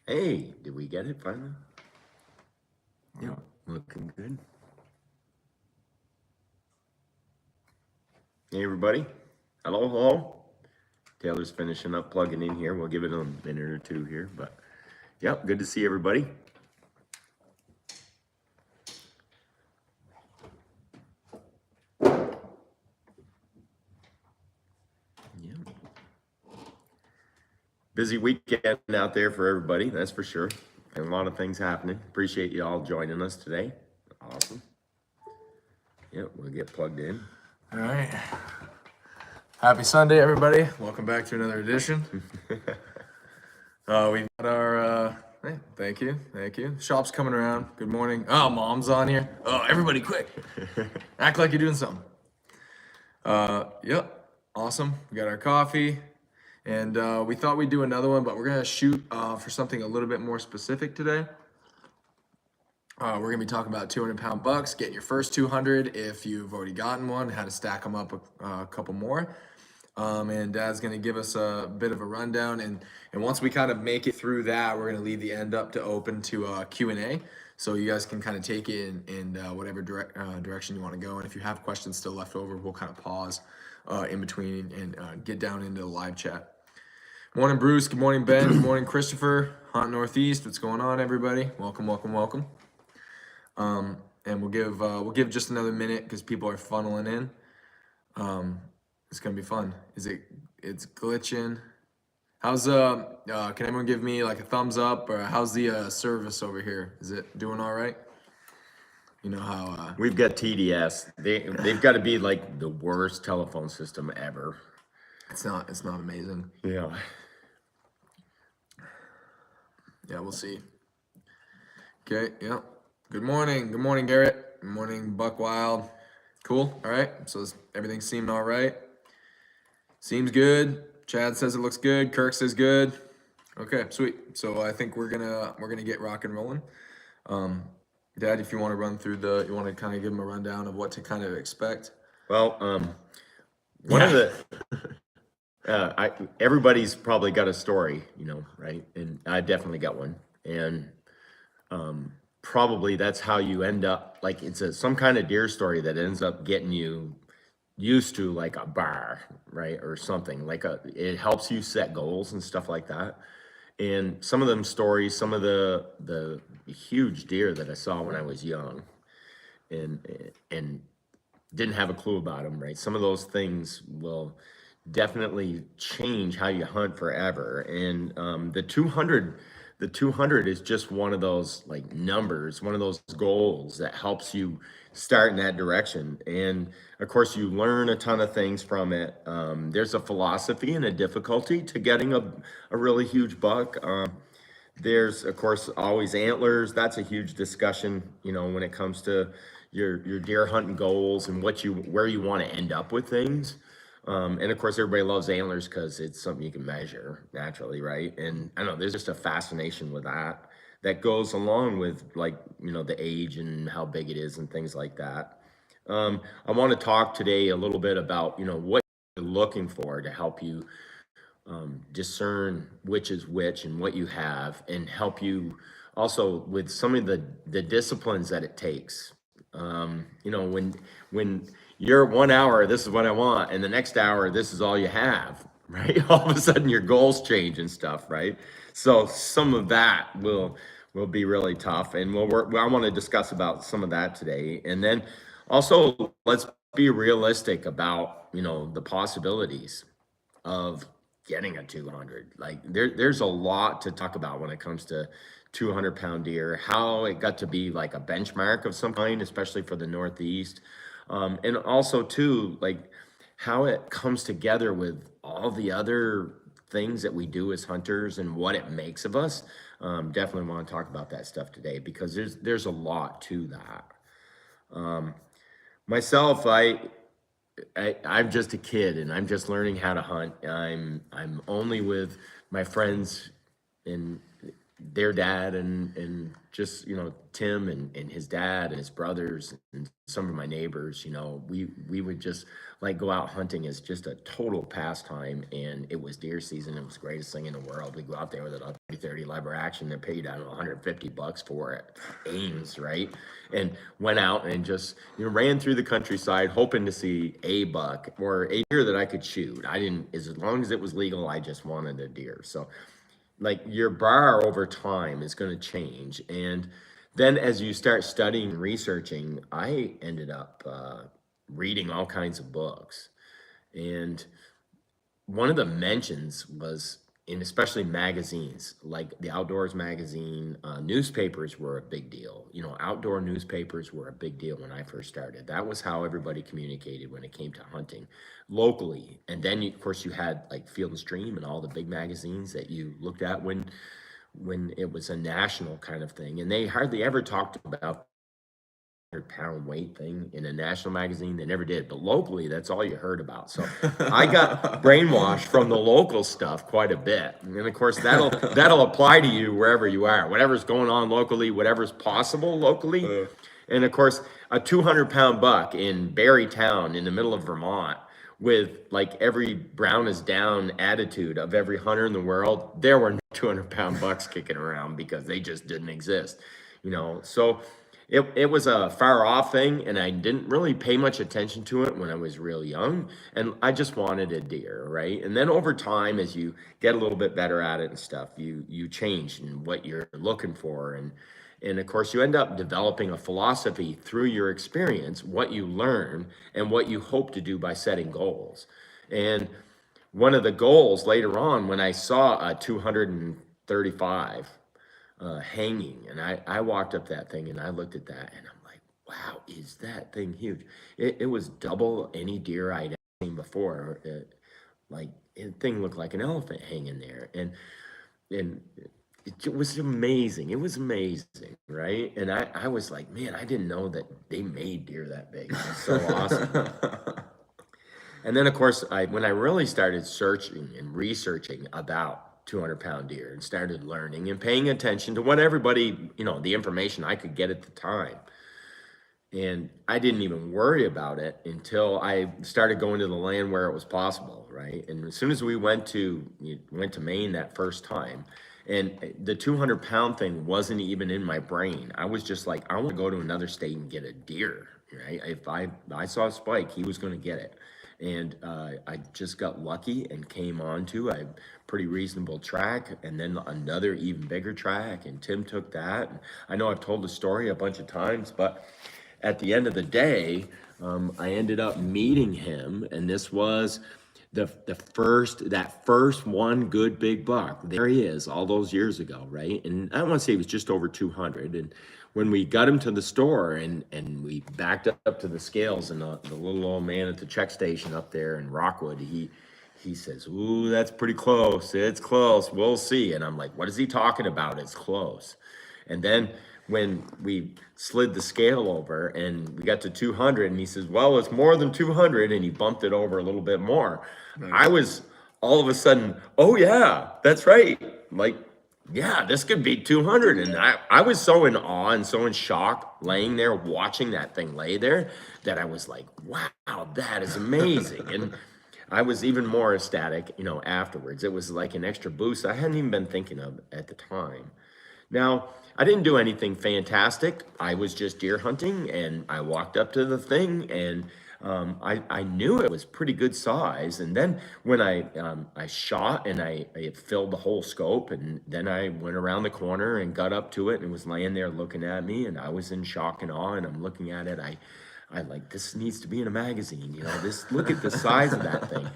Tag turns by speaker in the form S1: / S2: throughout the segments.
S1: Hey, did we get it finally? Yeah, looking good. Hey, everybody. Hello, hello. Taylor's finishing up plugging in here. We'll give it a minute or two here, but yep, good to see everybody. Yeah. Busy weekend out there for everybody, that's for sure. And a lot of things happening. Appreciate you all joining us today. Awesome. Yep, we'll get plugged in.
S2: All right. Happy Sunday, everybody. Welcome back to another edition. We've got our, hey, thank you. Shop's coming around. Good morning. Oh, Mom's on here. Oh, everybody quick. Act like you're doing something. Yep, awesome. We got our coffee. And we thought we'd do another one, but we're going to shoot for something a little bit more specific today. We're going to be talking about 200-pound bucks, getting your first 200 if you've already gotten one, how to stack them up a couple more. And Dad's going to give us a bit of a rundown. And once we kind of make it through that, we're going to leave the end up to open to Q&A. So you guys can kind of take it in whatever direction you want to go. And if you have questions still left over, we'll kind of pause in between and get down into the live chat. Morning, Bruce. Good morning, Ben. Good morning, Christopher. Hunt Northeast. What's going on, everybody? Welcome. And we'll give just another minute because people are funneling in. It's gonna be fun. It's glitching. How's can everyone give me like a thumbs up, or how's the service over here? Is it doing all right? You know how
S1: We've got TDS. They've got to be like the worst telephone system ever.
S2: it's not amazing.
S1: Yeah.
S2: Yeah, we'll see. Okay, yeah. Good morning, Garrett. Good morning, Buck Wild. Cool. All right. So everything seemed all right. Seems good. Chad says it looks good. Kirk says good. Okay, sweet. So I think we're gonna get rock and rolling. Dad, if you want to run through you want to kind of give them a rundown of what to kind of expect.
S1: Well, one of the everybody's probably got a story, right? And I definitely got one, and probably that's how you end up. Like it's some kind of deer story that ends up getting you used to like a bar, right, or something like it helps you set goals and stuff like that. And some of them stories, some of the huge deer that I saw when I was young, and didn't have a clue about them, right? Some of those things will definitely change how you hunt forever. And the 200 is just one of those like numbers, one of those goals that helps you start in that direction. And of course, you learn a ton of things from it. There's a philosophy and a difficulty to getting a really huge buck. There's of course always antlers. That's a huge discussion, when it comes to your deer hunting goals and where you want to end up with things. And of course, everybody loves antlers because it's something you can measure naturally, right? And I don't know, there's just a fascination with that goes along with like, the age and how big it is and things like that. I want to talk today a little bit about, what you're looking for to help you discern which is which and what you have, and help you also with some of the disciplines that it takes. When you're 1 hour, this is what I want, and the next hour, this is all you have, right? All of a sudden your goals change and stuff, right? So some of that will be really tough, and I want to discuss about some of that today. And then also let's be realistic about, the possibilities of getting a 200. Like there's a lot to talk about when it comes to 200-pound deer, how it got to be like a benchmark of some kind, especially for the Northeast. And also too, like how it comes together with all the other things that we do as hunters and what it makes of us. Definitely want to talk about that stuff today because there's a lot to that. Myself, I'm just a kid and I'm just learning how to hunt. I'm only with my friends, and their dad and just, Tim and his dad and his brothers and some of my neighbors, we would just like go out hunting as just a total pastime. And it was deer season. It was the greatest thing in the world. We go out there with a 30 lever action that paid, I don't know, $150 for it. Ames, right? And went out and just, ran through the countryside hoping to see a buck or a deer that I could shoot. I didn't, as long as it was legal, I just wanted a deer. So like your bar over time is going to change. And then as you start studying and researching, I ended up reading all kinds of books. And one of the mentions was in especially magazines, like the Outdoors magazine, newspapers were a big deal. Outdoor newspapers were a big deal when I first started. That was how everybody communicated when it came to hunting locally. And then, of course, you had like Field and Stream and all the big magazines that you looked at when it was a national kind of thing. And they hardly ever talked about pound weight thing in a national magazine. They never did, but locally that's all you heard about. So I got brainwashed from the local stuff quite a bit. And of course that'll apply to you wherever you are, whatever's going on locally, whatever's possible locally. And of course a 200-pound buck in Barrytown in the middle of Vermont with like every brown is down attitude of every hunter in the world, there were no 200-pound bucks kicking around because they just didn't exist. So it was a far off thing, and I didn't really pay much attention to it when I was real young, and I just wanted a deer, right? And then over time, as you get a little bit better at it and stuff, you change in what you're looking for, and of course you end up developing a philosophy through your experience, what you learn and what you hope to do by setting goals. And one of the goals later on, when I saw a 235 hanging, and I walked up that thing and I looked at that and I'm like, wow, is that thing huge? It was double any deer I'd ever seen before. The thing looked like an elephant hanging there, and it was amazing. It was amazing, right? And I was like, man, I didn't know that they made deer that big. It was so awesome. And then, of course, when I really started searching and researching about 200-pound deer and started learning and paying attention to what everybody, the information I could get at the time. And I didn't even worry about it until I started going to the land where it was possible, right? And as soon as we went to Maine that first time, and the 200-pound thing wasn't even in my brain. I was just like, I want to go to another state and get a deer, right? If I saw a spike, he was going to get it. And I just got lucky and came onto a pretty reasonable track, and then another even bigger track, and Tim took that. And I know I've told the story a bunch of times, but at the end of the day, I ended up meeting him, and this was that first one good big buck. There he is, all those years ago, right? And I want to say he was just over 200. And when we got him to the store and we backed up to the scales, and the little old man at the check station up there in Rockwood, he says, "Ooh, that's pretty close. It's close. We'll see." And I'm like, "What is he talking about? It's close." And then when we slid the scale over and we got to 200, and he says, "Well, it's more than 200," and he bumped it over a little bit more. Nice. I was all of a sudden, "Oh yeah, that's right." Like, yeah, this could be 200. And I was so in awe and so in shock laying there watching that thing lay there that I was like, wow, that is amazing. And I was even more ecstatic, afterwards. It was like an extra boost I hadn't even been thinking of at the time. Now, I didn't do anything fantastic. I was just deer hunting, and I walked up to the thing, and I knew it was pretty good size. And then when I shot and I filled the whole scope, and then I went around the corner and got up to it, and it was laying there looking at me, and I was in shock and awe, and I'm looking at it. I like, this needs to be in a magazine, look at the size of that thing.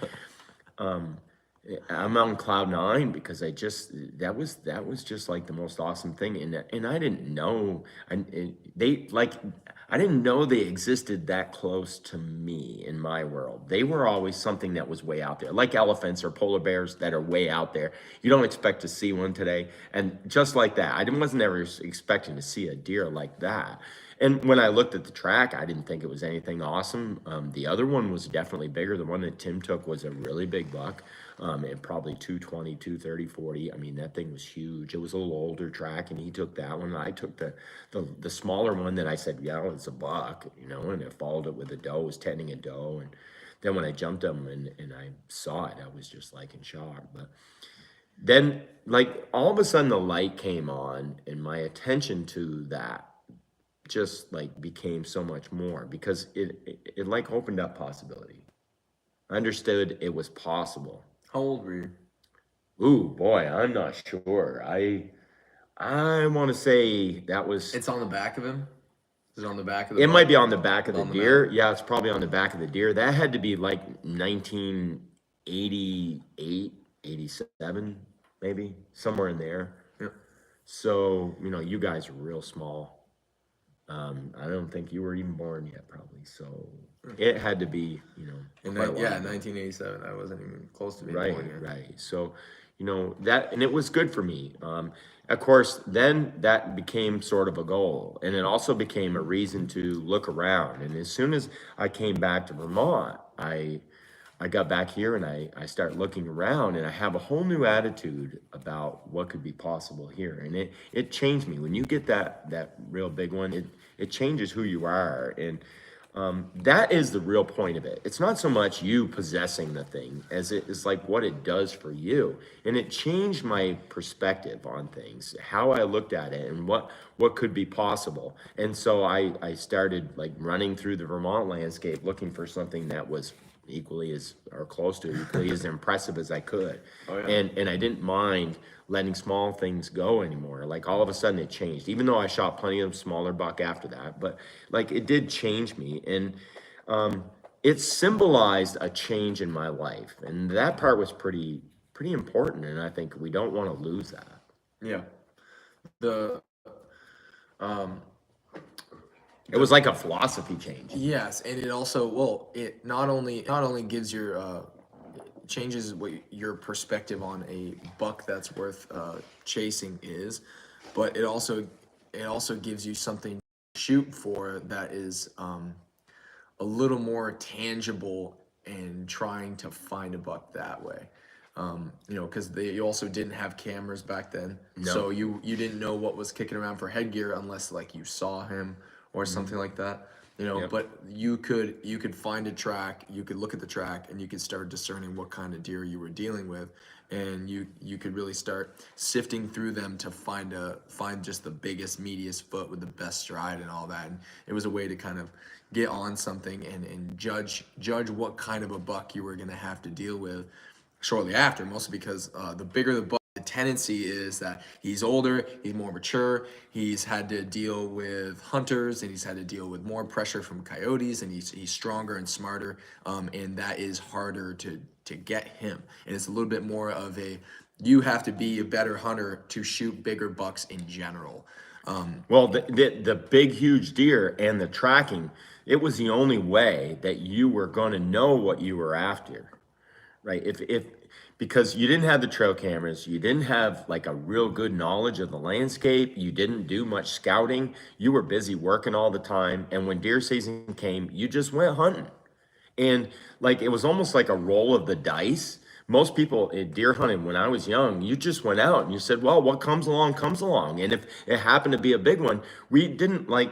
S1: I'm on cloud nine because that was just like the most awesome thing. And I didn't know, I didn't know they existed that close to me in my world. They were always something that was way out there, like elephants or polar bears that are way out there. You don't expect to see one today. And just like that, I wasn't ever expecting to see a deer like that. And when I looked at the track, I didn't think it was anything awesome. The other one was definitely bigger. The one that Tim took was a really big buck. and probably 220, 230, 40. I mean, that thing was huge. It was a little older track, and he took that one. I took the smaller one that I said, yeah, it's a buck, you know, and I followed it with a doe, was tending a doe. And then when I jumped him and I saw it, I was just like in shock. But then, like, all of a sudden the light came on, and my attention to that just like became so much more because it like opened up possibility. I understood it was possible.
S2: How old were you?
S1: Ooh, boy, I'm not sure. I want to say that was.
S2: It's on the back of him. Is it on the back of the
S1: It
S2: buck?
S1: might be on the back of the
S2: On the
S1: deer. Yeah, it's probably on the back of the deer. That had to be like 1988, 87, maybe somewhere in there.
S2: Yeah.
S1: So, you know, you guys are real small. I don't think you were even born yet, probably. So it had to be, you know,
S2: In
S1: quite a while
S2: yeah,
S1: ago.
S2: 1987. I wasn't even close to being
S1: Right,
S2: born yet.
S1: right. So, you know, that, and it was good for me. Of course, then that became sort of a goal, and it also became a reason to look around. And as soon as I came back to Vermont, I got back here and I start looking around, and I have a whole new attitude about what could be possible here. And it changed me. When you get that real big one, it changes who you are. And that is the real point of it. It's not so much you possessing the thing as it is like what it does for you. And it changed my perspective on things, how I looked at it, and what could be possible. And so I started like running through the Vermont landscape looking for something that was equally as or close to equally as impressive as I could.
S2: Oh, yeah.
S1: And I didn't mind letting small things go anymore. Like all of a sudden it changed, even though I shot plenty of smaller buck after that, but like it did change me. And it symbolized a change in my life. And that part was pretty important. And I think we don't want to lose that.
S2: Yeah. The
S1: It was like a philosophy change.
S2: yes, and it also it not only gives your changes what your perspective on a buck that's worth chasing is, but it also gives you something to shoot for that is a little more tangible and trying to find a buck that way. You know, because you also didn't have cameras back then, so you didn't know what was kicking around for headgear unless like you saw him or something like that. You know,
S1: Yep.
S2: but you could find a track, you could look at the track, and you could start discerning what kind of deer you were dealing with, and you could really start sifting through them to find just the biggest, meatiest foot with the best stride and all that. And it was a way to kind of get on something and judge what kind of a buck you were gonna have to deal with shortly after, mostly because the bigger the buck, the tendency is that he's older, he's more mature, he's had to deal with hunters, and he's had to deal with more pressure from coyotes, and he's stronger and smarter, and that is harder to get him. And it's a little bit more of you have to be a better hunter to shoot bigger bucks in general.
S1: Well, the big, huge deer and the tracking, it was the only way that you were going to know what you were after, right? Because you didn't have the trail cameras, you didn't have like a real good knowledge of the landscape, you didn't do much scouting, you were busy working all the time, and when deer season came, you just went hunting. And like it was almost like a roll of the dice. Most people deer hunting when I was young, you just went out and you said, well, what comes along comes along. And if it happened to be a big one, we didn't like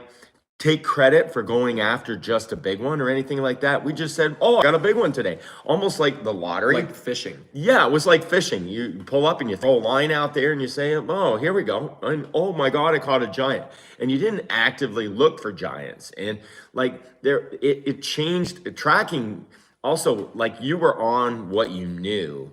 S1: take credit for going after just a big one or anything like that. We just said, oh, I got a big one today. Almost like the lottery.
S2: Like fishing.
S1: Yeah, it was like fishing. You pull up and you throw a line out there and you say, oh, here we go. And oh my God, I caught a giant. And you didn't actively look for giants. And like it changed tracking. Also, like you were on what you knew.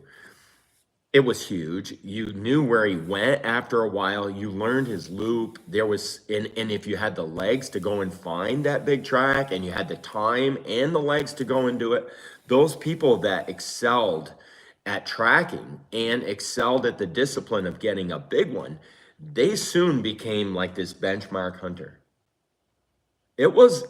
S1: It was huge. You knew where he went after a while. You learned his loop. There was, and if you had the legs to go and find that big track, and you had the time and the legs to go and do it, those people that excelled at tracking and excelled at the discipline of getting a big one, they soon became like this benchmark hunter. It was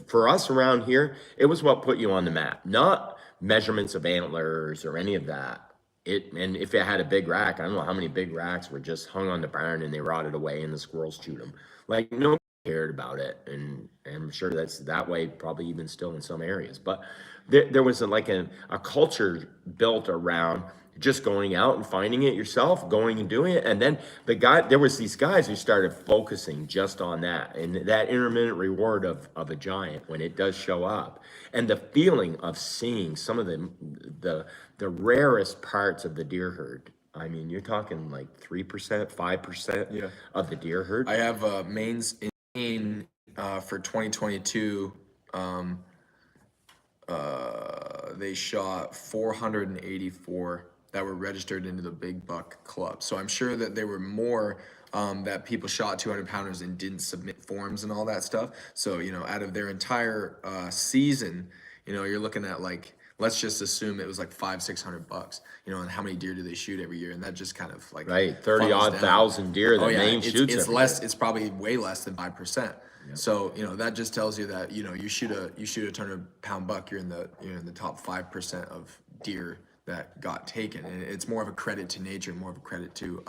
S1: for us around here, it was what put you on the map, not measurements of antlers or any of that. And if it had a big rack, I don't know how many big racks were just hung on the barn and they rotted away and the squirrels chewed them. Like no cared about it, and I'm sure that's that way probably even still in some areas. But there was a culture built around just going out and finding it yourself, going and doing it. And then there was these guys who started focusing just on that and that intermittent reward of a giant when it does show up, and the feeling of seeing some of the rarest parts of the deer herd. I mean, you're talking like 3%, 5% of the deer herd.
S2: I have mains in for 2022. They shot 484 that were registered into the Big Buck Club. So I'm sure that there were more that people shot 200 pounders and didn't submit forms and all that stuff. So, you know, out of their entire season, you know, you're looking at like, let's just assume it was like $500-600, you know, and how many deer do they shoot every year? And that just kind of like,
S1: right, 30 odd thousand deer that Maine shoots.
S2: It's less, it's probably way less than 5%. Yep. So, you know, that just tells you that, you know, you shoot a 200-pound buck, you're in the top 5% of deer that got taken. And it's more of a credit to nature, more of a credit to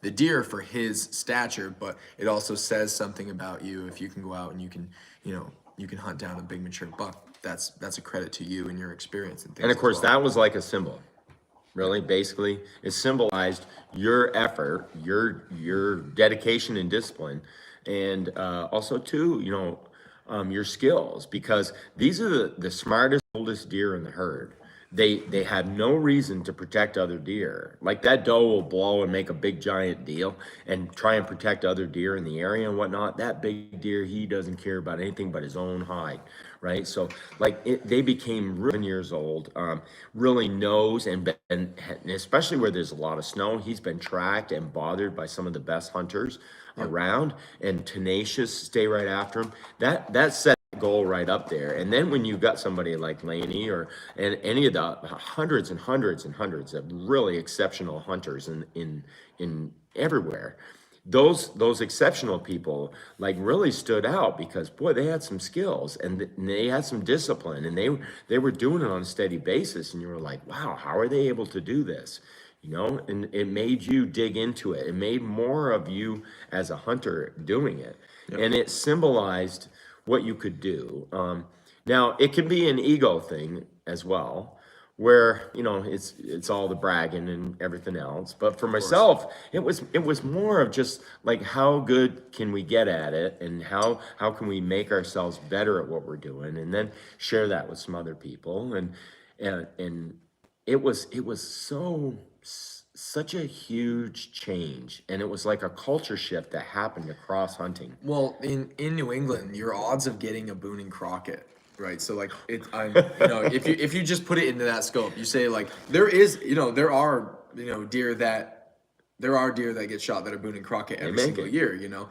S2: the deer for his stature, but it also says something about you if you can go out and you can, you know, you can hunt down a big mature buck. That's a credit to you and your experience and things.
S1: And of course, that was like a symbol. Really, basically, it symbolized your effort, your dedication and discipline, and also too, you know, your skills, because these are the smartest, oldest deer in the herd. They have no reason to protect other deer. Like that doe will blow and make a big giant deal and try and protect other deer in the area and whatnot. That big deer, he doesn't care about anything but his own hide, right? So like they became 7 years old, really knows and especially where there's a lot of snow, he's been tracked and bothered by some of the best hunters around, and tenacious, stay right after him. That set goal right up there. And then when you've got somebody like Laney and any of the hundreds and hundreds and hundreds of really exceptional hunters in everywhere, those exceptional people like really stood out because boy, they had some skills and they had some discipline, and they were doing it on a steady basis, and you were like, wow, how are they able to do this? You know, and it made you dig into it. It made more of you as a hunter doing it. Yep. And it symbolized what you could do. Now it can be an ego thing as well, where, you know, it's all the bragging and everything else. But for myself, it was more of just like, how good can we get at it, and how can we make ourselves better at what we're doing, and then share that with some other people. And it was such a huge change, and it was like a culture shift that happened across hunting.
S2: Well, in New England, your odds of getting a Boone and Crockett, right? So like you know, if you just put it into that scope, you say like there are deer that get shot that are Boone and Crockett every single year, you know.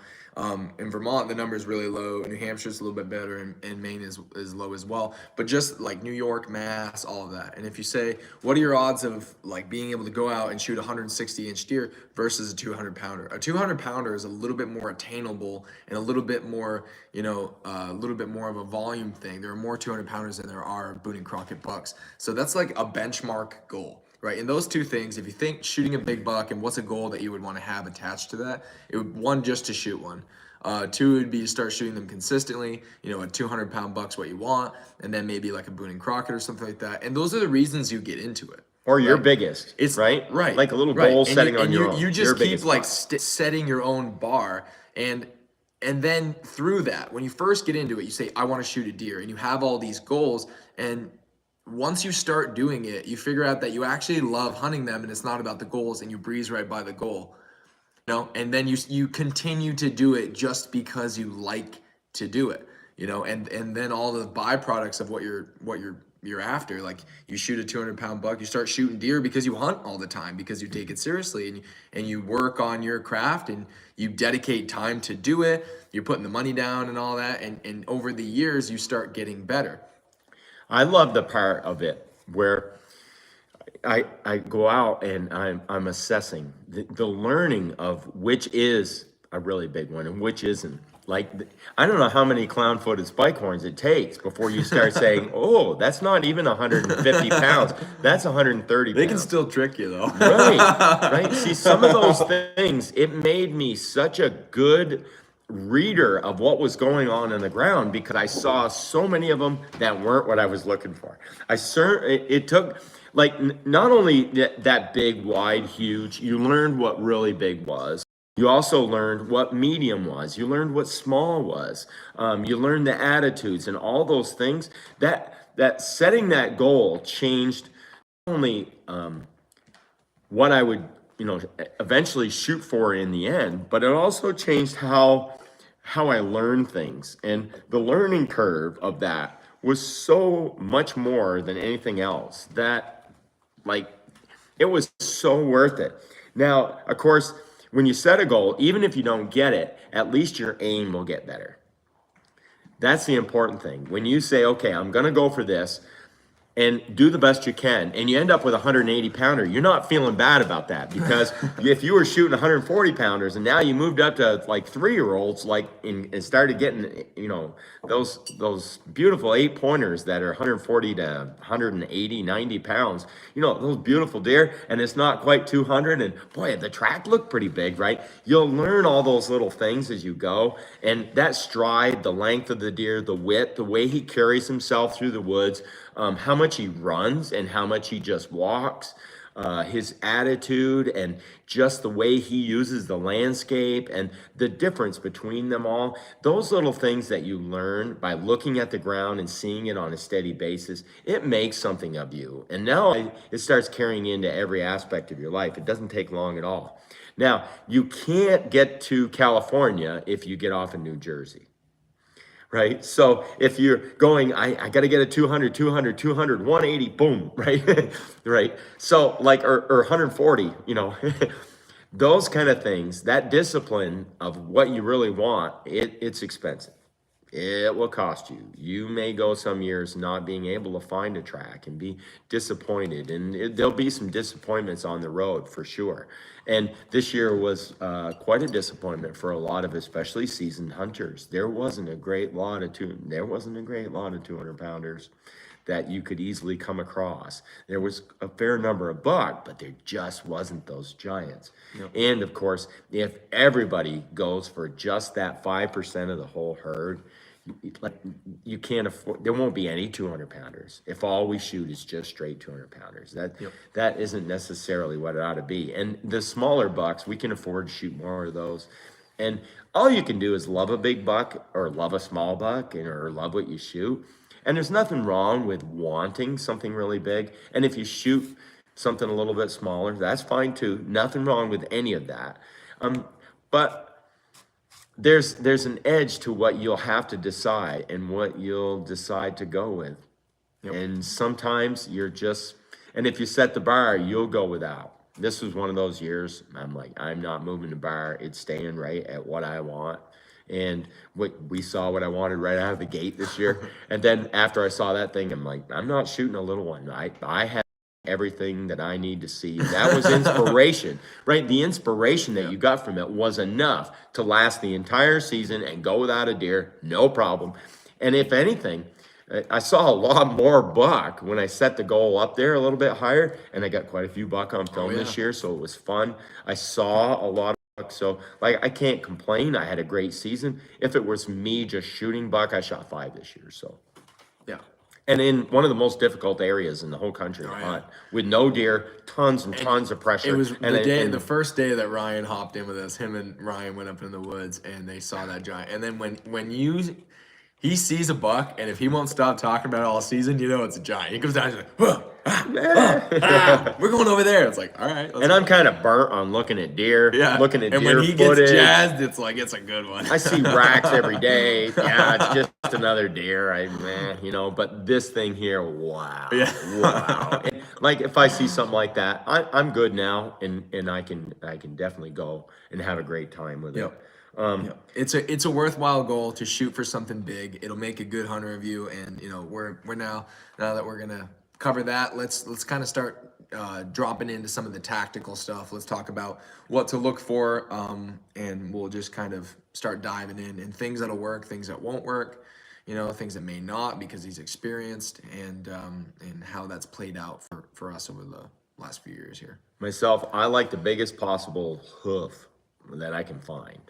S2: In Vermont, the number is really low. New Hampshire's a little bit better, and Maine is low as well. But just like New York, Mass, all of that. And if you say, what are your odds of like being able to go out and shoot a 160-inch deer versus a 200-pounder? A 200-pounder is a little bit more attainable and a little bit more, you know, a little bit more of a volume thing. There are more 200-pounders than there are Boone and Crockett bucks. So that's like a benchmark goal. Right, and those two things, if you think shooting a big buck and what's a goal that you would want to have attached to that, it would, one, just to shoot one. Two would be to start shooting them consistently. You know, a 200-pound buck's what you want, and then maybe like a Boone and Crockett or something like that. And those are the reasons you get into it.
S1: Or your biggest,
S2: it's
S1: right,
S2: right,
S1: like a little goal setting on your own.
S2: You just keep like setting your own bar, and then through that, when you first get into it, you say, I want to shoot a deer, and you have all these goals, and once you start doing it, you figure out that you actually love hunting them, and it's not about the goals, and you breeze right by the goal, you know. And then you continue to do it just because you like to do it, you know. And then all the byproducts of what you're after, like you shoot a 200-pound buck, you start shooting deer because you hunt all the time, because you take it seriously, and you work on your craft, and you dedicate time to do it. You're putting the money down and all that, and over the years you start getting better.
S1: I love the part of it where I go out and I'm assessing the learning of which is a really big one and which isn't. Like, I don't know how many clown-footed spike horns it takes before you start saying, oh, that's not even 150 pounds. That's 130 pounds.
S2: They can still trick you, though.
S1: Right. See, some of those things, it made me such a good reader of what was going on the ground, because I saw so many of them that weren't what I was looking for. It took like not only that big, wide, huge, you learned what really big was. You also learned what medium was. You learned what small was. You learned the attitudes and all those things. That setting that goal changed not only what I would, eventually shoot for in the end, but it also changed how I learned things. And the learning curve of that was so much more than anything else that, like, it was so worth it. Now, of course, when you set a goal, even if you don't get it, at least your aim will get better. That's the important thing. When you say, okay, I'm going to go for this, and do the best you can, and you end up with a 180 pounder, you're not feeling bad about that, because if you were shooting 140 pounders and now you moved up to like 3-year-olds, like and started getting, those beautiful 8-pointers that are 140 to 180, 90 pounds, those beautiful deer, and it's not quite 200, and boy, the track looked pretty big, right? You'll learn all those little things as you go, and that stride, the length of the deer, the width, the way he carries himself through the woods, how much he runs and how much he just walks, his attitude, and just the way he uses the landscape, and the difference between them all. Those little things that you learn by looking at the ground and seeing it on a steady basis, it makes something of you. And now it starts carrying into every aspect of your life. It doesn't take long at all. Now, you can't get to California if you get off in New Jersey. Right? So if you're going, I got to get a 200, 180, boom, right? Right? So like, or 140, those kind of things, that discipline of what you really want, it's expensive. It will cost you. You may go some years not being able to find a track and be disappointed, and there'll be some disappointments on the road for sure. And this year was quite a disappointment for a lot of especially seasoned hunters. There wasn't a great lot of 200 pounders that you could easily come across. There was a fair number of buck, but there just wasn't those giants. Yep. And of course, if everybody goes for just that 5% of the whole herd, like, you can't afford, there won't be any 200 pounders if all we shoot is just straight 200 pounders. That isn't necessarily what it ought to be. And the smaller bucks, we can afford to shoot more of those. And all you can do is love a big buck or love a small buck, or love what you shoot. And there's nothing wrong with wanting something really big. And if you shoot something a little bit smaller, that's fine too. Nothing wrong with any of that. But there's an edge to what you'll have to decide and what you'll decide to go with. Yep. And sometimes and if you set the bar, you'll go without. This was one of those years, I'm like, I'm not moving the bar. It's staying right at what I want. And we saw what I wanted right out of the gate this year. And then after I saw that thing, I'm like, I'm not shooting a little one. I have everything that I need to see. That was inspiration, right? The inspiration that you got from it was enough to last the entire season and go without a deer, no problem. And if anything, I saw a lot more buck when I set the goal up there a little bit higher, and I got quite a few buck on film this year, so it was fun. I saw a lot of buck, so like, I can't complain. I had a great season. If it was me just shooting buck, I shot 5 this year, so yeah. And in one of the most difficult areas in the whole country to hunt, with no deer, tons and tons of pressure.
S2: It was the first day that Ryan hopped in with us. Him and Ryan went up in the woods, and they saw that giant. And then when he sees a buck, and if he won't stop talking about it all season, it's a giant. He comes down and he's like, we're going over there. It's like, all right.
S1: And I'm kind of burnt on looking at deer, looking at deer footage. And when he gets
S2: jazzed, it's like, it's a good one.
S1: I see racks every day. Yeah, it's just another deer. But this thing here, wow. Yeah. Wow. And like, if I see something like that, I'm good now, and I can definitely go and have a great time with it.
S2: It's a worthwhile goal to shoot for something big. It'll make a good hunter of you, and we're now that we're gonna cover that, let's kind of start dropping into some of the tactical stuff. Let's talk about what to look for, and we'll just kind of start diving in and things that'll work, things that won't work, things that may not because he's experienced, and how that's played out for us over the last few years here.
S1: Myself, I like the biggest possible hoof that I can find.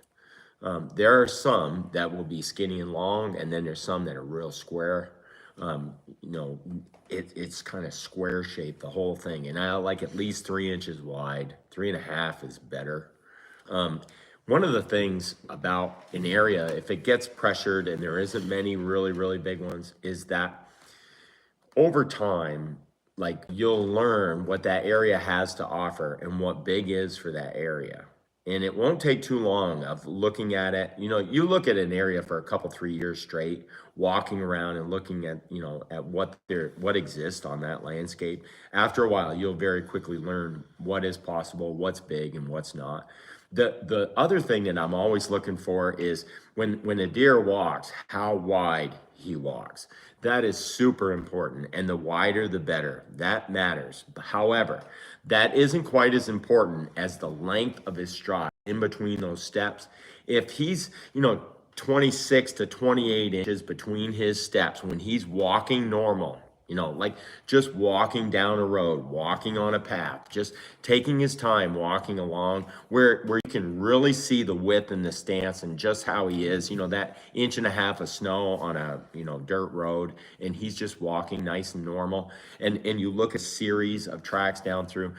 S1: There are some that will be skinny and long, and then there's some that are real square. You know, it's kind of square shaped, the whole thing. And I like at least 3 inches wide. 3.5 is better. One of the things about an area, if it gets pressured and there isn't many really, really big ones, is that over time, like you'll learn what that area has to offer and what big is for that area. And it won't take too long of looking at it. You know, you look at an area for a couple, 3 years straight, walking around and looking at, you know, at what exists on that landscape. After a while, you'll very quickly learn what is possible, what's big and what's not. The other thing that I'm always looking for is when a deer walks, how wide he walks. That is super important, and the wider the better. That matters. However, that isn't quite as important as the length of his stride in between those steps. If he's, you know, 26 to 28 inches between his steps when he's walking normal, you know, like just walking down a road, walking on a path, just taking his time walking along where you can really see the width and the stance and just how he is, you know, that 1.5 inches of snow on a, you know, dirt road, and he's just walking nice and normal. And you look at a series of tracks down through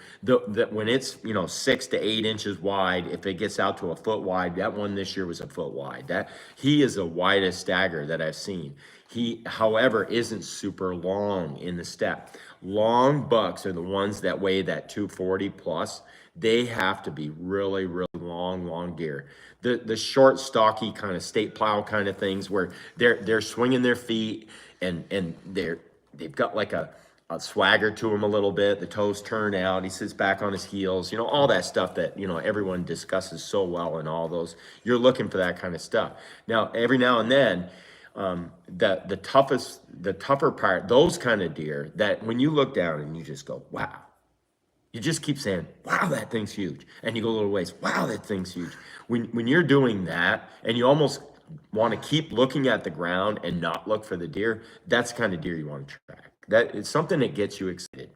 S1: when it's, you know, 6 to 8 inches wide, if it gets out to a foot wide, that one this year was a foot wide. That he is the widest stagger that I've seen. He, however, isn't super long in the step. Long bucks are the ones that weigh that 240 plus. They have to be really, really long deer. The short, stocky kind of state plow kind of things where they're swinging their feet and they've got like a swagger to him a little bit. The toes turn out. He sits back on his heels. You know, all that stuff that, you know, everyone discusses so well in all those. You're looking for that kind of stuff. Now, every now and then, the tougher part, those kind of deer that when you look down and you just go, wow, you just keep saying, wow, that thing's huge. And you go a little ways, wow, that thing's huge. When you're doing that and you almost want to keep looking at the ground and not look for the deer, that's the kind of deer you want to track. That is something that gets you excited.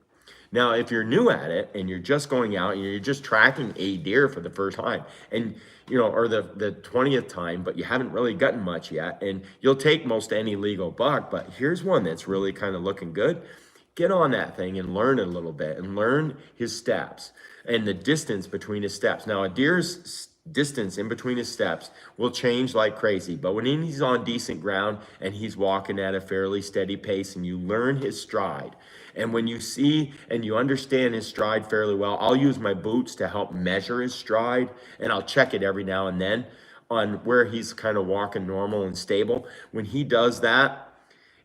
S1: Now, if you're new at it and you're just going out and you're just tracking a deer for the first time and, you know, or the 20th time, but you haven't really gotten much yet, and you'll take most any legal buck, but here's one that's really kind of looking good. Get on that thing and learn it a little bit and learn his steps and the distance between his steps. Now, a deer's distance in between his steps will change like crazy, but when he's on decent ground and he's walking at a fairly steady pace and you learn his stride, and when you see and you understand his stride fairly well, I'll use my boots to help measure his stride, and I'll check it every now and then on where he's kind of walking normal and stable. When he does that,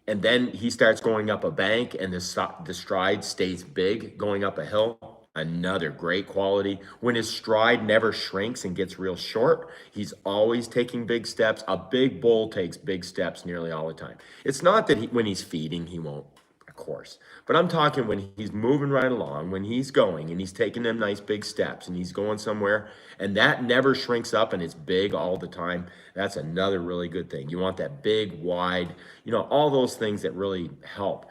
S1: and then he starts going up a bank and the stride stays big going up a hill, another great quality. When his stride never shrinks and gets real short, he's always taking big steps. A big bull takes big steps nearly all the time. It's not that when he's feeding, he won't, of course. But I'm talking when he's moving right along, when he's going and he's taking them nice big steps and he's going somewhere and that never shrinks up and it's big all the time. That's another really good thing. You want that big, wide, you know, all those things that really help.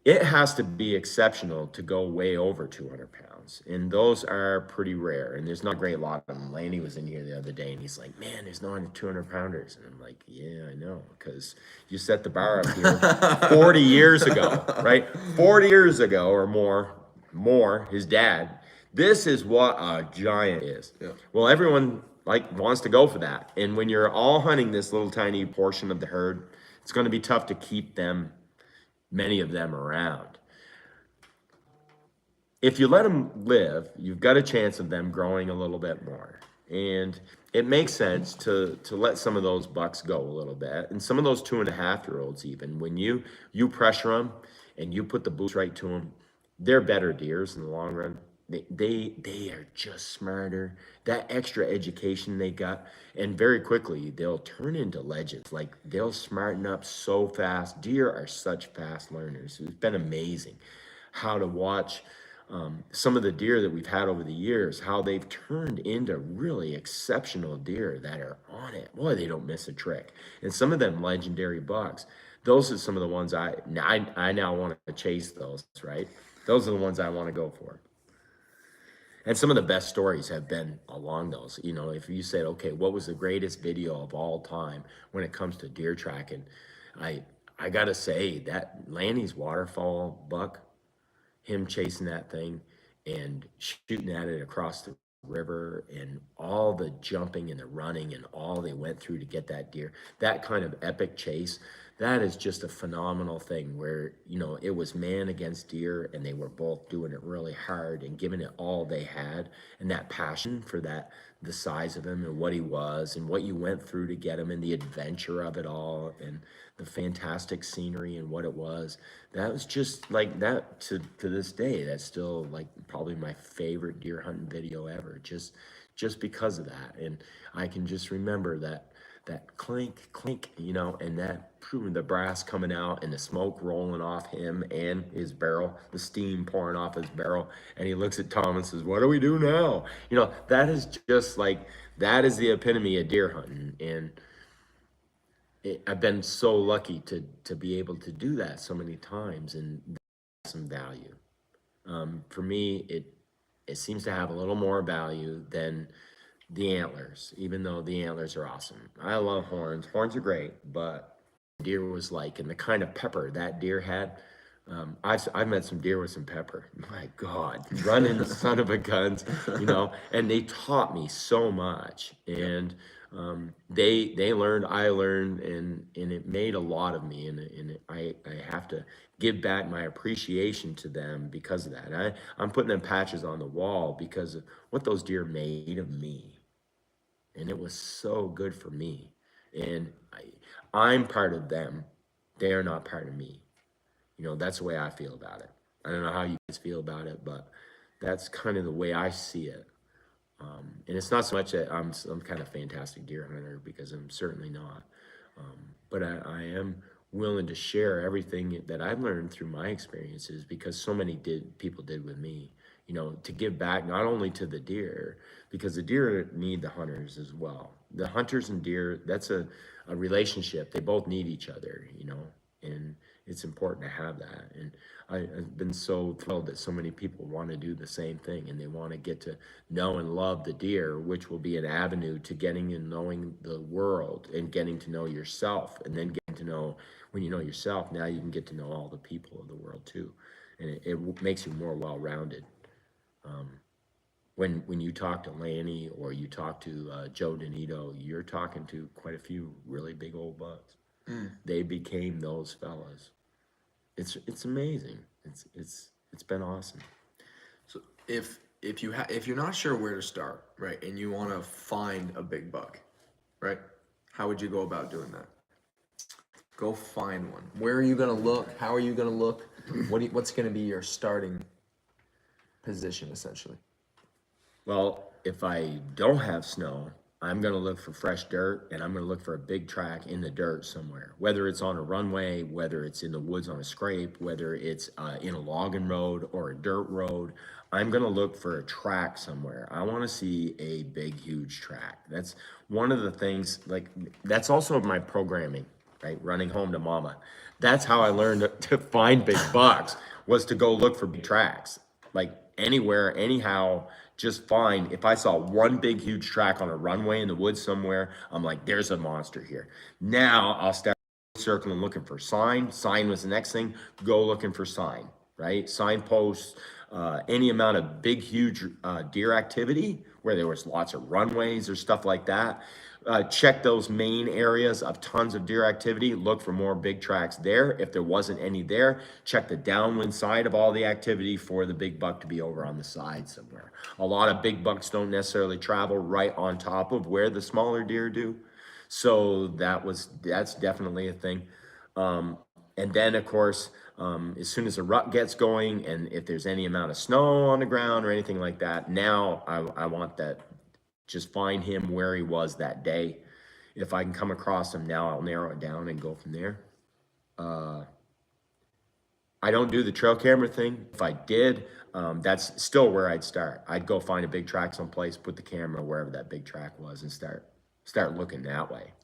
S1: It has to be exceptional to go way over 200 pounds. And those are pretty rare. And there's not a great lot of them. Laney was in here the other day and he's like, man, there's no 200 pounders. And I'm like, yeah, I know. Because you set the bar up here 40 years ago, right? 40 years ago or more, his dad, this is what a giant is. Yeah. Well, everyone wants to go for that. And when you're all hunting this little tiny portion of the herd, it's going to be tough to keep many of them around. If you let them live, you've got a chance of them growing a little bit more. And it makes sense to let some of those bucks go a little bit. And some of those 2.5-year-olds even, when you pressure them and you put the boots right to them, they're better deers in the long run. They are just smarter. That extra education they got, and very quickly they'll turn into legends. Like they'll smarten up so fast. Deer are such fast learners. It's been amazing how to watch some of the deer that we've had over the years, how they've turned into really exceptional deer that are on it. Boy, they don't miss a trick. And some of them legendary bucks, those are some of the ones I now want to chase those, right? Those are the ones I want to go for. And some of the best stories have been along those. You know, if you said, okay, what was the greatest video of all time when it comes to deer tracking? I I gotta say that Lanny's waterfall buck, him chasing that thing and shooting at it across the river and all the jumping and the running and all they went through to get that deer, that kind of epic chase, that is just a phenomenal thing where, you know, it was man against deer and they were both doing it really hard and giving it all they had. And that passion for that, the size of him and what he was and what you went through to get him and the adventure of it all and the fantastic scenery and what it was. That was just like that to this day. That's still like probably my favorite deer hunting video ever. Just because of that. And I can just remember that clink clink, you know, and that proving the brass coming out and the smoke rolling off him and his barrel, the steam pouring off his barrel, and he looks at Tom and says, "What do we do now?" You know, that is just like that is the epitome of deer hunting. And I've been so lucky to be able to do that so many times and some value. For me, it seems to have a little more value than the antlers, even though the antlers are awesome. I love horns. Horns are great, but deer was like, and the kind of pepper that deer had. I've met some deer with some pepper. My God, running son of a guns, you know. And they taught me so much, and they learned, I learned, and it made a lot of me, and I have to give back my appreciation to them because of that. I'm putting them patches on the wall because of what those deer made of me, and it was so good for me. And I'm part of them. They are not part of me. You know, that's the way I feel about it. I don't know how you guys feel about it, but that's kind of the way I see it. And it's not so much that I'm some kind of fantastic deer hunter because I'm certainly not. But I am willing to share everything that I've learned through my experiences because so many people did with me. You know, to give back not only to the deer, because the deer need the hunters as well. The hunters and deer, that's a relationship. They both need each other, you know, and it's important to have that. And I've been so thrilled that so many people want to do the same thing and they want to get to know and love the deer, which will be an avenue to getting and knowing the world and getting to know yourself. And then getting to know, when you know yourself, now you can get to know all the people of the world too. And it makes you more well-rounded. When you talk to Lanny or you talk to Joe Donito, you're talking to quite a few really big old bucks. They became those fellas. It's amazing. It's been awesome.
S2: So if you're not sure where to start, right, and you want to find a big buck, right, how would you go about doing that? Go find one. Where are you gonna look? How are you gonna look? What's gonna be your starting position essentially?
S1: Well, if I don't have snow, I'm going to look for fresh dirt and I'm going to look for a big track in the dirt somewhere, whether it's on a runway, whether it's in the woods on a scrape, whether it's in a logging road or a dirt road. I'm going to look for a track somewhere. I want to see a big, huge track. That's one of the things, like, that's also my programming, right? Running home to mama. That's how I learned to find big bucks was to go look for big tracks. Like anywhere, anyhow, just fine. If I saw one big, huge track on a runway in the woods somewhere, I'm like, there's a monster here. Now I'll start circling looking for sign. Sign was the next thing. Go looking for sign, right? Signposts, any amount of big, huge deer activity where there was lots of runways or stuff like that. Check those main areas of tons of deer activity. Look for more big tracks there. If there wasn't any there, check the downwind side of all the activity for the big buck to be over on the side somewhere. A lot of big bucks don't necessarily travel right on top of where the smaller deer do. So that's definitely a thing. And then, of course, as soon as the rut gets going, and if there's any amount of snow on the ground or anything like that, now I want that. Just find him where he was that day. If I can come across him now, I'll narrow it down and go from there. I don't do the trail camera thing. If I did, that's still where I'd start. I'd go find a big track someplace, put the camera wherever that big track was, and start looking that way.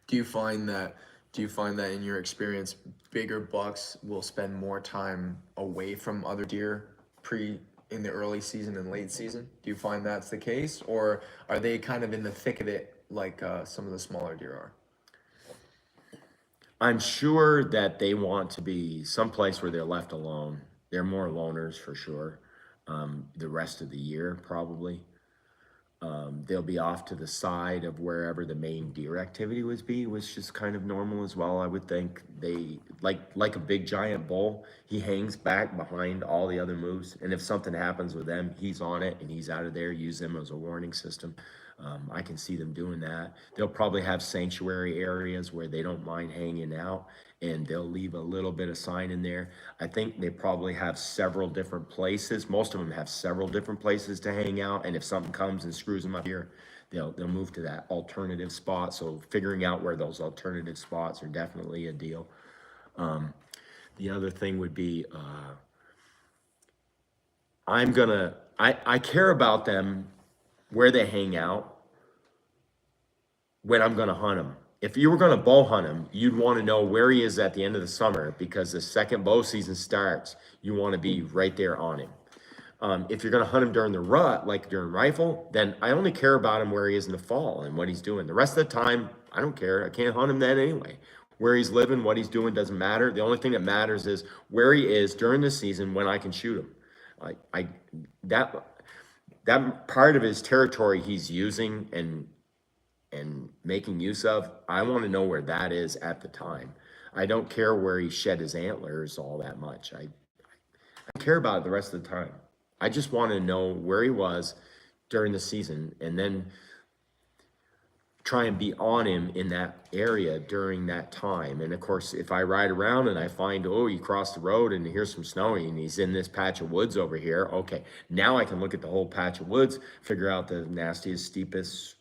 S2: Do you find that in your experience, bigger bucks will spend more time away from other deer in the early season and late season? Do you find that's the case, or are they kind of in the thick of it like some of the smaller deer are?
S1: I'm sure that they want to be someplace where they're left alone. They're more loners for sure. The rest of the year, probably. They'll be off to the side of wherever the main deer activity was be, which is kind of normal as well. I would think they like a big giant bull. He hangs back behind all the other moves, and if something happens with them, he's on it and he's out of there. Use them as a warning system. I can see them doing that. They'll probably have sanctuary areas where they don't mind hanging out, and they'll leave a little bit of sign in there. I think they probably have several different places. Most of them have several different places to hang out, and if something comes and screws them up here, they'll move to that alternative spot. So figuring out where those alternative spots are definitely a deal. The other thing would be I care about them where they hang out when I'm gonna hunt them. If you were gonna bow hunt him, you'd want to know where he is at the end of the summer, because the second bow season starts, you want to be right there on him. If you're gonna hunt him during the rut, like during rifle, then I only care about him where he is in the fall and what he's doing. The rest of the time, I don't care. I can't hunt him then anyway. Where he's living, what he's doing doesn't matter. The only thing that matters is where he is during the season when I can shoot him. That part of his territory he's using and making use of, I want to know where that is at the time. I don't care where he shed his antlers all that much. I care about it the rest of the time. I just want to know where he was during the season, and then try and be on him in that area during that time. And of course, if I ride around and I find, oh, he crossed the road and here's some snow and he's in this patch of woods over here, okay, now I can look at the whole patch of woods, figure out the nastiest, steepest,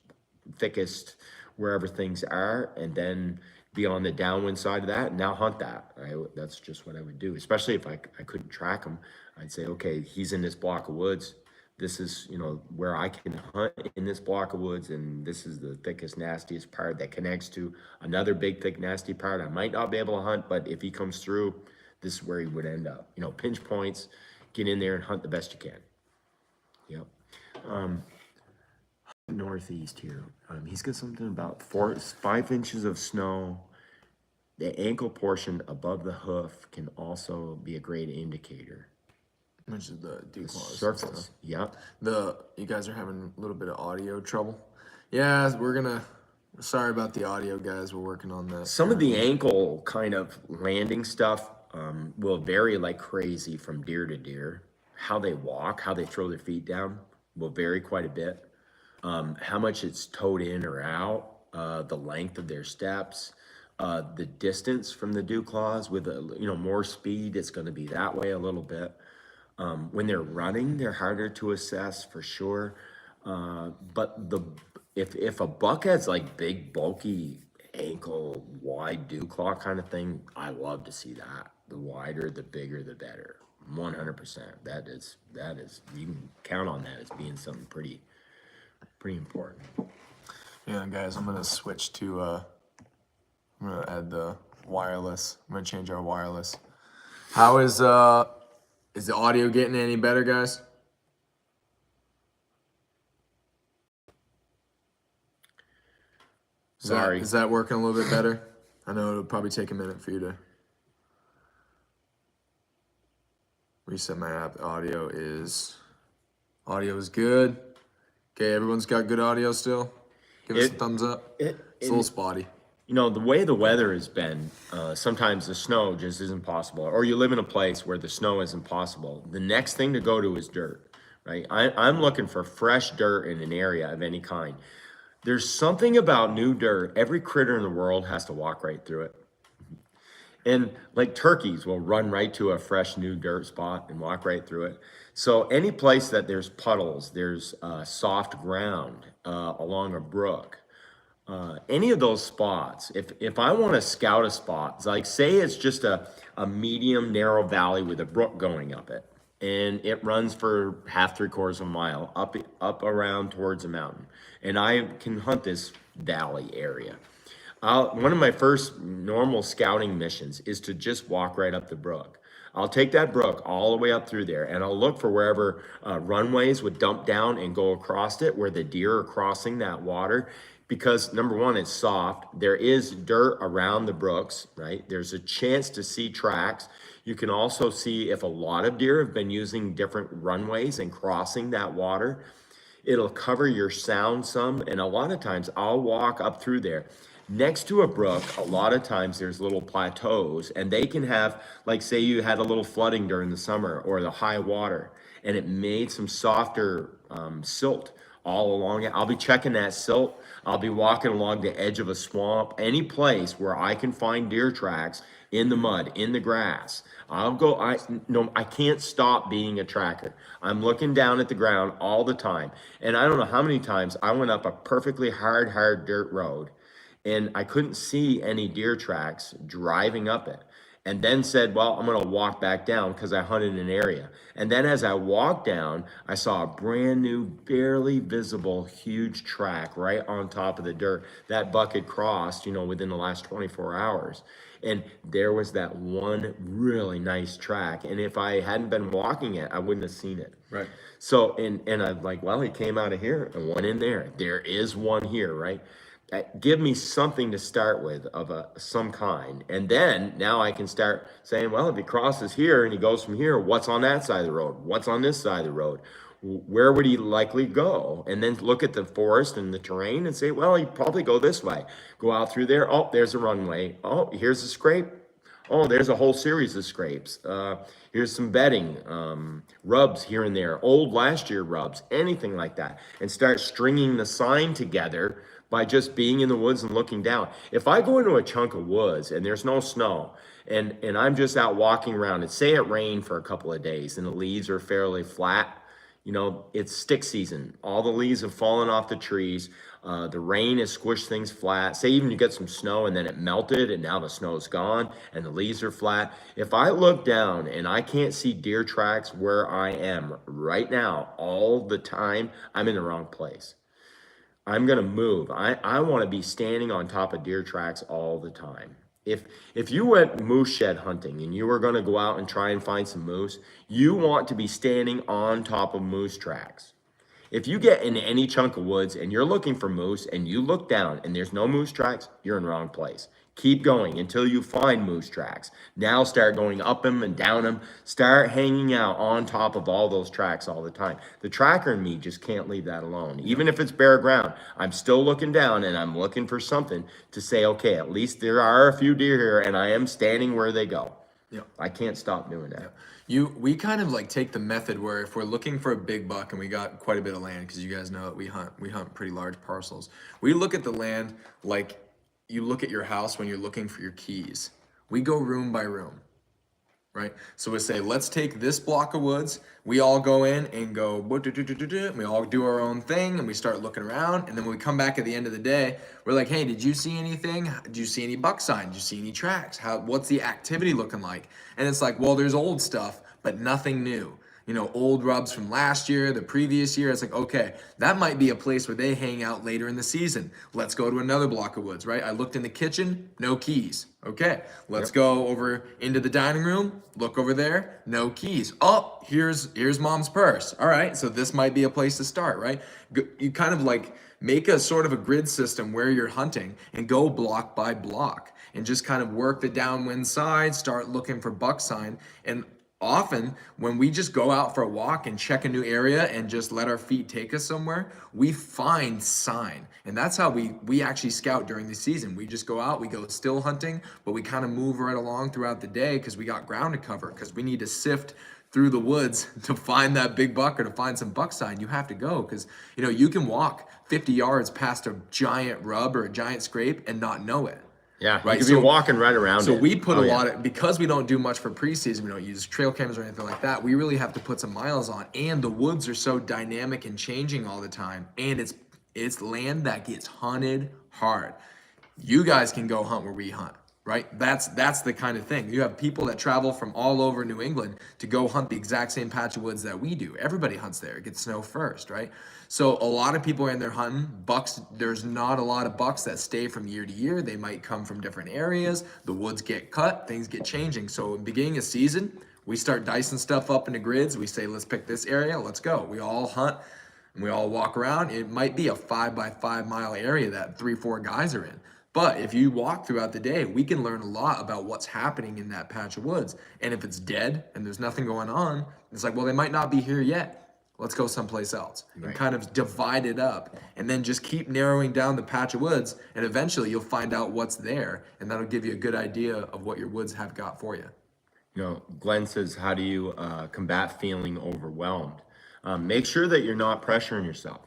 S1: thickest, wherever things are, and then be on the downwind side of that and now hunt that. That's just what I would do, especially if I couldn't track him. I'd say, okay, he's in this block of woods. This is, where I can hunt in this block of woods, and this is the thickest, nastiest part that connects to another big, thick, nasty part I might not be able to hunt, but if he comes through, this is where he would end up. Pinch points, get in there and hunt the best you can. Yep. Northeast here. He's got something about 5 inches of snow. The ankle portion above the hoof can also be a great indicator.
S2: Which is the dew claws.
S1: Surface. Yep.
S2: You guys are having a little bit of audio trouble. Yeah, sorry about the audio, guys. We're working on that.
S1: Some of the ankle kind of landing stuff will vary like crazy from deer to deer. How they walk, how they throw their feet down will vary quite a bit. How much it's towed in or out, the length of their steps, the distance from the dew claws. With more speed, it's going to be that way a little bit. When they're running, they're harder to assess for sure. But if a buck has like big, bulky ankle, wide dew claw kind of thing, I love to see that. The wider, the bigger, the better. 100%. That is you can count on that as being something pretty important.
S2: Yeah, guys, I'm gonna switch to. I'm gonna add the wireless. I'm gonna change our wireless. How is the audio getting any better, guys?
S1: Sorry.
S2: Is that working a little bit better? I know it'll probably take a minute for you to reset my app. Audio is good. Okay, everyone's got good audio still? Give us a thumbs up. It's a little spotty.
S1: The way the weather has been, sometimes the snow just isn't possible, or you live in a place where the snow isn't possible. The next thing to go to is dirt, right? I'm looking for fresh dirt in an area of any kind. There's something about new dirt. Every critter in the world has to walk right through it. And like turkeys will run right to a fresh new dirt spot and walk right through it. So any place that there's puddles, there's soft ground along a brook, any of those spots, if I want to scout a spot, like say it's just a medium narrow valley with a brook going up it, and it runs for 3/4 of a mile up around towards a mountain, and I can hunt this valley area. One of my first normal scouting missions is to just walk right up the brook. I'll take that brook all the way up through there, and I'll look for wherever runways would dump down and go across it, where the deer are crossing that water. Because number one, it's soft. There is dirt around the brooks, right? There's a chance to see tracks. You can also see if a lot of deer have been using different runways and crossing that water. It'll cover your sound some, and a lot of times I'll walk up through there. Next to a brook, a lot of times there's little plateaus, and they can have, like, say you had a little flooding during the summer or the high water, and it made some softer silt all along it. I'll be checking that silt. I'll be walking along the edge of a swamp, any place where I can find deer tracks in the mud, in the grass. I'll go, I can't stop being a tracker. I'm looking down at the ground all the time. And I don't know how many times I went up a perfectly hard dirt road and I couldn't see any deer tracks driving up it. And then said, well, I'm gonna walk back down because I hunted an area. And then as I walked down, I saw a brand new, barely visible, huge track right on top of the dirt. That buck had crossed, within the last 24 hours. And there was that one really nice track. And if I hadn't been walking it, I wouldn't have seen it.
S2: Right.
S1: So, and I'm like, well, he came out of here and one in there. There is one here, right? Give me something to start with of some kind. And then now I can start saying, well, if he crosses here and he goes from here, what's on that side of the road? What's on this side of the road? Where would he likely go? And then look at the forest and the terrain and say, well, he'd probably go this way. Go out through there. Oh, there's a runway. Oh, here's a scrape. Oh, there's a whole series of scrapes. Here's some bedding, rubs here and there, old last year rubs, anything like that. And start stringing the sign together by just being in the woods and looking down. If I go into a chunk of woods and there's no snow and I'm just out walking around, and say it rained for a couple of days and the leaves are fairly flat, it's stick season. All the leaves have fallen off the trees. The rain has squished things flat. Say even you get some snow and then it melted and now the snow's gone and the leaves are flat. If I look down and I can't see deer tracks where I am right now all the time, I'm in the wrong place. I'm gonna move. I want to be standing on top of deer tracks all the time. If you went moose shed hunting and you were gonna go out and try and find some moose, you want to be standing on top of moose tracks. If you get in any chunk of woods and you're looking for moose and you look down and there's no moose tracks, you're in the wrong place. Keep going until you find moose tracks. Now start going up them and down them. Start hanging out on top of all those tracks all the time. The tracker in me just can't leave that alone. Even if it's bare ground, I'm still looking down and I'm looking for something to say, okay, at least there are a few deer here and I am standing where they go.
S2: Yep.
S1: I can't stop doing that.
S2: We kind of like take the method where if we're looking for a big buck and we got quite a bit of land, because you guys know that we hunt pretty large parcels. We look at the land like you look at your house when you're looking for your keys. We go room by room, right? So we say, let's take this block of woods. We all go in and go, and we all do our own thing and we start looking around. And then when we come back at the end of the day, we're like, hey, did you see anything? Did you see any buck sign? Did you see any tracks? What's the activity looking like? And it's like, well, there's old stuff, but nothing new. Old rubs from last year, the previous year. It's like, okay, that might be a place where they hang out later in the season. Let's go to another block of woods, right? I looked in the kitchen, no keys. Okay, let's go over into the dining room, look over there, no keys. Oh, here's mom's purse. All right, so this might be a place to start, right? You kind of like make a sort of a grid system where you're hunting and go block by block and just kind of work the downwind side, start looking for buck sign. And often when we just go out for a walk and check a new area and just let our feet take us somewhere, we find sign. And that's how we actually scout during the season. We just go out, we go still hunting, but we kind of move right along throughout the day because we got ground to cover, because we need to sift through the woods to find that big buck or to find some buck sign. You have to go because you can walk 50 yards past a giant rub or a giant scrape and not know it.
S1: Yeah,
S2: right.
S1: You could be walking right around it.
S2: So we put a lot of, because we don't do much for preseason, we don't use trail cameras or anything like that. We really have to put some miles on, and the woods are so dynamic and changing all the time. And it's land that gets hunted hard. You guys can go hunt where we hunt, right? That's the kind of thing. You have people that travel from all over New England to go hunt the exact same patch of woods that we do. Everybody hunts there. It gets snow first, right? So a lot of people are in there hunting. Bucks, there's not a lot of bucks that stay from year to year. They might come from different areas. The woods get cut, things get changing. So in beginning of season, We start dicing stuff up into grids. We say, let's pick this area. Let's go. We all hunt and we all walk around. It might be a 5 by 5 mile area that 3-4 guys are in. But if you walk throughout the day, we can learn a lot about what's happening in that patch of woods. And if it's dead and there's nothing going on, it's like, well, they might not be here yet. Let's go someplace else. And kind of divide it up and then just keep narrowing down the patch of woods. And eventually you'll find out what's there. And that'll give you a good idea of what your woods have got for you.
S1: You know, Glenn says, how do you combat feeling overwhelmed? Make sure that you're not pressuring yourself,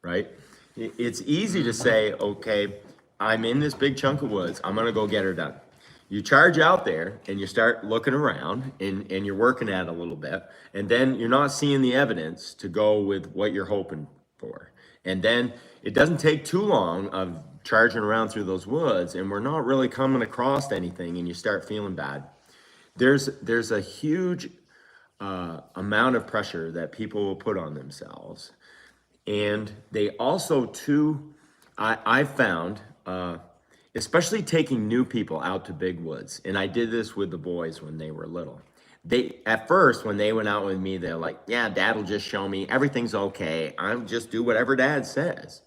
S1: right? It's easy to say, okay, I'm in this big chunk of woods. I'm going to go get her done. You charge out there and you start looking around and you're working at it a little bit. And then you're not seeing the evidence to go with what you're hoping for. And then it doesn't take too long of charging around through those woods and we're not really coming across anything and you start feeling bad. There's a huge amount of pressure that people will put on themselves. And they also too, I found, especially taking new people out to big woods, and I did this with the boys when they were little. They, at first, when they went out with me, they're like, yeah, Dad will just show me, everything's okay. I'll just do whatever Dad says.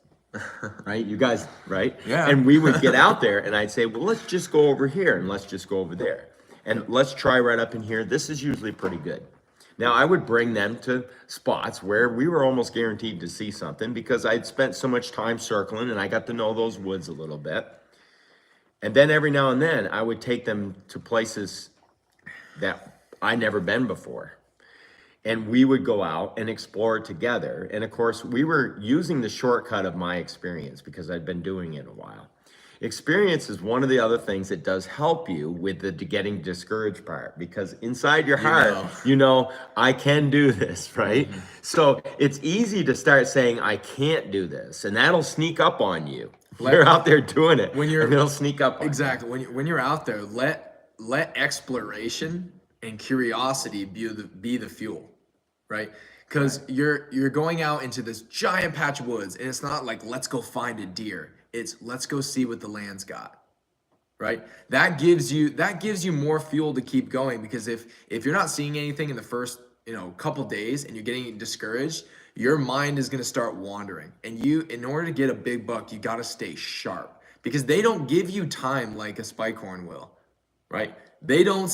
S1: Right? You guys, right?
S2: Yeah.
S1: And we would get out there and I'd say, well, let's just go over here and let's just go over there. And let's try right up in here. This is usually pretty good. Now, I would bring them to spots where we were almost guaranteed to see something because I'd spent so much time circling and I got to know those woods a little bit. And then every now and then, I would take them to places that I'd never been before. And we would go out and explore together. And of course, we were using the shortcut of my experience because I'd been doing it a while. Experience is one of the other things that does help you with the getting discouraged part, because inside your heart, you know, I can do this, right? So it's easy to start saying, I can't do this. And that'll sneak up on you. You're out there doing it, and it'll sneak up on
S2: Exactly. When you're out there, let exploration and curiosity be the fuel, right? Because you're going out into this giant patch of woods, and it's not like, let's go find a deer. It's let's go see what the land's got, right? That gives you more fuel to keep going, because if you're not seeing anything in the first couple days and you're getting discouraged, your mind is going to start wandering. And in order to get a big buck, you got to stay sharp, because they don't give you time like a spike horn will, right? They don't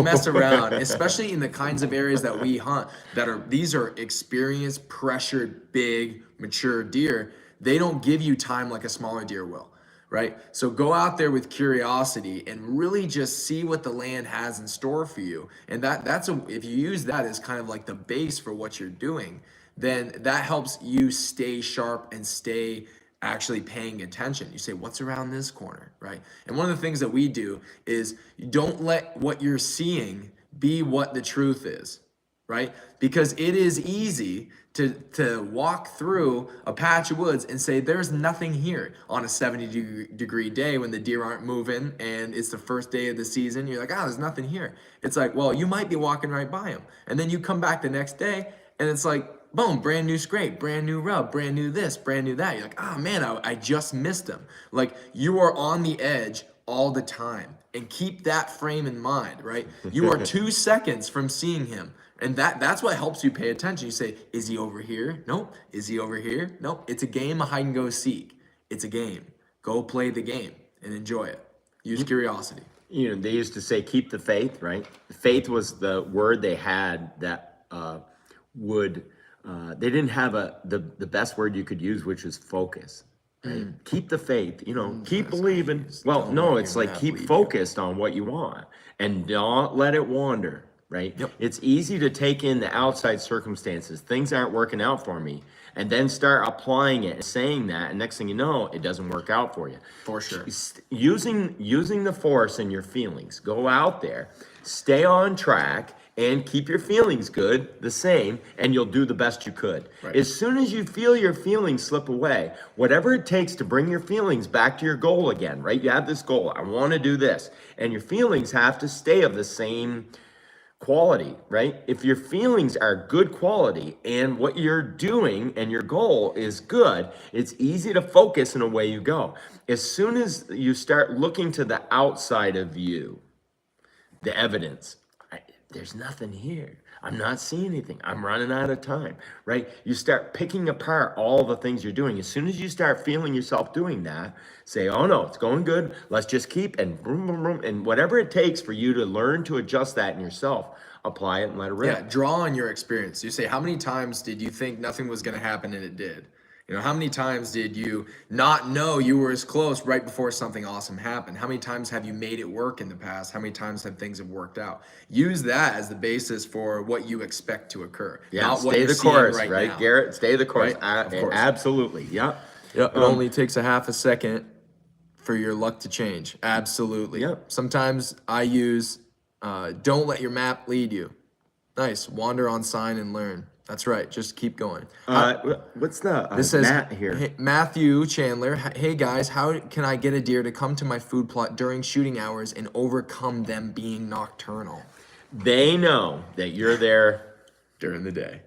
S2: mess around, especially in the kinds of areas that we hunt these are experienced, pressured, big, mature deer. They don't give you time like a smaller deer will, right? So go out there with curiosity and really just see what the land has in store for you. And if you use that as kind of like the base for what you're doing, then that helps you stay sharp and stay actually paying attention. You say, what's around this corner, right? And one of the things that we do is you don't let what you're seeing be what the truth is, right? Because it is easy to walk through a patch of woods and say, there's nothing here on a 70-degree day when the deer aren't moving and it's the first day of the season. You're like, there's nothing here. It's like, well, you might be walking right by them. And then you come back the next day and it's like, boom, brand new scrape, brand new rub, brand new this, brand new that. You're like, man, I just missed him. Like, you are on the edge all the time. And keep that frame in mind, right? You are 2 seconds from seeing him. And that's what helps you pay attention. You say, is he over here? Nope. Is he over here? Nope. It's a game of hide and go seek. It's a game. Go play the game and enjoy it. Use curiosity.
S1: They used to say, keep the faith, right? Faith was the word they had that they didn't have the best word you could use, which is focus. Right? Keep the faith, keep believing. Well, no, it's like keep focused on what you want and don't let it wander, right?
S2: Yep.
S1: It's easy to take in the outside circumstances. Things aren't working out for me, and then start applying it and saying that, and next thing you know, it doesn't work out for you.
S2: For sure.
S1: Using the force and your feelings. Go out there, stay on track, and keep your feelings good, the same, and you'll do the best you could.
S2: Right.
S1: As soon as you feel your feelings slip away, whatever it takes to bring your feelings back to your goal again, right? You have this goal, I want to do this, and your feelings have to stay of the same quality, right? If your feelings are good quality and what you're doing and your goal is good, it's easy to focus and away you go. As soon as you start looking to the outside of you, the evidence, there's nothing here. I'm not seeing anything. I'm running out of time, right? You start picking apart all the things you're doing. As soon as you start feeling yourself doing that, say, oh no, it's going good. Let's just keep and boom, boom, boom. And whatever it takes for you to learn to adjust that in yourself, apply it and let it rip.
S2: Yeah, draw on your experience. You say, how many times did you think nothing was going to happen and it did? You know, how many times did you not know you were as close right before something awesome happened? How many times have you made it work in the past? How many times have things have worked out? Use that as the basis for what you expect to occur.
S1: Yeah,
S2: not what
S1: stay
S2: you're
S1: the
S2: seeing
S1: course,
S2: right
S1: right,
S2: now.
S1: Garrett? Stay the course.
S2: Right? Of course.
S1: Absolutely. Yeah.
S2: Yep. It only takes a half a second for your luck to change. Absolutely.
S1: Yep.
S2: Sometimes I use don't let your map lead you. Nice. Wander on sign and learn. That's right. Just keep going.
S1: What's the
S2: This says
S1: Matt here?
S2: Hey, Matthew Chandler. Hey guys, how can I get a deer to come to my food plot during shooting hours and overcome them being nocturnal?
S1: They know that you're there.
S2: During the day.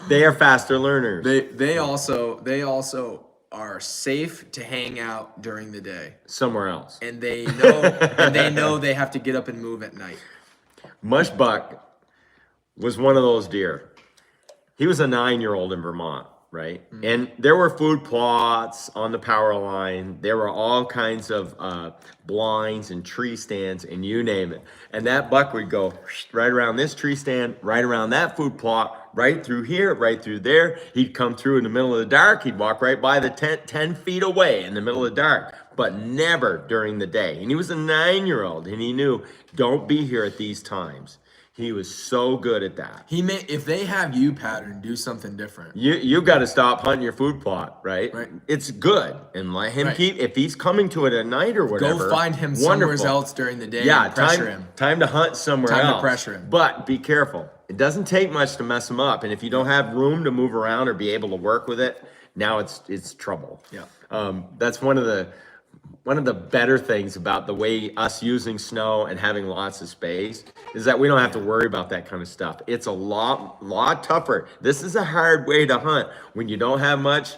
S1: They are faster learners.
S2: They also are safe to hang out during the day.
S1: Somewhere else.
S2: And they know they have to get up and move at night.
S1: Mush Buck was one of those deer. He was a 9-year-old in Vermont, right? And there were food plots on the power line. There were all kinds of blinds and tree stands and you name it. And that buck would go right around this tree stand, right around that food plot, right through here, right through there. He'd come through in the middle of the dark. He'd walk right by the tent 10 feet away in the middle of the dark, but never during the day. And he was a 9-year-old and he knew, don't be here at these times. He was so good at that.
S2: If they have you pattern, do something different.
S1: You got to stop hunting your food plot, right?
S2: Right.
S1: It's good, and let him
S2: Right.
S1: keep. If he's coming to it at night or whatever,
S2: Go find him
S1: wonderful.
S2: somewhere else during the day.
S1: Yeah,
S2: and pressure him.
S1: Time to hunt somewhere
S2: Time to
S1: else.
S2: pressure him.
S1: But be careful. It doesn't take much to mess him up, and if you don't have room to move around or be able to work with it, now it's trouble.
S2: Yeah.
S1: That's one of the better things about the way us using snow and having lots of space is that we don't have to worry about that kind of stuff. It's a lot tougher. This is a hard way to hunt when you don't have much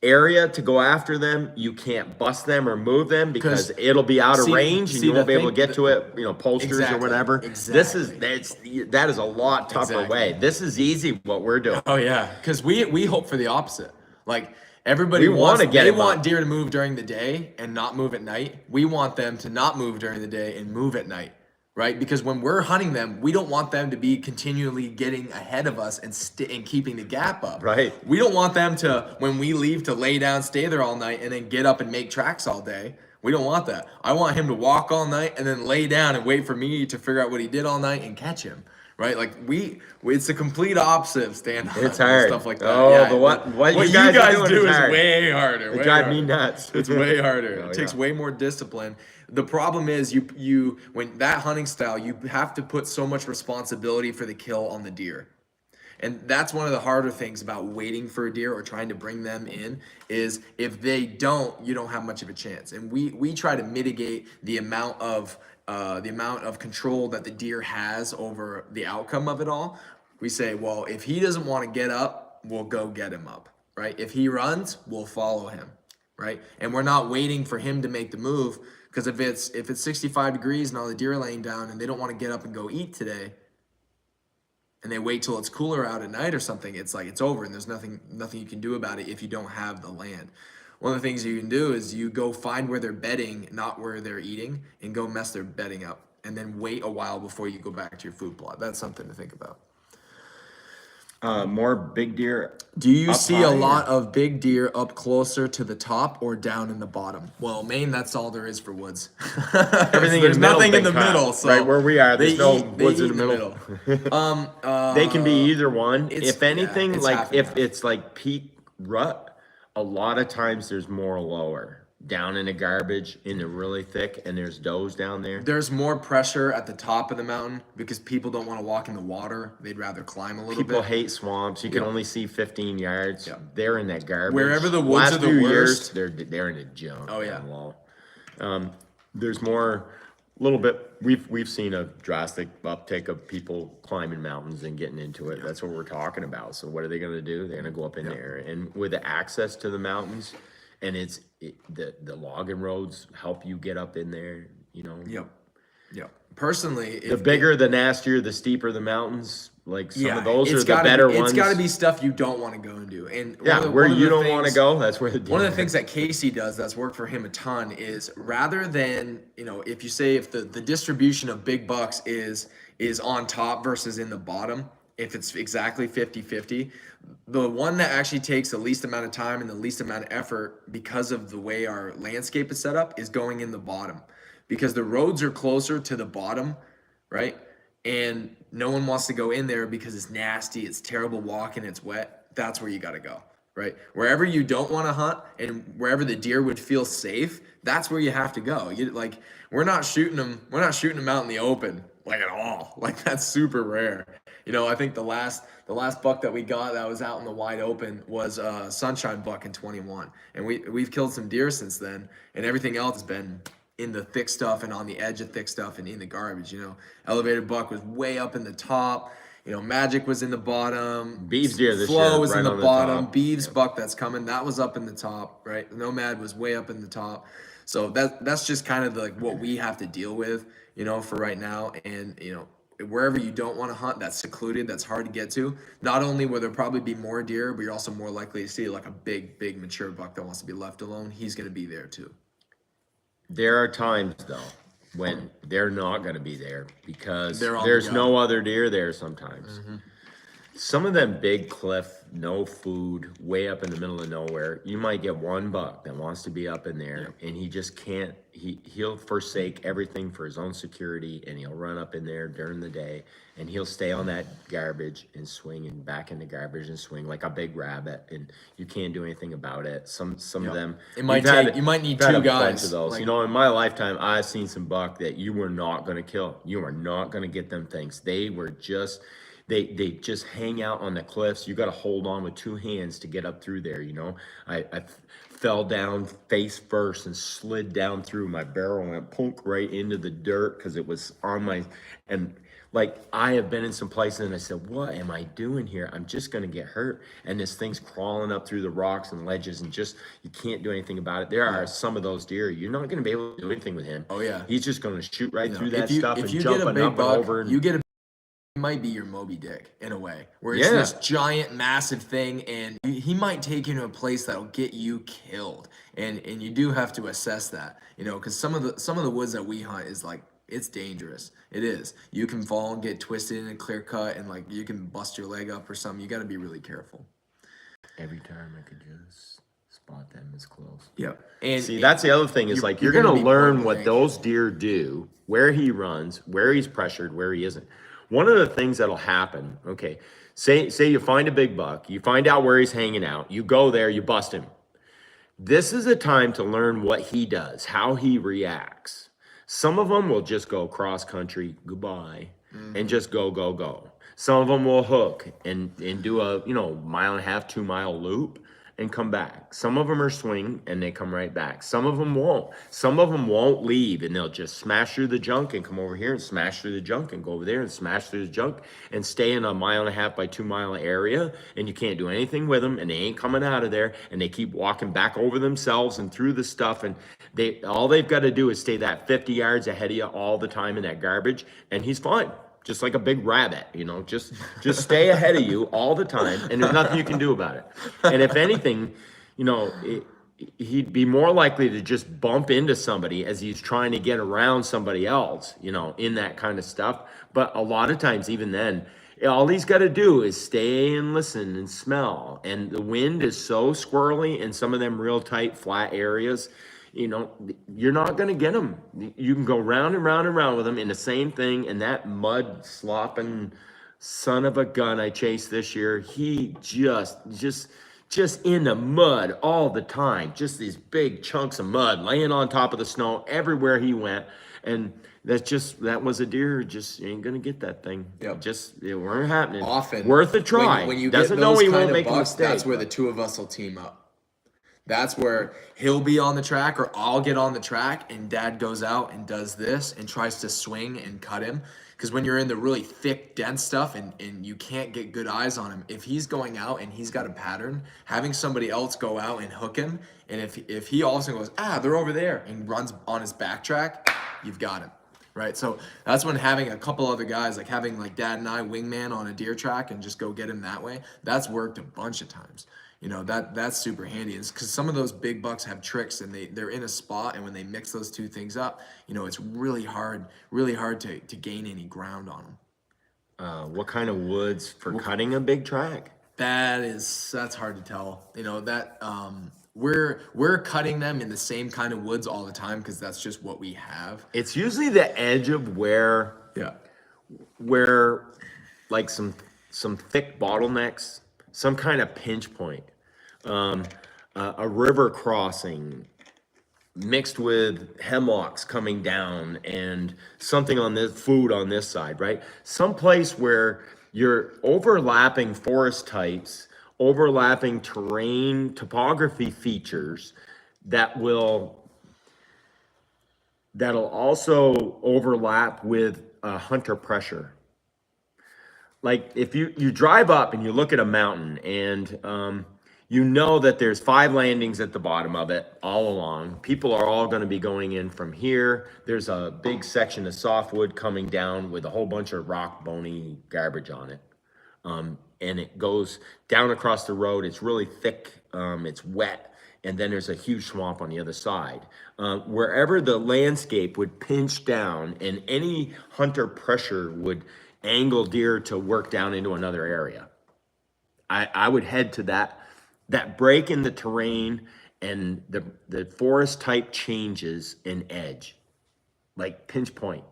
S1: area to go after them. You can't bust them or move them because it'll be out of range and you won't be able to get to it, posters or whatever.
S2: Exactly.
S1: That is a lot tougher way. This is easy what we're doing.
S2: Oh yeah, because we hope for the opposite. Like everybody
S1: We
S2: wants,
S1: wanna get
S2: they
S1: them
S2: want
S1: up.
S2: deer to move during the day and not move at night. We want them to not move during the day and move at night, right? Because when we're hunting them, we don't want them to be continually getting ahead of us and keeping the gap up.
S1: Right.
S2: We don't want them to, when we leave, to lay down, stay there all night, and then get up and make tracks all day. We don't want that. I want him to walk all night and then lay down and wait for me to figure out what he did all night and catch him. Right, like it's the complete opposite of stand hunt
S1: It's
S2: and
S1: hard.
S2: stuff like that.
S1: Oh,
S2: Yeah,
S1: but what you
S2: you
S1: guys
S2: guys
S1: are doing
S2: do
S1: is
S2: is
S1: hard.
S2: way harder.
S1: It
S2: way
S1: drives
S2: harder.
S1: me nuts.
S2: It's way harder.
S1: Oh,
S2: It takes
S1: yeah.
S2: way more discipline. The problem is you when that hunting style, you have to put so much responsibility for the kill on the deer. And that's one of the harder things about waiting for a deer or trying to bring them in is if they don't, you don't have much of a chance. And we try to mitigate the amount of control that the deer has over the outcome of it all. We say, well, if he doesn't want to get up, we'll go get him up, right? If he runs, we'll follow him, right? And we're not waiting for him to make the move because if it's 65 degrees and all the deer are laying down and they don't want to get up and go eat today, and they wait till it's cooler out at night or something, it's like it's over and there's nothing you can do about it if you don't have the land. One of the things you can do is you go find where they're bedding, not where they're eating, and go mess their bedding up, and then wait a while before you go back to your food plot. That's something to think about.
S1: More big deer.
S2: Do you
S1: up
S2: see a
S1: high
S2: lot of big deer up closer to the top or down in the bottom? Well, Maine, that's all there is for woods.
S1: Everything
S2: there's
S1: in the middle,
S2: nothing in the
S1: big crap.
S2: middle. So
S1: right where we are, there's no woods
S2: eat
S1: in the middle. They can be either one. If anything,
S2: it's
S1: like
S2: half and
S1: if
S2: half.
S1: it's like peak rut, a lot of times there's more lower. Down in the garbage, in the really thick, and there's does down there.
S2: There's more pressure at the top of the mountain because people don't want to walk in the water. They'd rather climb a little
S1: People
S2: bit.
S1: hate swamps. You can only see 15 yards.
S2: Yeah.
S1: They're in that garbage.
S2: Wherever the woods
S1: Last
S2: are the
S1: few
S2: worst-
S1: years, they're in the junk.
S2: Oh, yeah.
S1: down low. There's more, little bit. We've seen a drastic uptick of people climbing mountains and getting into it. That's what we're talking about. So what are they going to do? They're going to go up in there, and with the access to the mountains, and the logging roads help you get up in there.
S2: Yep. Yeah. Personally,
S1: The bigger, the nastier, the steeper the mountains. Like some of
S2: yeah,
S1: those are the better ones.
S2: It's got to be stuff you don't want to go and do. And
S1: Yeah, where you don't want to go, that's where the deer
S2: one of the things that Casey does that's worked for him a ton is rather than, if you say if the distribution of big bucks is on top versus in the bottom, if it's exactly 50-50, the one that actually takes the least amount of time and the least amount of effort because of the way our landscape is set up is going in the bottom. Because the roads are closer to the bottom, right? And no one wants to go in there because it's nasty, it's terrible walking, it's wet. That's where you got to go, right? Wherever you don't want to hunt and wherever the deer would feel safe, that's where you have to go. We're not shooting them out in the open like at all. Like that's super rare. I think the last buck that we got that was out in the wide open was a sunshine buck in 21, and we've killed some deer since then, and everything else has been in the thick stuff and on the edge of thick stuff and in the garbage. Elevated buck was way up in the top. Magic was in the bottom.
S1: Beeves deer this
S2: Flow
S1: year,
S2: was
S1: right
S2: in the
S1: on
S2: bottom.
S1: top.
S2: Beeves buck that's coming, that was up in the top, right? Nomad was way up in the top. So that's just kind of like what we have to deal with, for right now. And wherever you don't want to hunt, that's secluded, that's hard to get to. Not only will there probably be more deer, but you're also more likely to see like a big mature buck that wants to be left alone. He's going to be there too.
S1: There are times though when they're not going to be there because
S2: They're on the
S1: there's
S2: go.
S1: no other deer there sometimes. Some of them big cliff, no food, way up in the middle of nowhere. You might get one buck that wants to be up in there, and he just can't. He'll forsake everything for his own security, and he'll run up in there during the day, and he'll stay on that garbage and swing, and back in the garbage and swing like a big rabbit, and you can't do anything about it. Some of them.
S2: It might you might need
S1: we've had
S2: two
S1: a bunch
S2: guys.
S1: of those.
S2: Like,
S1: In my lifetime, I've seen some buck that you were not going to kill. You are not going to get them things. They were just. They just hang out on the cliffs. You got to hold on with two hands to get up through there. I fell down face first and slid down through. My barrel went punk right into the dirt because it was on my, and like I have been in some places and I said, what am I doing here? I'm just going to get hurt. And this thing's crawling up through the rocks and ledges and just, you can't do anything about it. There are some of those deer, you're not going to be able to do anything with him.
S2: Oh yeah.
S1: He's just going to shoot right through that stuff and
S2: if you
S1: jump
S2: get a big
S1: up
S2: buck,
S1: and over. And,
S2: you get a might be your Moby Dick in a way, where it's this giant, massive thing, and he might take you to a place that'll get you killed, and you do have to assess that, because some of the woods that we hunt is like it's dangerous. It is. You can fall and get twisted in a clear cut, and like you can bust your leg up or something. You got to be really careful.
S1: Every time I could just spot them as close.
S2: Yep. And
S1: see, that's the other thing is like you're gonna learn what those deer do, where he runs, where he's pressured, where he isn't. One of the things that'll happen, okay, say you find a big buck, you find out where he's hanging out, you go there, you bust him. This is a time to learn what he does, how he reacts. Some of them will just go cross country, goodbye, and just go. Some of them will hook and do a 1.5-mile, 2-mile loop and come back. Some of them are swing and they come right back. Some of them won't. Some of them won't leave and they'll just smash through the junk and come over here and smash through the junk and go over there and smash through the junk and stay in a 1.5 by 2-mile area, and you can't do anything with them and they ain't coming out of there, and they keep walking back over themselves and through the stuff, and all they've got to do is stay that 50 yards ahead of you all the time in that garbage, and he's fine. Just like a big rabbit, just stay ahead of you all the time, and there's nothing you can do about it. And if anything, he'd be more likely to just bump into somebody as he's trying to get around somebody else, in that kind of stuff. But a lot of times, even then, all he's got to do is stay and listen and smell. And the wind is so squirrely in some of them real tight, flat areas. You're not going to get them. You can go round and round and round with them in the same thing. And that mud slopping son of a gun I chased this year, he just in the mud all the time. Just these big chunks of mud laying on top of the snow everywhere he went. And that was a deer. Just ain't going to get that thing.
S2: Yep.
S1: It weren't happening.
S2: Often.
S1: Worth a try.
S2: When you
S1: doesn't
S2: get
S1: know
S2: those
S1: he
S2: kind
S1: won't
S2: of
S1: make a
S2: bucks,
S1: mistake.
S2: that's where the two of us will team up. That's where he'll be on the track, or I'll get on the track and Dad goes out and does this and tries to swing and cut him. Because when you're in the really thick, dense stuff and you can't get good eyes on him, if he's going out and he's got a pattern, having somebody else go out and hook him, and if he all of a sudden goes, they're over there, and runs on his backtrack, you've got him. right? So that's when having a couple other guys, like having like Dad and I wingman on a deer track and just go get him that way, that's worked a bunch of times. You know, that's super handy. It's because some of those big bucks have tricks and they're in a spot, and when they mix those two things up, you know, it's really hard to gain any ground on them.
S1: What kind of woods for cutting a big track?
S2: That's hard to tell. You know, that we're cutting them in the same kind of woods all the time because that's just what we have.
S1: It's usually the edge of where like some thick bottlenecks, some kind of pinch point, a river crossing mixed with hemlocks coming down and something on this food on this side, right? Some place where you're overlapping forest types, overlapping terrain, topography features that'll also overlap with hunter pressure. Like if you drive up and you look at a mountain and you know that there's 5 landings at the bottom of it all along. People are all going to be going in from here. There's a big section of softwood coming down with a whole bunch of rock, bony garbage on it. And it goes down across the road. It's really thick. It's wet. And then there's a huge swamp on the other side. Wherever the landscape would pinch down and any hunter pressure would angle deer to work down into another area, I would head to that break in the terrain and the forest type changes in edge, like pinch point.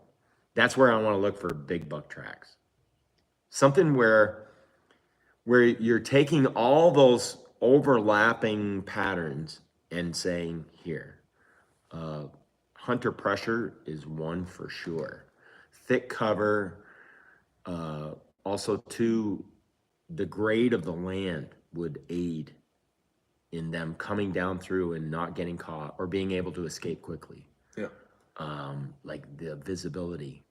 S1: That's where I want to look for big buck tracks. Something where you're taking all those overlapping patterns and saying, here, hunter pressure is one for sure. Thick cover, also too, the grade of the land would aid in them coming down through and not getting caught or being able to escape quickly.
S2: Yeah.
S1: Like the visibility.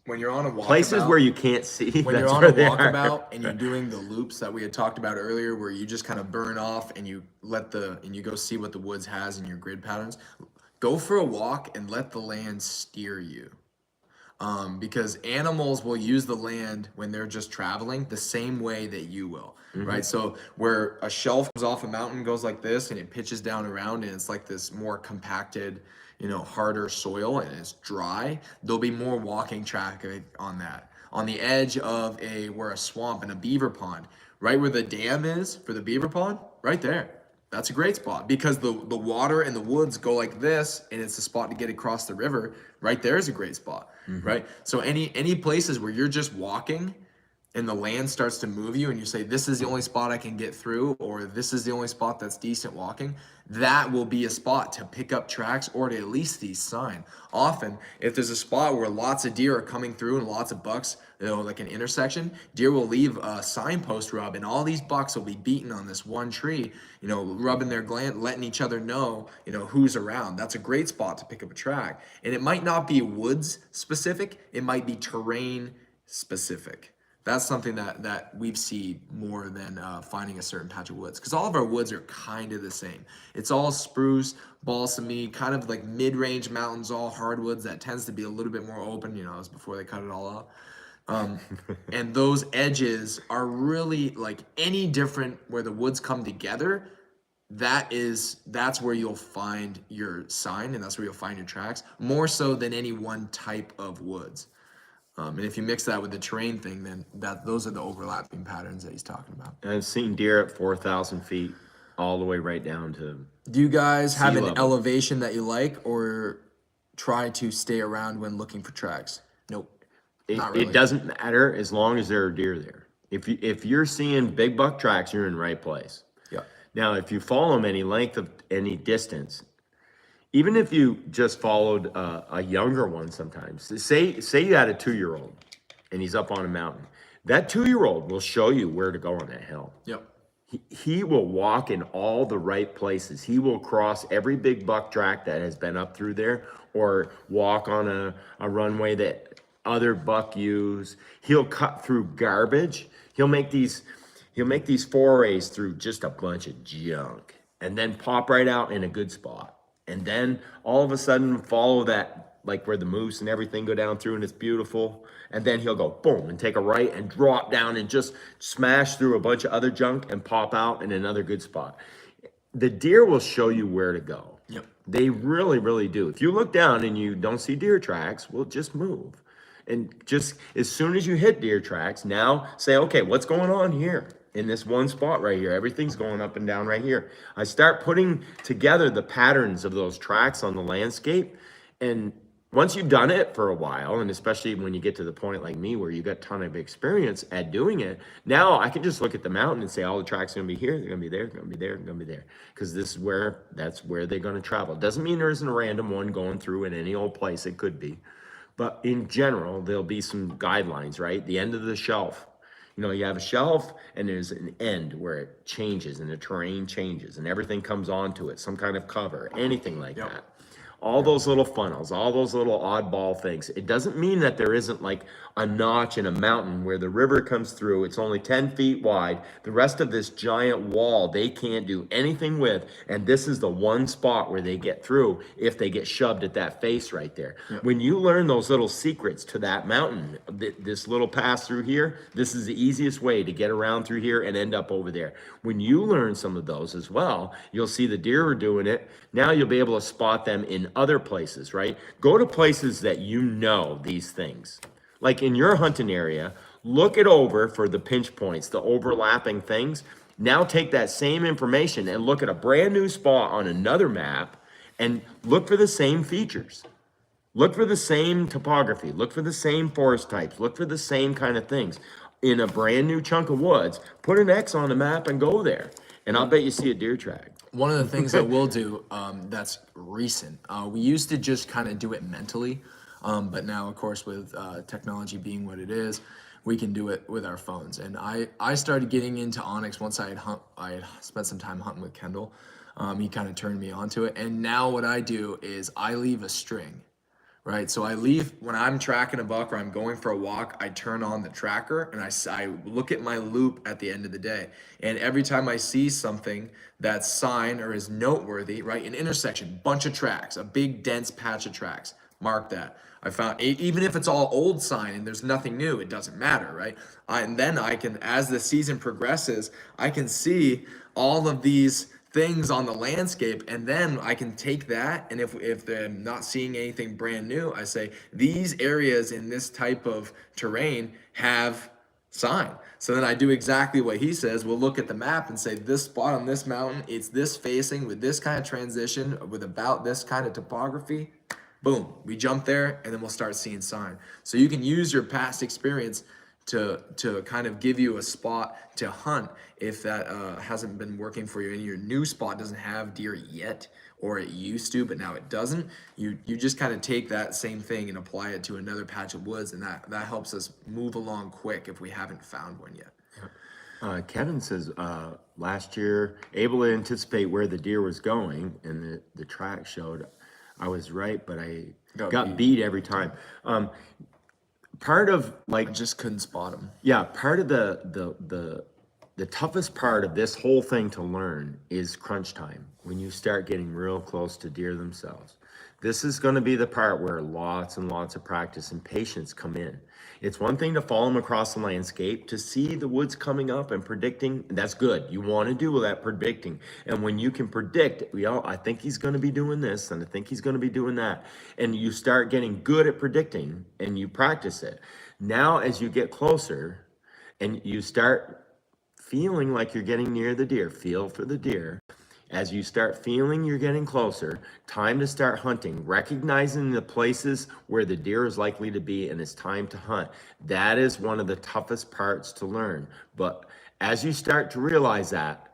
S2: When you're on a walkabout,
S1: places where you can't see.
S2: When you're on a walkabout and you're doing the loops that we had talked about earlier, where you just kind of burn off and you go see what the woods has in your grid patterns, go for a walk and let the land steer you. Because animals will use the land when they're just traveling the same way that you will, right? So where a shelf comes off a mountain, goes like this, and it pitches down around, and it's like this more compacted, you know, harder soil, and it's dry, there'll be more walking traffic on that. On the edge of where a swamp and a beaver pond, right where the dam is for the beaver pond, right there. That's a great spot because the water and the woods go like this, and it's a spot to get across the river. Right there is a great spot, right? So any places where you're just walking and the land starts to move you and you say, this is the only spot I can get through, or this is the only spot that's decent walking, that will be a spot to pick up tracks or to at least see sign. Often, if there's a spot where lots of deer are coming through and lots of bucks, you know, like an intersection, deer will leave a signpost rub, and all these bucks will be beaten on this one tree, you know, rubbing their gland, letting each other know, you know, who's around. That's a great spot to pick up a track. And it might not be woods specific, it might be terrain specific. That's something that we've seen more than finding a certain patch of woods, because all of our woods are kind of the same. It's all spruce, balsamy, kind of like mid-range mountains, all hardwoods. That tends to be a little bit more open, you know, as before they cut it all up. And those edges are really like any different where the woods come together. That's where you'll find your sign, and that's where you'll find your tracks, more so than any one type of woods. And if you mix that with the terrain thing, then those are the overlapping patterns that he's talking about.
S1: I've seen deer at 4,000 feet all the way right down to.
S2: Do you guys have an
S1: level.
S2: elevation that you like, or try to stay around when looking for tracks? Nope. Not really.
S1: It doesn't matter as long as there are deer there. If you're seeing big buck tracks, you're in the right place.
S2: Yeah.
S1: Now, if you follow them any length of any distance, even if you just followed a younger one, sometimes say you had a 2-year-old and he's up on a mountain, that 2-year-old will show you where to go on that hill.
S2: Yep.
S1: He will walk in all the right places. He will cross every big buck track that has been up through there, or walk on a runway that other buck use. He'll cut through garbage. He'll make these forays through just a bunch of junk and then pop right out in a good spot. And then all of a sudden follow that like where the moose and everything go down through and it's beautiful. And then he'll go boom and take a right and drop down and just smash through a bunch of other junk and pop out in another good spot. The deer will show you where to go.
S2: Yep.
S1: They really, really do. If you look down and you don't see deer tracks, well, just move. And just as soon as you hit deer tracks, now say, okay, what's going on here in this one spot right here? Everything's going up and down right here. I start putting together the patterns of those tracks on the landscape. And once you've done it for a while, and especially when you get to the point like me where you got a ton of experience at doing it, now I can just look at the mountain and say, all the tracks are gonna be here, they're gonna be there, gonna be there, gonna be there. Because that's where they're gonna travel. Doesn't mean there isn't a random one going through in any old place, it could be. But in general, there'll be some guidelines, right? The end of the shelf. You know, you have a shelf and there's an end where it changes and the terrain changes and everything comes onto it, some kind of cover, anything like that. All those little funnels, all those little oddball things. It doesn't mean that there isn't like a notch in a mountain where the river comes through. It's only 10 feet wide. The rest of this giant wall, they can't do anything with. And this is the one spot where they get through if they get shoved at that face right there. Yep. When you learn those little secrets to that mountain, this little pass through here, this is the easiest way to get around through here and end up over there. When you learn some of those as well, you'll see the deer are doing it. Now you'll be able to spot them in other places, right? Go to places that you know these things. Like in your hunting area, look it over for the pinch points, the overlapping things. Now take that same information and look at a brand new spot on another map and look for the same features. Look for the same topography. Look for the same forest types. Look for the same kind of things. In a brand new chunk of woods, put an X on the map and go there. And I'll bet you see a deer track.
S2: One of the things that we'll do that's recent, we used to just kind of do it mentally, but now, of course, with technology being what it is, we can do it with our phones. And I started getting into Onyx once I had spent some time hunting with Kendall. He kind of turned me onto it. And now what I do is I leave a string. Right, so I leave when I'm tracking a buck or I'm going for a walk. I turn on the tracker and I look at my loop at the end of the day. And every time I see something that's sign or is noteworthy, right, an intersection, bunch of tracks, a big dense patch of tracks, mark that. I found even if it's all old sign and there's nothing new, it doesn't matter, right? And then I can, as the season progresses, I can see all of these things on the landscape, and then I can take that, and if they're not seeing anything brand new, I say these areas in this type of terrain have sign. So then I do exactly what he says. We'll look at the map and say this spot on this mountain, it's this facing with this kind of transition with about this kind of topography. Boom, we jump there and then we'll start seeing sign. So you can use your past experience to kind of give you a spot to hunt if that hasn't been working for you and your new spot doesn't have deer yet, or it used to but now it doesn't. You just kind of take that same thing and apply it to another patch of woods, and that helps us move along quick if we haven't found one yet.
S1: Kevin says last year able to anticipate where the deer was going, and the track showed I was right, but I got beat every time. Part of like
S2: I just couldn't spot them.
S1: Yeah, part of the toughest part of this whole thing to learn is crunch time, when you start getting real close to deer themselves. This is going to be the part where lots and lots of practice and patience come in. It's one thing to follow them across the landscape, to see the woods coming up and predicting. That's good. You want to do that predicting. And when you can predict, I think he's going to be doing this, and I think he's going to be doing that. And you start getting good at predicting and you practice it. Now, as you get closer and you start feeling like you're getting near the deer, feel for the deer. As you start feeling you're getting closer, time to start hunting, recognizing the places where the deer is likely to be, and it's time to hunt. That is one of the toughest parts to learn. But as you start to realize that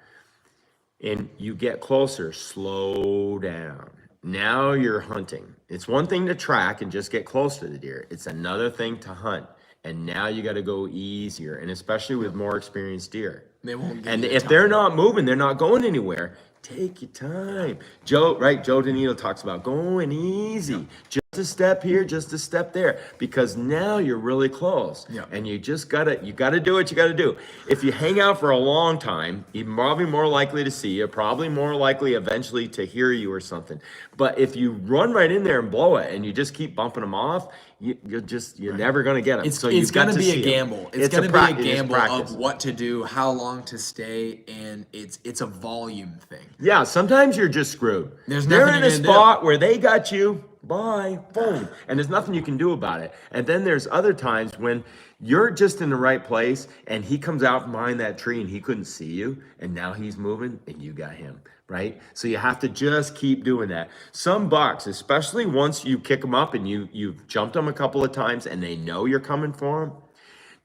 S1: and you get closer, slow down. Now you're hunting. It's one thing to track and just get close to the deer. It's another thing to hunt. And now you got to go easier, and especially with more experienced deer.
S2: They won't give
S1: and
S2: you
S1: if
S2: time.
S1: they're not moving, they're not going anywhere. Take your time. Joe Danito talks about going easy. Just a step here, just a step there, because now you're really close.
S2: Yeah.
S1: And you gotta do what you gotta do. If you hang out for a long time, you're probably more likely to see you, probably more likely eventually to hear you or something. But if you run right in there and blow it and you just keep bumping them off, you're never gonna get them.
S2: It's gonna be a gamble. It's gonna be a gamble
S1: practice.
S2: of what to do, how long to stay, and it's a volume thing.
S1: Yeah, sometimes you're just screwed.
S2: There's
S1: They're
S2: nothing
S1: in a
S2: you can
S1: spot where they got you. Bye, boom, and there's nothing you can do about it. And then there's other times when you're just in the right place, and he comes out from behind that tree, and he couldn't see you, and now he's moving, and you got him, right? So you have to just keep doing that. Some bucks, especially once you kick them up and you've jumped them a couple of times, and they know you're coming for them.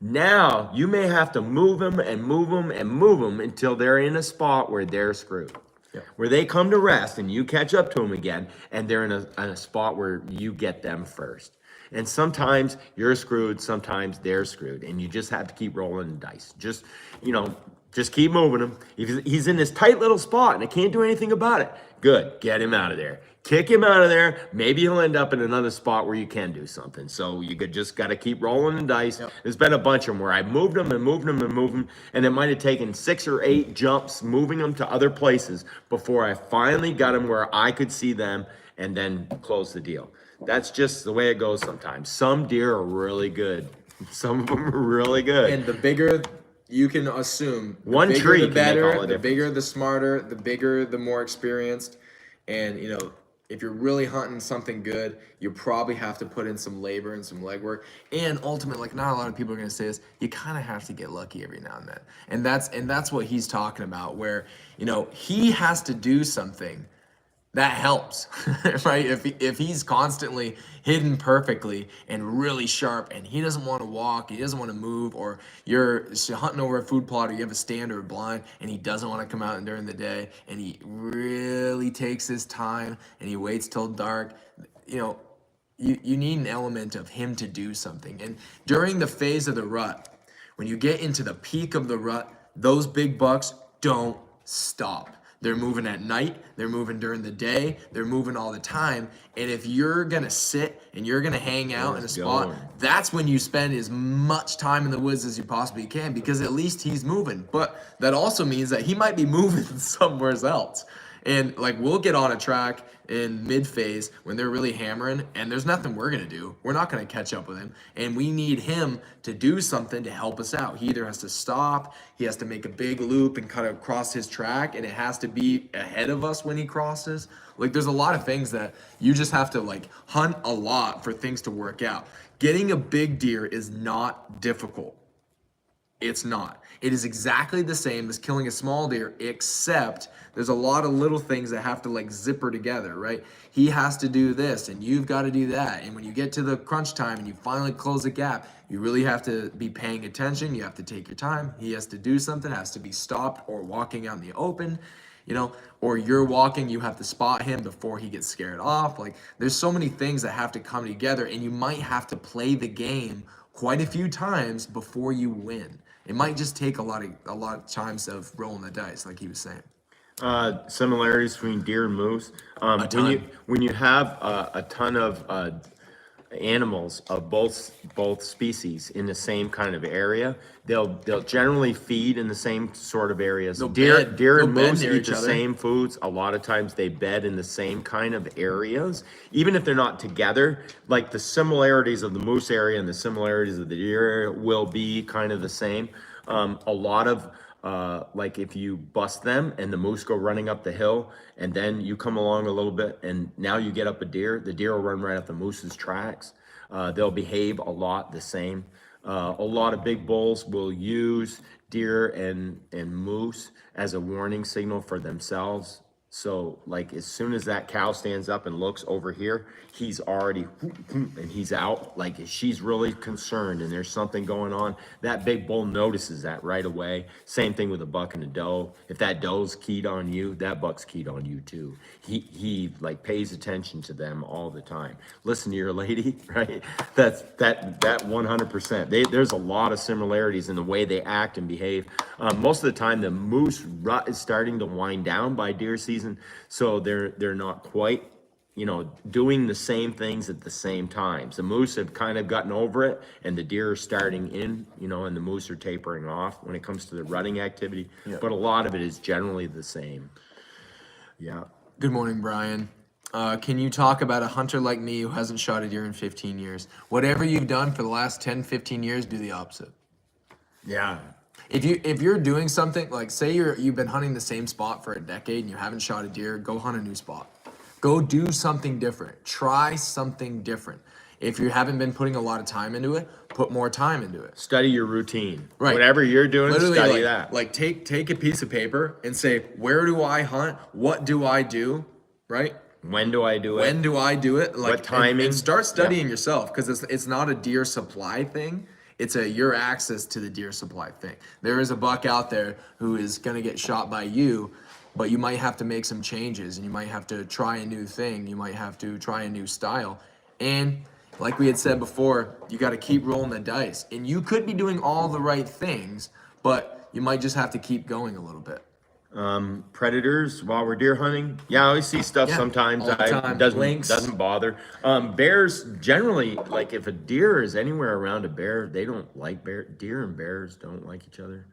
S1: Now you may have to move them and move them and move them until they're in a spot where they're screwed.
S2: Yep.
S1: Where they come to rest and you catch up to them again, and they're in a spot where you get them first. And sometimes you're screwed, sometimes they're screwed, and you just have to keep rolling the dice. Just keep moving him. If he's in this tight little spot and I can't do anything about it, good, get him out of there. Kick him out of there. Maybe he'll end up in another spot where you can do something. So you just got to keep rolling the dice.
S2: Yep.
S1: There's been a bunch of them where I moved them and moved them and moved them, and it might have taken 6 or 8 jumps moving them to other places before I finally got them where I could see them and then close the deal. That's just the way it goes sometimes. Some deer are really good. Some of them are really good.
S2: And the bigger you can assume, the
S1: One
S2: bigger
S1: tree
S2: the
S1: can make all
S2: better,
S1: the
S2: the
S1: difference.
S2: bigger the smarter, the bigger the more experienced. And if you're really hunting something good, you probably have to put in some labor and some legwork. And ultimately, like, not a lot of people are gonna say this, you kind of have to get lucky every now and then. And that's what he's talking about, where he has to do something that helps, right? If he's constantly hidden perfectly and really sharp, and he doesn't want to walk, he doesn't want to move, or you're hunting over a food plot, or you have a stand or a blind, and he doesn't want to come out during the day, and he really takes his time and he waits till dark, you need an element of him to do something. And during the phase of the rut, when you get into the peak of the rut, those big bucks don't stop. They're moving at night, they're moving during the day, they're moving all the time. And if you're gonna sit and you're gonna hang out in a spot, that's when you spend as much time in the woods as you possibly can, because at least he's moving. But that also means that he might be moving somewhere else. And like, we'll get on a track in mid phase when they're really hammering, and there's nothing we're gonna do. We're not gonna catch up with him, and we need him to do something to help us out. He either has to stop, he has to make a big loop and kind of cross his track, and it has to be ahead of us when he crosses. Like, there's a lot of things that you just have to like hunt a lot for things to work out. Getting a big deer is not difficult. It's not. It is exactly the same as killing a small deer, except there's a lot of little things that have to like zipper together, right? He has to do this and you've got to do that. And when you get to the crunch time and you finally close the gap, you really have to be paying attention. You have to take your time. He has to do something, has to be stopped or walking out in the open, or you're walking, you have to spot him before he gets scared off. Like, there's so many things that have to come together, and you might have to play the game quite a few times before you win. It might just take a lot of times of rolling the dice, like he was saying.
S1: Similarities between deer and moose. When you have a ton of animals of both species in the same kind of area, they'll generally feed in the same sort of areas. Deer and moose eat the same foods. A lot of times they bed in the same kind of areas, even if they're not together. Like, the similarities of the moose area and the similarities of the deer area will be kind of the same. A lot of like, if you bust them and the moose go running up the hill, and then you come along a little bit and now you get up a deer, the deer will run right up the moose's tracks. They'll behave a lot the same. A lot of big bulls will use deer and moose as a warning signal for themselves. So, like, as soon as that cow stands up and looks over here, he's already, and he's out. Like, she's really concerned and there's something going on. That big bull notices that right away. Same thing with a buck and a doe. If that doe's keyed on you, that buck's keyed on you too. He like pays attention to them all the time. Listen to your lady, right? That 100%. There's a lot of similarities in the way they act and behave. Most of the time, the moose rut is starting to wind down by deer season, so they're not quite doing the same things at the same times. The moose have kind of gotten over it, and the deer are starting in, and the moose are tapering off when it comes to the running activity.
S2: Yeah.
S1: But a lot of it is generally the same. Yeah.
S2: Good morning, Brian. Can you talk about a hunter like me who hasn't shot a deer in 15 years? Whatever you've done for the last 10, 15 years, do the opposite.
S1: Yeah.
S2: If you're doing something like, say you've been hunting the same spot for a decade and you haven't shot a deer, go hunt a new spot. Go do something different. Try something different. If you haven't been putting a lot of time into it, put more time into it.
S1: Study your routine.
S2: Right.
S1: Whatever you're doing,
S2: Literally,
S1: study that.
S2: Like take a piece of paper and say, where do I hunt? What do I do? Right?
S1: When do I do it?
S2: When do I do it? Like,
S1: what timing?
S2: And start studying yourself, because it's not a deer supply thing. It's your access to the deer supply thing. There is a buck out there who is going to get shot by you, but you might have to make some changes, and you might have to try a new thing. You might have to try a new style. And like we had said before, you got to keep rolling the dice. And you could be doing all the right things, but you might just have to keep going a little bit.
S1: Predators while we're deer hunting. Yeah, I always see stuff sometimes.
S2: all the time.
S1: Doesn't bother. Bears generally, like if a deer is anywhere around a bear, they don't like deer and bears don't like each other.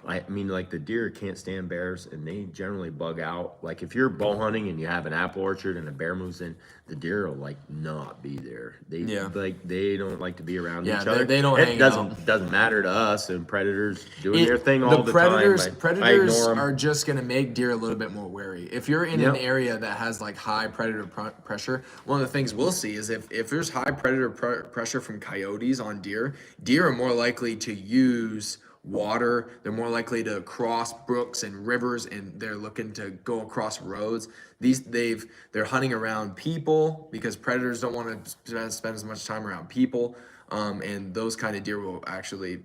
S1: I mean, like the deer can't stand bears, and they generally bug out. Like if you're bow hunting and you have an apple orchard and a bear moves in, the deer will like not be there. They don't like to be around each other.
S2: They don't hang out.
S1: It doesn't matter to us, and predators doing their thing all the
S2: predators,
S1: time.
S2: Predators are just gonna make deer a little bit more wary. If you're in an area that has like high predator pressure, one of the things we'll see is if there's high predator pressure from coyotes on deer, deer are more likely to use water. They're more likely to cross brooks and rivers, and they're looking to go across roads. They're hunting around people because predators don't want to spend as much time around people, and those kind of deer will actually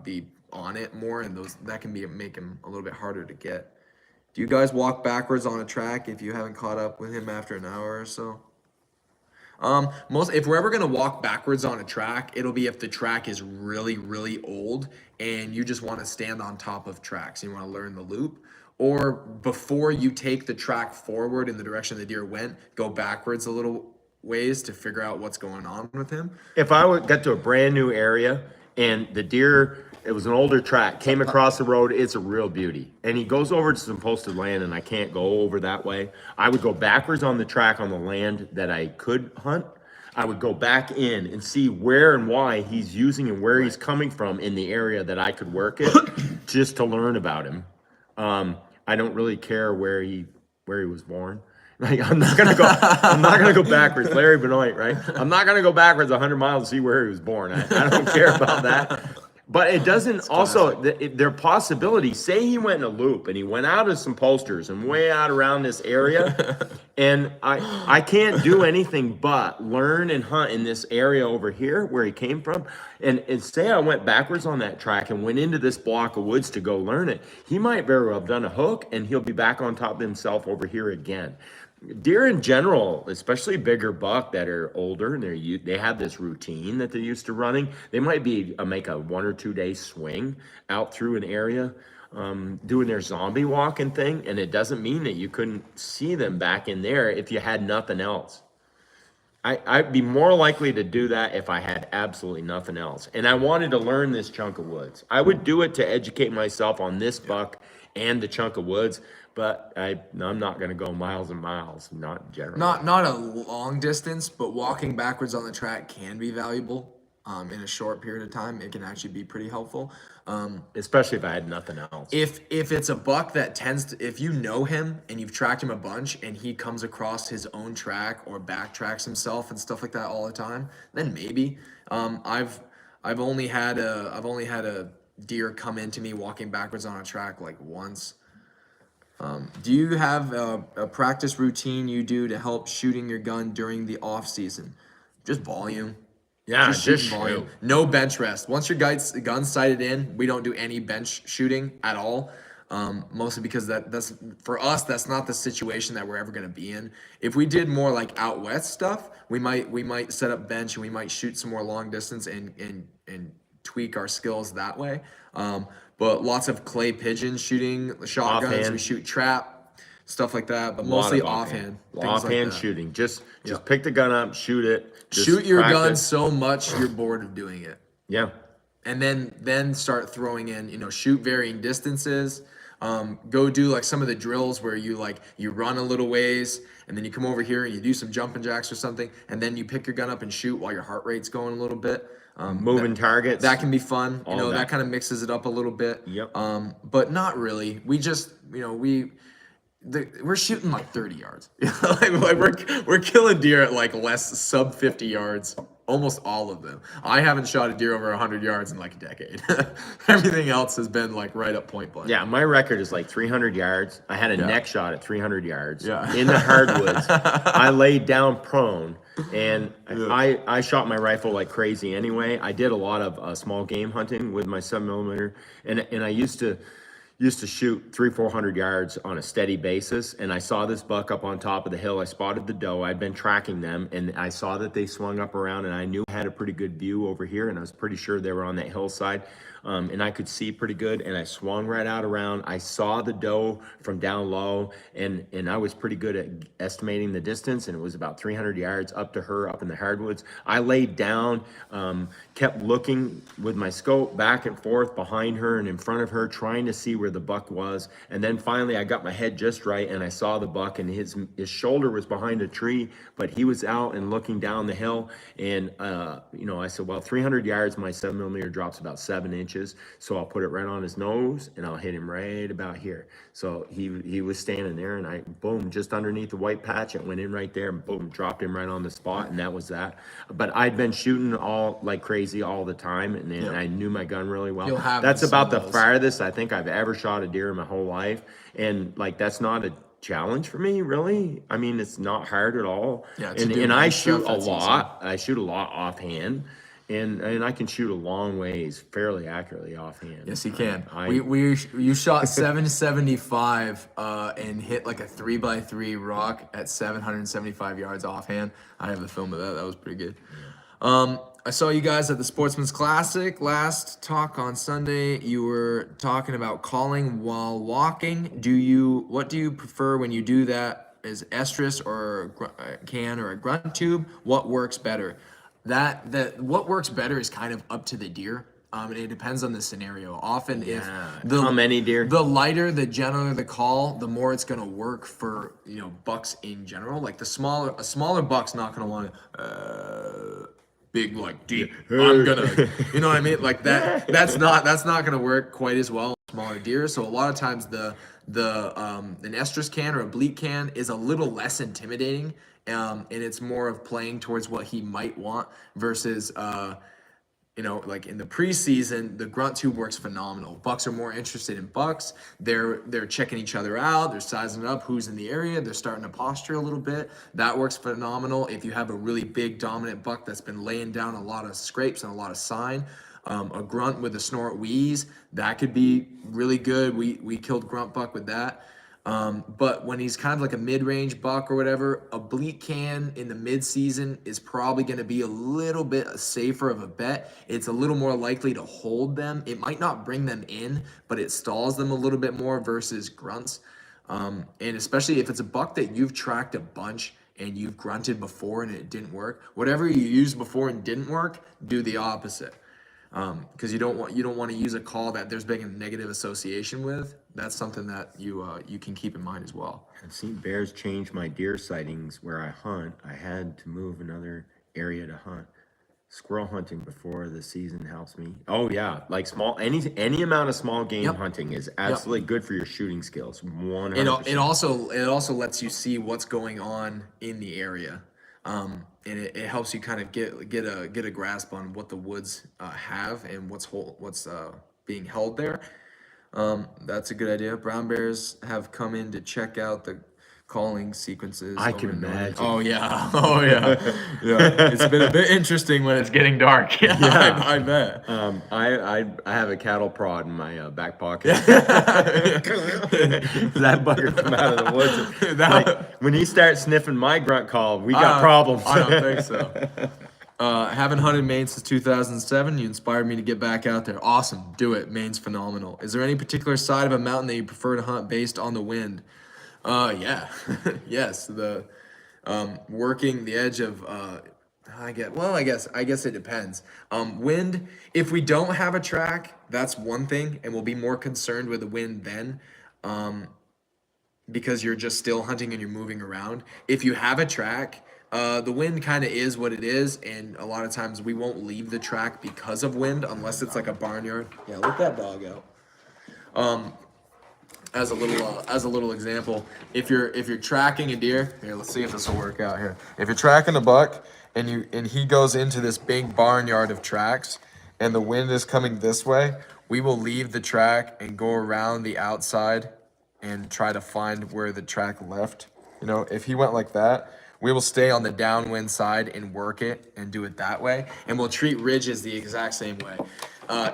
S2: be on it more, and that can make them a little bit harder to get. Do you guys walk backwards on a track if you haven't caught up with him after an hour or so? If we're ever gonna walk backwards on a track, it'll be if the track is really, really old and you just want to stand on top of tracks. You want to learn the loop, or before you take the track forward in the direction the deer went, go backwards a little ways to figure out what's going on with him.
S1: If I would get to a brand new area and the deer, it was an older track, came across the road, it's a real beauty. And he goes over to some posted land and I can't go over that way. I would go backwards on the track on the land that I could hunt. I would go back in and see where and why he's using and where he's coming from in the area that I could work it, just to learn about him. I don't really care where he was born. Like, I'm not gonna go backwards. Larry Benoit, right? I'm not gonna go backwards 100 miles to see where he was born. I don't care about that. But it doesn't also, there are possibilities. Say he went in a loop and he went out of some posters and way out around this area, and I can't do anything but learn and hunt in this area over here where he came from. And say I went backwards on that track and went into this block of woods to go learn it. He might very well have done a hook and he'll be back on top of himself over here again. Deer in general, especially bigger buck that are older and they have this routine that they're used to running. They might make a 1 or 2 day swing out through an area, doing their zombie walking thing, and it doesn't mean that you couldn't see them back in there if you had nothing else. I'd be more likely to do that if I had absolutely nothing else. And I wanted to learn this chunk of woods. I would do it to educate myself on this buck and the chunk of woods, but I'm not going to go miles and miles, not generally.
S2: Not a long distance, but walking backwards on the track can be valuable. In a short period of time, it can actually be pretty helpful.
S1: Especially if I had nothing else.
S2: If it's a buck that if you know him and you've tracked him a bunch and he comes across his own track or backtracks himself and stuff like that all the time, then maybe. I've only had a deer come into me walking backwards on a track like once. Do you have a practice routine you do to help shooting your gun during the off season? Just volume.
S1: Yeah,
S2: just volume. No bench rest. Once your gun's sighted in, we don't do any bench shooting at all. Mostly because that's for us, that's not the situation that we're ever going to be in. If we did more like out west stuff, we might set up bench and we might shoot some more long distance and tweak our skills that way. But lots of clay pigeon shooting, shotguns.
S1: Offhand.
S2: We shoot trap. stuff like that, but
S1: Lot
S2: mostly
S1: of
S2: offhand. Things
S1: offhand
S2: like that.
S1: shooting. Just
S2: Yeah.
S1: pick the gun up, shoot it. Just
S2: Shoot your gun
S1: practice.
S2: so much you're bored of doing it.
S1: Yeah.
S2: And then start throwing in, shoot varying distances. Go do like some of the drills where you run a little ways and then you come over here and you do some jumping jacks or something, and then you pick your gun up and shoot while your heart rate's going a little bit.
S1: Moving targets.
S2: That can be fun.
S1: All
S2: That
S1: that.
S2: kind of mixes it up a little bit.
S1: Yep.
S2: But not really. We just, we're shooting like 30 yards. we're killing deer at like less sub 50 yards. Almost all of them. I haven't shot a deer over 100 yards in like a decade. Everything else has been like right up point blank.
S1: Yeah, my record is like 300 yards. I had a neck shot at 300 yards
S2: Yeah.
S1: in the hardwoods. I laid down prone, and I shot my rifle like crazy anyway. I did a lot of small game hunting with my 7mm, and I used to shoot 300-400 yards on a steady basis, and I saw this buck up on top of the hill. I spotted the doe. I'd been tracking them, and I saw that they swung up around, and I knew I had a pretty good view over here, and I was pretty sure they were on that hillside, and I could see pretty good, and I swung right out around. I saw the doe from down low, and I was pretty good at estimating the distance, and it was about 300 yards up to her up in the hardwoods. I laid down, kept looking with my scope back and forth behind her and in front of her, trying to see where the buck was, and then finally I got my head just right, and I saw the buck, and his shoulder was behind a tree, but he was out and looking down the hill, and I said, well, 300 yards, my 7mm drops about 7 inches, so I'll put it right on his nose, and I'll hit him right about here. So he was standing there, and I, boom, just underneath the white patch, it went in right there, and boom, dropped him right on the spot, and that was that. But I'd been shooting all like crazy all the time, and I knew my gun really well.
S2: You'll have
S1: That's
S2: some
S1: about
S2: of
S1: the
S2: those.
S1: farthest I think I've ever shot a deer in my whole life, and like that's not a challenge for me, really. I mean, it's not hard at all.
S2: Yeah,
S1: and I shoot a
S2: that's easy.
S1: lot. I shoot a lot offhand, and I can shoot a long ways fairly accurately offhand.
S2: Yes, you can.
S1: I-
S2: You shot 775 and hit like a 3x3 rock at 775 yards offhand. I have the film of that. That was pretty good. I saw you guys at the Sportsman's Classic last talk on Sunday. You were talking about calling while walking. What do you prefer when you do that? Is estrus or a can or a grunt tube? What works better? What works better is kind of up to the deer. And it depends on the scenario. Often, if
S1: how many deer?
S2: the lighter, the gentler the call, the more it's gonna work for bucks in general. Like a smaller buck's not gonna want to big like deep. I'm gonna, you know what I mean? Like that. That's not gonna work quite as well with smaller deer. So a lot of times an estrus can or a bleat can is a little less intimidating, and it's more of playing towards what he might want versus like in the preseason, the grunt tube works phenomenal. Bucks are more interested in bucks. They're checking each other out. They're sizing up who's in the area. They're starting to posture a little bit. That works phenomenal. If you have a really big dominant buck that's been laying down a lot of scrapes and a lot of sign, a grunt with a snort wheeze, that could be really good. We killed grunt buck with that. But when he's kind of like a mid-range buck or whatever, a bleat can in the mid-season is probably going to be a little bit safer of a bet. It's a little more likely to hold them. It might not bring them in, but it stalls them a little bit more versus grunts. And especially if it's a buck that you've tracked a bunch and you've grunted before and it didn't work, whatever you used before and didn't work, do the opposite. Because you don't want to use a call that there's been a negative association with. That's something that you can keep in mind as well.
S1: I've seen bears change my deer sightings where I hunt. I had to move another area to hunt. Squirrel hunting before the season helps me. Oh yeah, like any amount of small game hunting is absolutely good for your shooting skills. 100%.
S2: It also lets you see what's going on in the area. And it helps you kind of get a grasp on what the woods have and what's being held there. That's a good idea. Brown bears have come in to check out the calling sequences.
S1: I can imagine.
S2: Oh yeah, yeah. It's been a bit interesting when it's getting dark. Yeah, I bet.
S1: I have a cattle prod in my back pocket. That bugger come out of the woods. Like, when he starts sniffing my grunt call, we got problems.
S2: I don't think so. Haven't hunted Maine since 2007. You inspired me to get back out there. Awesome. Do it. Maine's phenomenal. Is there any particular side of a mountain that you prefer to hunt based on the wind? Yeah, yes. The working the edge of I guess it depends. Wind. If we don't have a track, that's one thing, and we'll be more concerned with the wind then, because you're just still hunting and you're moving around. If you have a track, the wind kind of is what it is, and a lot of times we won't leave the track because of wind unless it's like a barnyard. Yeah, let that dog out. As a little example, if you're tracking a deer, here, let's see if this will work out here. If you're tracking a buck and he goes into this big barnyard of tracks and the wind is coming this way, we will leave the track and go around the outside and try to find where the track left. You know, if he went like that, we will stay on the downwind side and work it and do it that way. And we'll treat ridges the exact same way.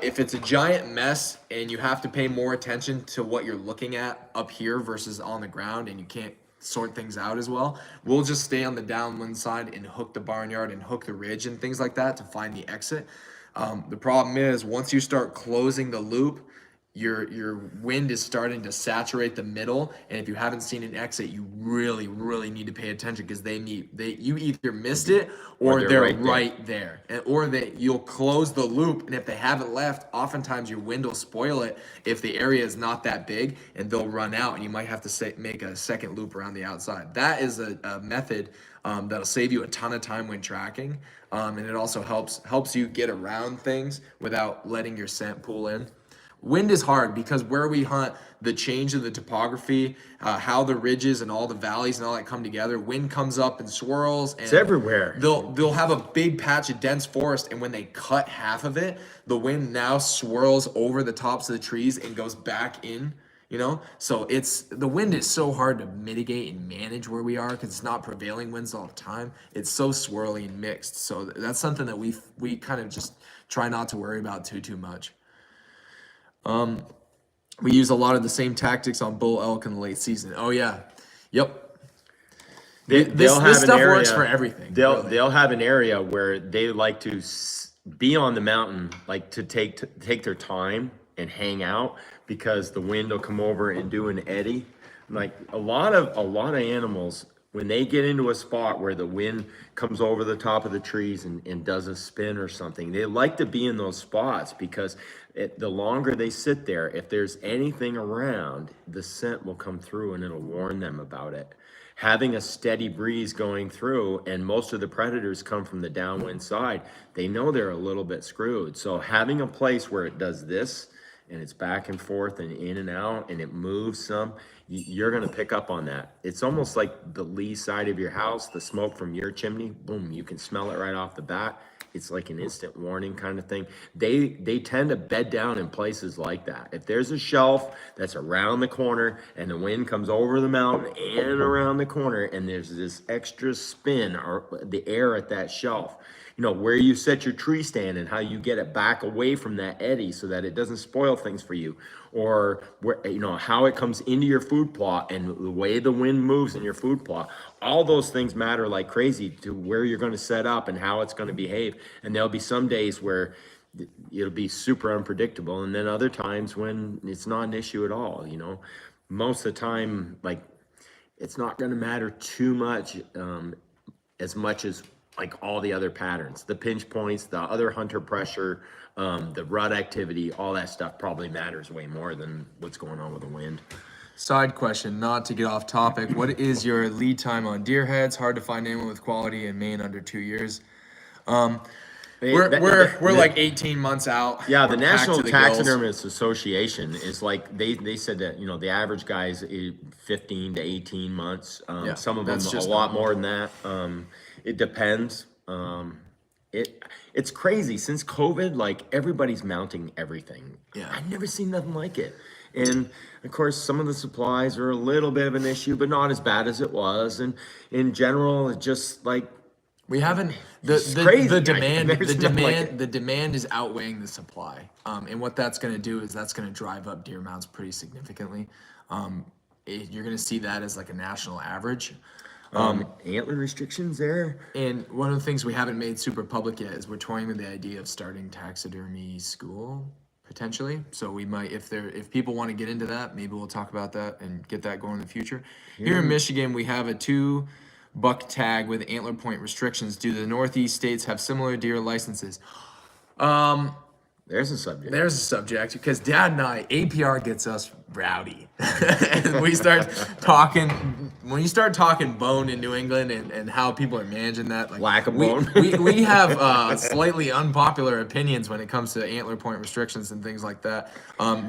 S2: If it's a giant mess and you have to pay more attention to what you're looking at up here versus on the ground and you can't sort things out as well, we'll just stay on the downwind side and hook the barnyard and hook the ridge and things like that to find the exit. The problem is once you start closing the loop, your wind is starting to saturate the middle, and if you haven't seen an exit, you really need to pay attention because you either missed it or they're right there. And or that you'll close the loop, and if they haven't left, oftentimes your wind will spoil it if the area is not that big, and they'll run out, and you might have to make a second loop around the outside. That is a method that'll save you a ton of time when tracking, and it also helps you get around things without letting your scent pull in. Wind is hard because where we hunt, the change of the topography, how the ridges and all the valleys and all that come together, wind comes up and swirls. And
S1: It's everywhere.
S2: They'll have a big patch of dense forest, and when they cut half of it, the wind now swirls over the tops of the trees and goes back in. You know, so the wind is so hard to mitigate and manage where we are because it's not prevailing winds all the time. It's so swirly and mixed. So that's something that we kind of just try not to worry about too much. We use a lot of the same tactics on bull elk in the late season. Oh yeah, yep. This stuff works for everything.
S1: They'll have an area where they like to be on the mountain, like to take their time and hang out because the wind will come over and do an eddy. Like a lot of animals, when they get into a spot where the wind comes over the top of the trees and does a spin or something, they like to be in those spots because the longer they sit there, if there's anything around, the scent will come through and it'll warn them about it. Having a steady breeze going through, and most of the predators come from the downwind side, they know they're a little bit screwed. So having a place where it does this, and it's back and forth and in and out, and it moves some, you're gonna pick up on that. It's almost like the lee side of your house, the smoke from your chimney, boom, you can smell it right off the bat. It's like an instant warning kind of thing. They tend to bed down in places like that. If there's a shelf that's around the corner and the wind comes over the mountain and around the corner and there's this extra spin or the air at that shelf, you know, where you set your tree stand and how you get it back away from that eddy so that it doesn't spoil things for you, or where, you know, how it comes into your food plot and the way the wind moves in your food plot. All those things matter like crazy to where you're going to set up and how it's going to behave. And there'll be some days where it'll be super unpredictable, and then other times when it's not an issue at all. You know, most of the time, like, it's not going to matter too much, as much as like all the other patterns, the pinch points, the other hunter pressure, the rut activity, all that stuff probably matters way more than what's going on with the wind.
S2: Side question, not to get off topic. What is your lead time on deer heads? Hard to find anyone with quality in Maine under 2 years. We're like 18 months out.
S1: Yeah, the
S2: We're
S1: National
S2: packed to the gills.
S1: Taxidermist Association is like, they said that, you know, the average guy is 15 to 18 months.
S2: Yeah,
S1: Some of them
S2: that's
S1: a
S2: just
S1: lot
S2: normal.
S1: more than that. It depends. It's crazy. Since COVID, like, everybody's mounting everything.
S2: Yeah.
S1: I've never seen nothing like it. And of course, some of the supplies are a little bit of an issue, but not as bad as it was. And in general, it's just like,
S2: We haven't
S1: It's crazy.
S2: the demand
S1: There's nothing like it.
S2: the demand is outweighing the supply. And what that's going to do is that's going to drive up deer mounts pretty significantly. You're going to see that as like a national average.
S1: antler restrictions there.
S2: And one of the things we haven't made super public yet is we're toying with the idea of starting taxidermy school, potentially. So we might, if people want to get into that, maybe we'll talk about that and get that going in the future. Here in Michigan, we have a 2-buck tag with antler point restrictions. Do the Northeast states have similar deer licenses?
S1: There's a subject.
S2: There's a subject, because Dad and I, APR gets us rowdy. And we start talking, when you start talking bone in New England and how people are managing that, like
S1: Lack of bone.
S2: we have slightly unpopular opinions when it comes to antler point restrictions and things like that.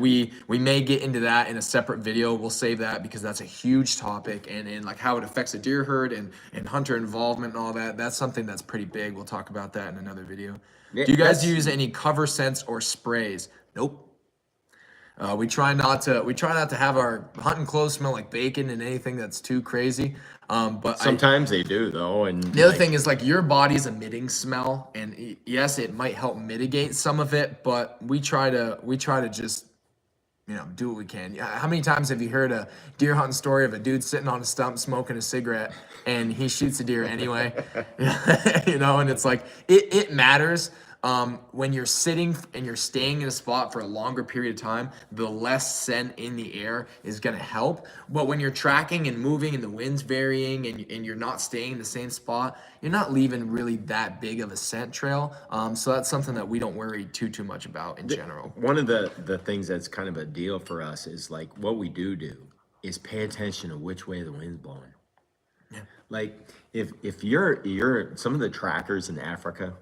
S2: We may get into that in a separate video. We'll save that because that's a huge topic, and like how it affects a deer herd and hunter involvement and all that. That's something that's pretty big. We'll talk about that in another video.
S1: Yeah,
S2: Do you guys use any cover scents or sprays? Nope. We try not to have our hunting clothes smell like bacon and anything that's too crazy. But
S1: Sometimes they do though, and
S2: the other thing is, like, your body's emitting smell, and yes, it might help mitigate some of it, but we try to just, do what we can. How many times have you heard a deer hunting story of a dude sitting on a stump smoking a cigarette and he shoots a deer anyway? And it's like, it matters. When you're sitting and you're staying in a spot for a longer period of time, the less scent in the air is going to help. But when you're tracking and moving and the wind's varying and you're not staying in the same spot, you're not leaving really that big of a scent trail. So that's something that we don't worry too much about in general.
S1: one of the things that's kind of a deal for us is, like, what we do is pay attention to which way the wind's blowing.
S2: Yeah.
S1: Like, if you're some of the trackers in Africa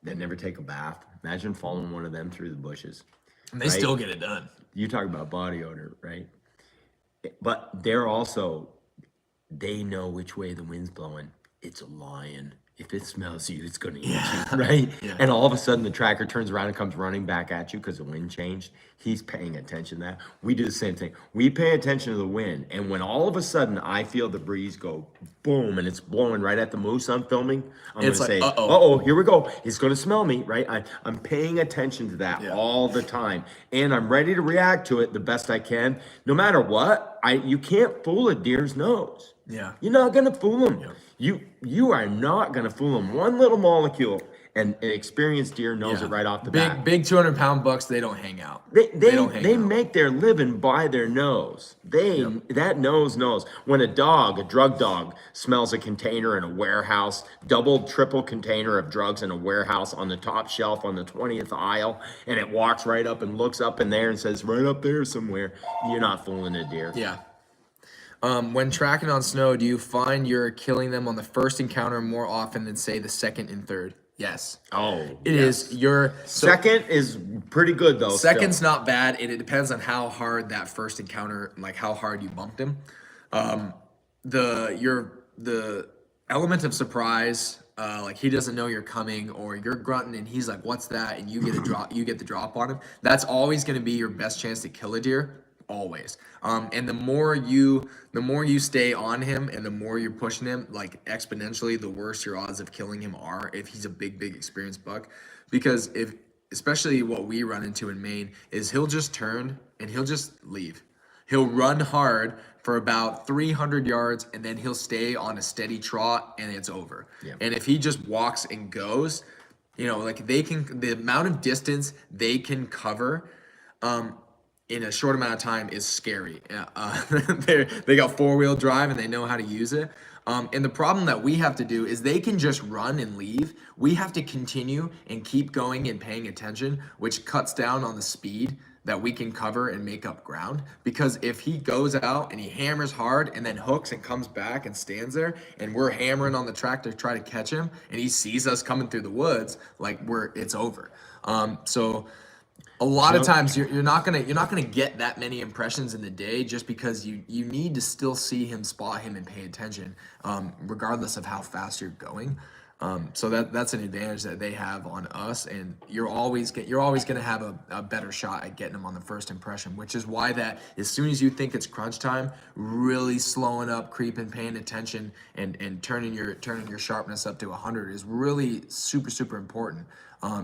S1: that never take a bath, imagine following one of them through the bushes.
S2: And they still get it done.
S1: You talk about body odor, right? But they know which way the wind's blowing. It's a lion. If it smells you, it's going to eat you, right?
S2: Yeah.
S1: And all of a sudden, the tracker turns around and comes running back at you because the wind changed. He's paying attention to that. We do the same thing. We pay attention to the wind. And when all of a sudden I feel the breeze go boom and it's blowing right at the moose I'm filming, I'm going to say, uh-oh, here we go. It's going to smell me, right? I'm paying attention to that all the time. And I'm ready to react to it the best I can. No matter what, you can't fool a deer's nose.
S2: Yeah.
S1: You're not going to fool them. You are not going to fool them. One little molecule, and an experienced deer knows it right off the bat.
S2: Big 200-pound bucks, they don't hang out.
S1: They make their living by their nose. That nose knows. When a drug dog, smells a container in a warehouse, double, triple container of drugs in a warehouse on the top shelf on the 20th aisle, and it walks right up and looks up in there and says, right up there somewhere, you're not fooling a deer.
S2: Yeah. When tracking on snow, do you find you're killing them on the first encounter more often than, say, the second and third? Yes.
S1: Oh,
S2: it is.
S1: Second is pretty good though.
S2: Second's not bad. It depends on how hard that first encounter, like how hard you bumped him. The element of surprise, like he doesn't know you're coming, or you're grunting and he's like, "What's that?" and you get a drop. You get the drop on him. That's always going to be your best chance to kill a deer. Always. And the more you stay on him and the more you're pushing him, like exponentially, the worse your odds of killing him are if he's a big experienced buck. Because especially what we run into in Maine is he'll just turn and he'll just leave. He'll run hard for about 300 yards and then he'll stay on a steady trot and it's over. Yeah. And if he just walks and goes, like the amount of distance they can cover, in a short amount of time is scary. They got 4-wheel drive and they know how to use it. And the problem that we have to do is they can just run and leave. We have to continue and keep going and paying attention, which cuts down on the speed that we can cover and make up ground. Because if he goes out and he hammers hard and then hooks and comes back and stands there and we're hammering on the track to try to catch him and he sees us coming through the woods, like it's over. So a lot of times you're not gonna get that many impressions in the day, just because you need to still see him, spot him, and pay attention, regardless of how fast you're going. So that's an advantage that they have on us, and you're always gonna have a better shot at getting them on the first impression, which is why that as soon as you think it's crunch time, really slowing up, creeping, paying attention, and turning your sharpness up to 100 is really super important.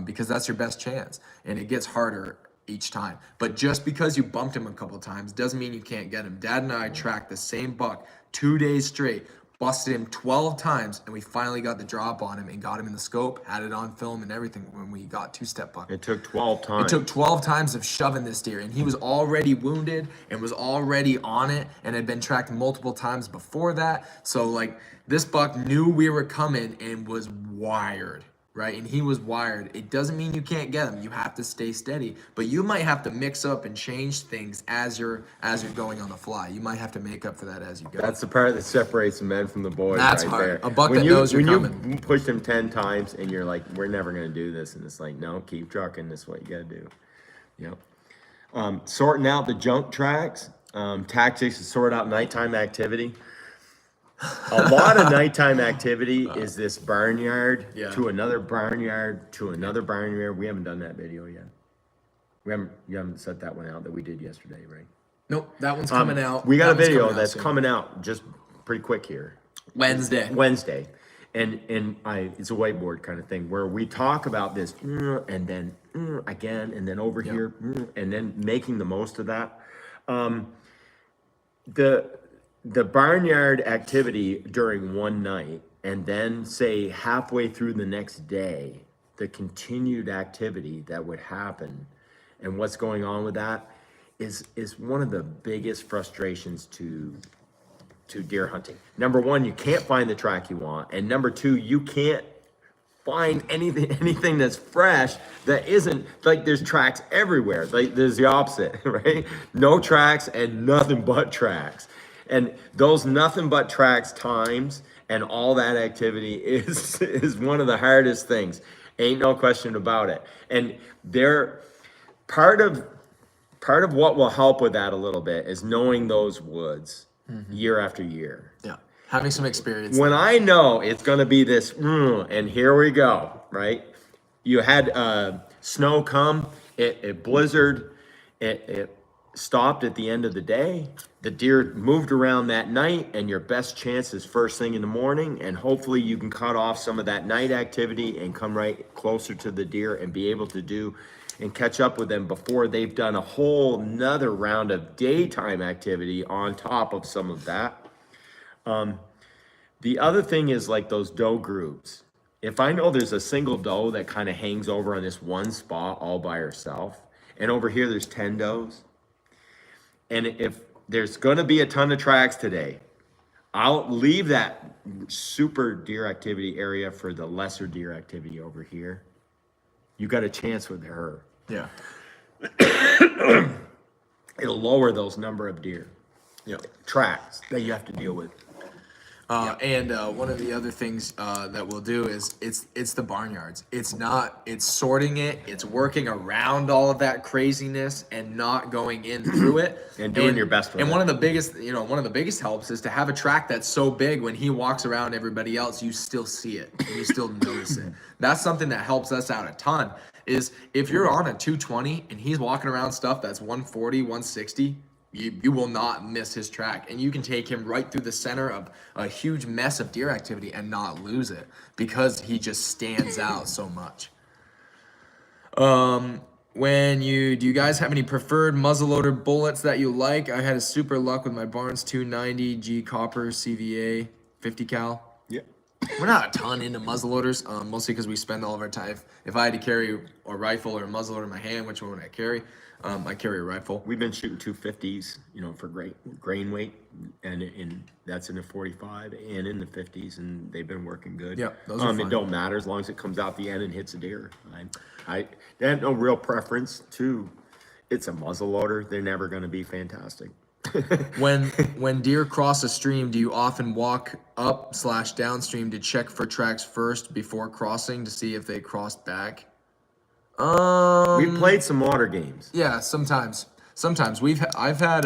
S2: Because that's your best chance, and it gets harder each time. But just because you bumped him a couple times doesn't mean you can't get him. Dad and I tracked the same buck 2 days straight, busted him 12 times, and we finally got the drop on him and got him in the scope, had it on film and everything when we got two-step buck.
S1: It took 12 times.
S2: It took 12 times of shoving this deer, and he was already wounded and was already on it and had been tracked multiple times before that. So like this buck knew we were coming and was wired, right? And he was wired. It doesn't mean you can't get him. You have to stay steady, but you might have to mix up and change things as you're going on the fly. You might have to make up for that as you go.
S1: That's the part that separates the men from the boys.
S2: That's
S1: right
S2: hard.
S1: there.
S2: A buck
S1: when
S2: that knows you're coming.
S1: When you push him 10 times and you're like, we're never going to do this. And it's like, no, keep trucking. This is what you got to do. Yep. Sorting out the junk tracks, tactics to sort out nighttime activity. A lot of nighttime activity is this barnyard to another barnyard to another barnyard. We haven't done that video yet. You haven't set that one out that we did yesterday, right?
S2: Nope, that one's coming out.
S1: We got
S2: That
S1: a
S2: one's
S1: video
S2: coming out
S1: that's
S2: soon.
S1: coming out just pretty quick here.
S2: Wednesday.
S1: And it's a whiteboard kind of thing where we talk about this and then again and then over here and then making the most of that. The barnyard activity during one night and then say halfway through the next day, the continued activity that would happen and what's going on with that is one of the biggest frustrations to deer hunting. Number one, you can't find the track you want, and number two, you can't find anything that's fresh that isn't like there's tracks everywhere. Like there's the opposite, right? No tracks and nothing but tracks. And those nothing but tracks times and all that activity is one of the hardest things. Ain't no question about it. And they're part of what will help with that a little bit is knowing those woods year after year.
S2: Yeah, having some experience.
S1: When I know it's going to be this, and here we go, right? You had snow come, it blizzard, it stopped at the end of the day. The deer moved around that night, and your best chance is first thing in the morning, and hopefully you can cut off some of that night activity and come right closer to the deer and be able to do and catch up with them before they've done a whole nother round of daytime activity on top of some of that. The other thing is like those doe groups. If I know there's a single doe that kind of hangs over on this one spot all by herself, and over here there's 10 does, and if there's going to be a ton of tracks today, I'll leave that super deer activity area for the lesser deer activity over here. You got a chance with her.
S2: Yeah.
S1: It'll lower those number of deer tracks that you have to deal with.
S2: And one of the other things that we'll do is it's the barnyards. It's sorting it. It's working around all of that craziness and not going in through it
S1: And doing your best with
S2: And
S1: it.
S2: one of the biggest helps is to have a track that's so big when he walks around everybody else, you still see it and you still notice it. That's something that helps us out a ton. Is if you're on a 220 and he's walking around stuff that's 140, 160. You will not miss his track, and you can take him right through the center of a huge mess of deer activity and not lose it because he just stands out so much. Do you guys have any preferred muzzleloader bullets that you like? I had a super luck with my Barnes 290 G Copper CVA 50 cal.
S1: Yeah.
S2: We're not a ton into muzzleloaders, mostly because we spend all of our time. If I had to carry a rifle or a muzzleloader in my hand, which one would I carry? I carry a rifle.
S1: We've been shooting 250s, for great grain weight, and that's in the 45 and in the 50s, and they've been working good.
S2: Yeah, those are fun.
S1: It don't matter as long as it comes out the end and hits a deer. I have no real preference to. It's a muzzle loader. They're never going to be fantastic.
S2: When deer cross a stream, do you often walk up/downstream to check for tracks first before crossing to see if they crossed back?
S1: We played some water games.
S2: Yeah, sometimes I had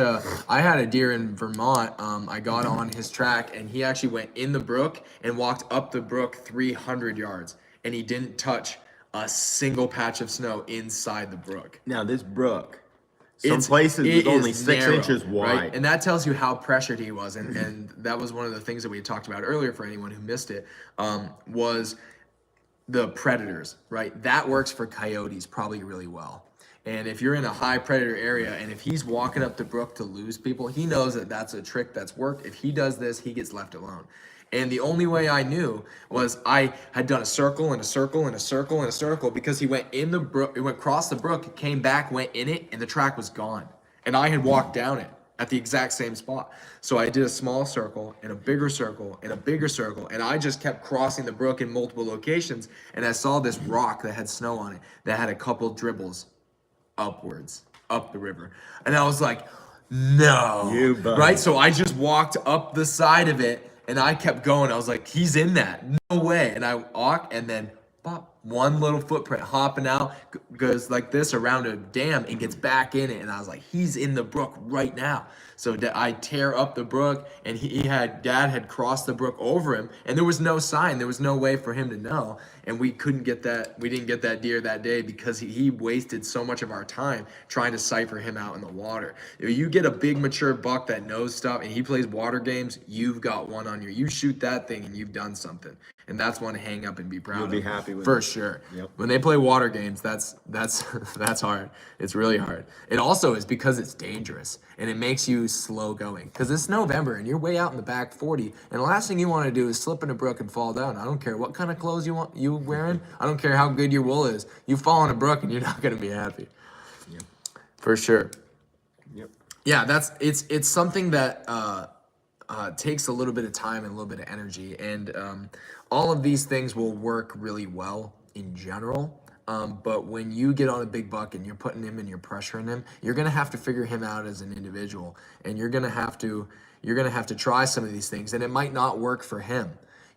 S2: a deer in Vermont. I got on his track and he actually went in the brook and walked up the brook 300 yards and he didn't touch a single patch of snow inside the brook.
S1: Now this brook, some places was only 6 inches wide.
S2: Right? And that tells you how pressured he was. And that was one of the things that we had talked about earlier for anyone who missed it, was the predators, right? That works for coyotes probably really well. And if you're in a high predator area and if he's walking up the brook to lose people, he knows that that's a trick that's worked. If he does this, he gets left alone. And the only way I knew was I had done a circle and a circle and a circle and a circle, because he went in the brook, he went across the brook, came back, went in it, and the track was gone. And I had walked down it at the exact same spot. So I did a small circle and a bigger circle and a bigger circle, and I just kept crossing the brook in multiple locations, and I saw this rock that had snow on it that had a couple dribbles upwards, up the river. And I was like, no, right? So I just walked up the side of it and I kept going. I was like, he's in that, no way. And I walk, and then pop, one little footprint hopping out, goes like this around a dam and gets back in it. And I was like, he's in the brook right now. So I tear up the brook, and dad had crossed the brook over him, and there was no sign. There was no way for him to know. And we didn't get that deer that day because he wasted so much of our time trying to cipher him out in the water. If you get a big mature buck that knows stuff and he plays water games, you've got one on you shoot that thing and you've done something. And that's one to hang up and be proud of.
S1: You'll be happy with
S2: for
S1: it.
S2: Sure.
S1: Yep.
S2: When they play water games, that's hard. It's really hard. It also is because it's dangerous, and it makes you slow going. Because it's November and you're way out in the back 40, and the last thing you want to do is slip in a brook and fall down. I don't care what kind of clothes you wearing. I don't care how good your wool is. You fall in a brook and you're not going to be happy.
S1: Yep.
S2: For sure.
S1: Yep.
S2: Yeah, it's something that takes a little bit of time and a little bit of energy, and all of these things will work really well in general. But when you get on a big buck and you're putting him and you're pressuring him, you're gonna have to figure him out as an individual, and you're gonna have to try some of these things, and it might not work for him.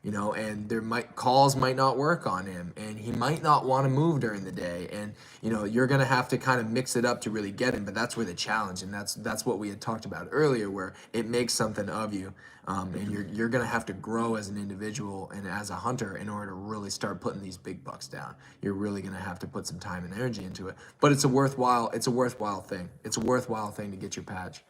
S2: And calls might not work on him, and he might not want to move during the day, and you're gonna have to kind of mix it up to really get him. But that's where the challenge, and that's what we had talked about earlier, where it makes something of you, and you're gonna have to grow as an individual and as a hunter in order to really start putting these big bucks down. You're really gonna have to put some time and energy into it, but it's a worthwhile thing. It's a worthwhile thing to get your patch.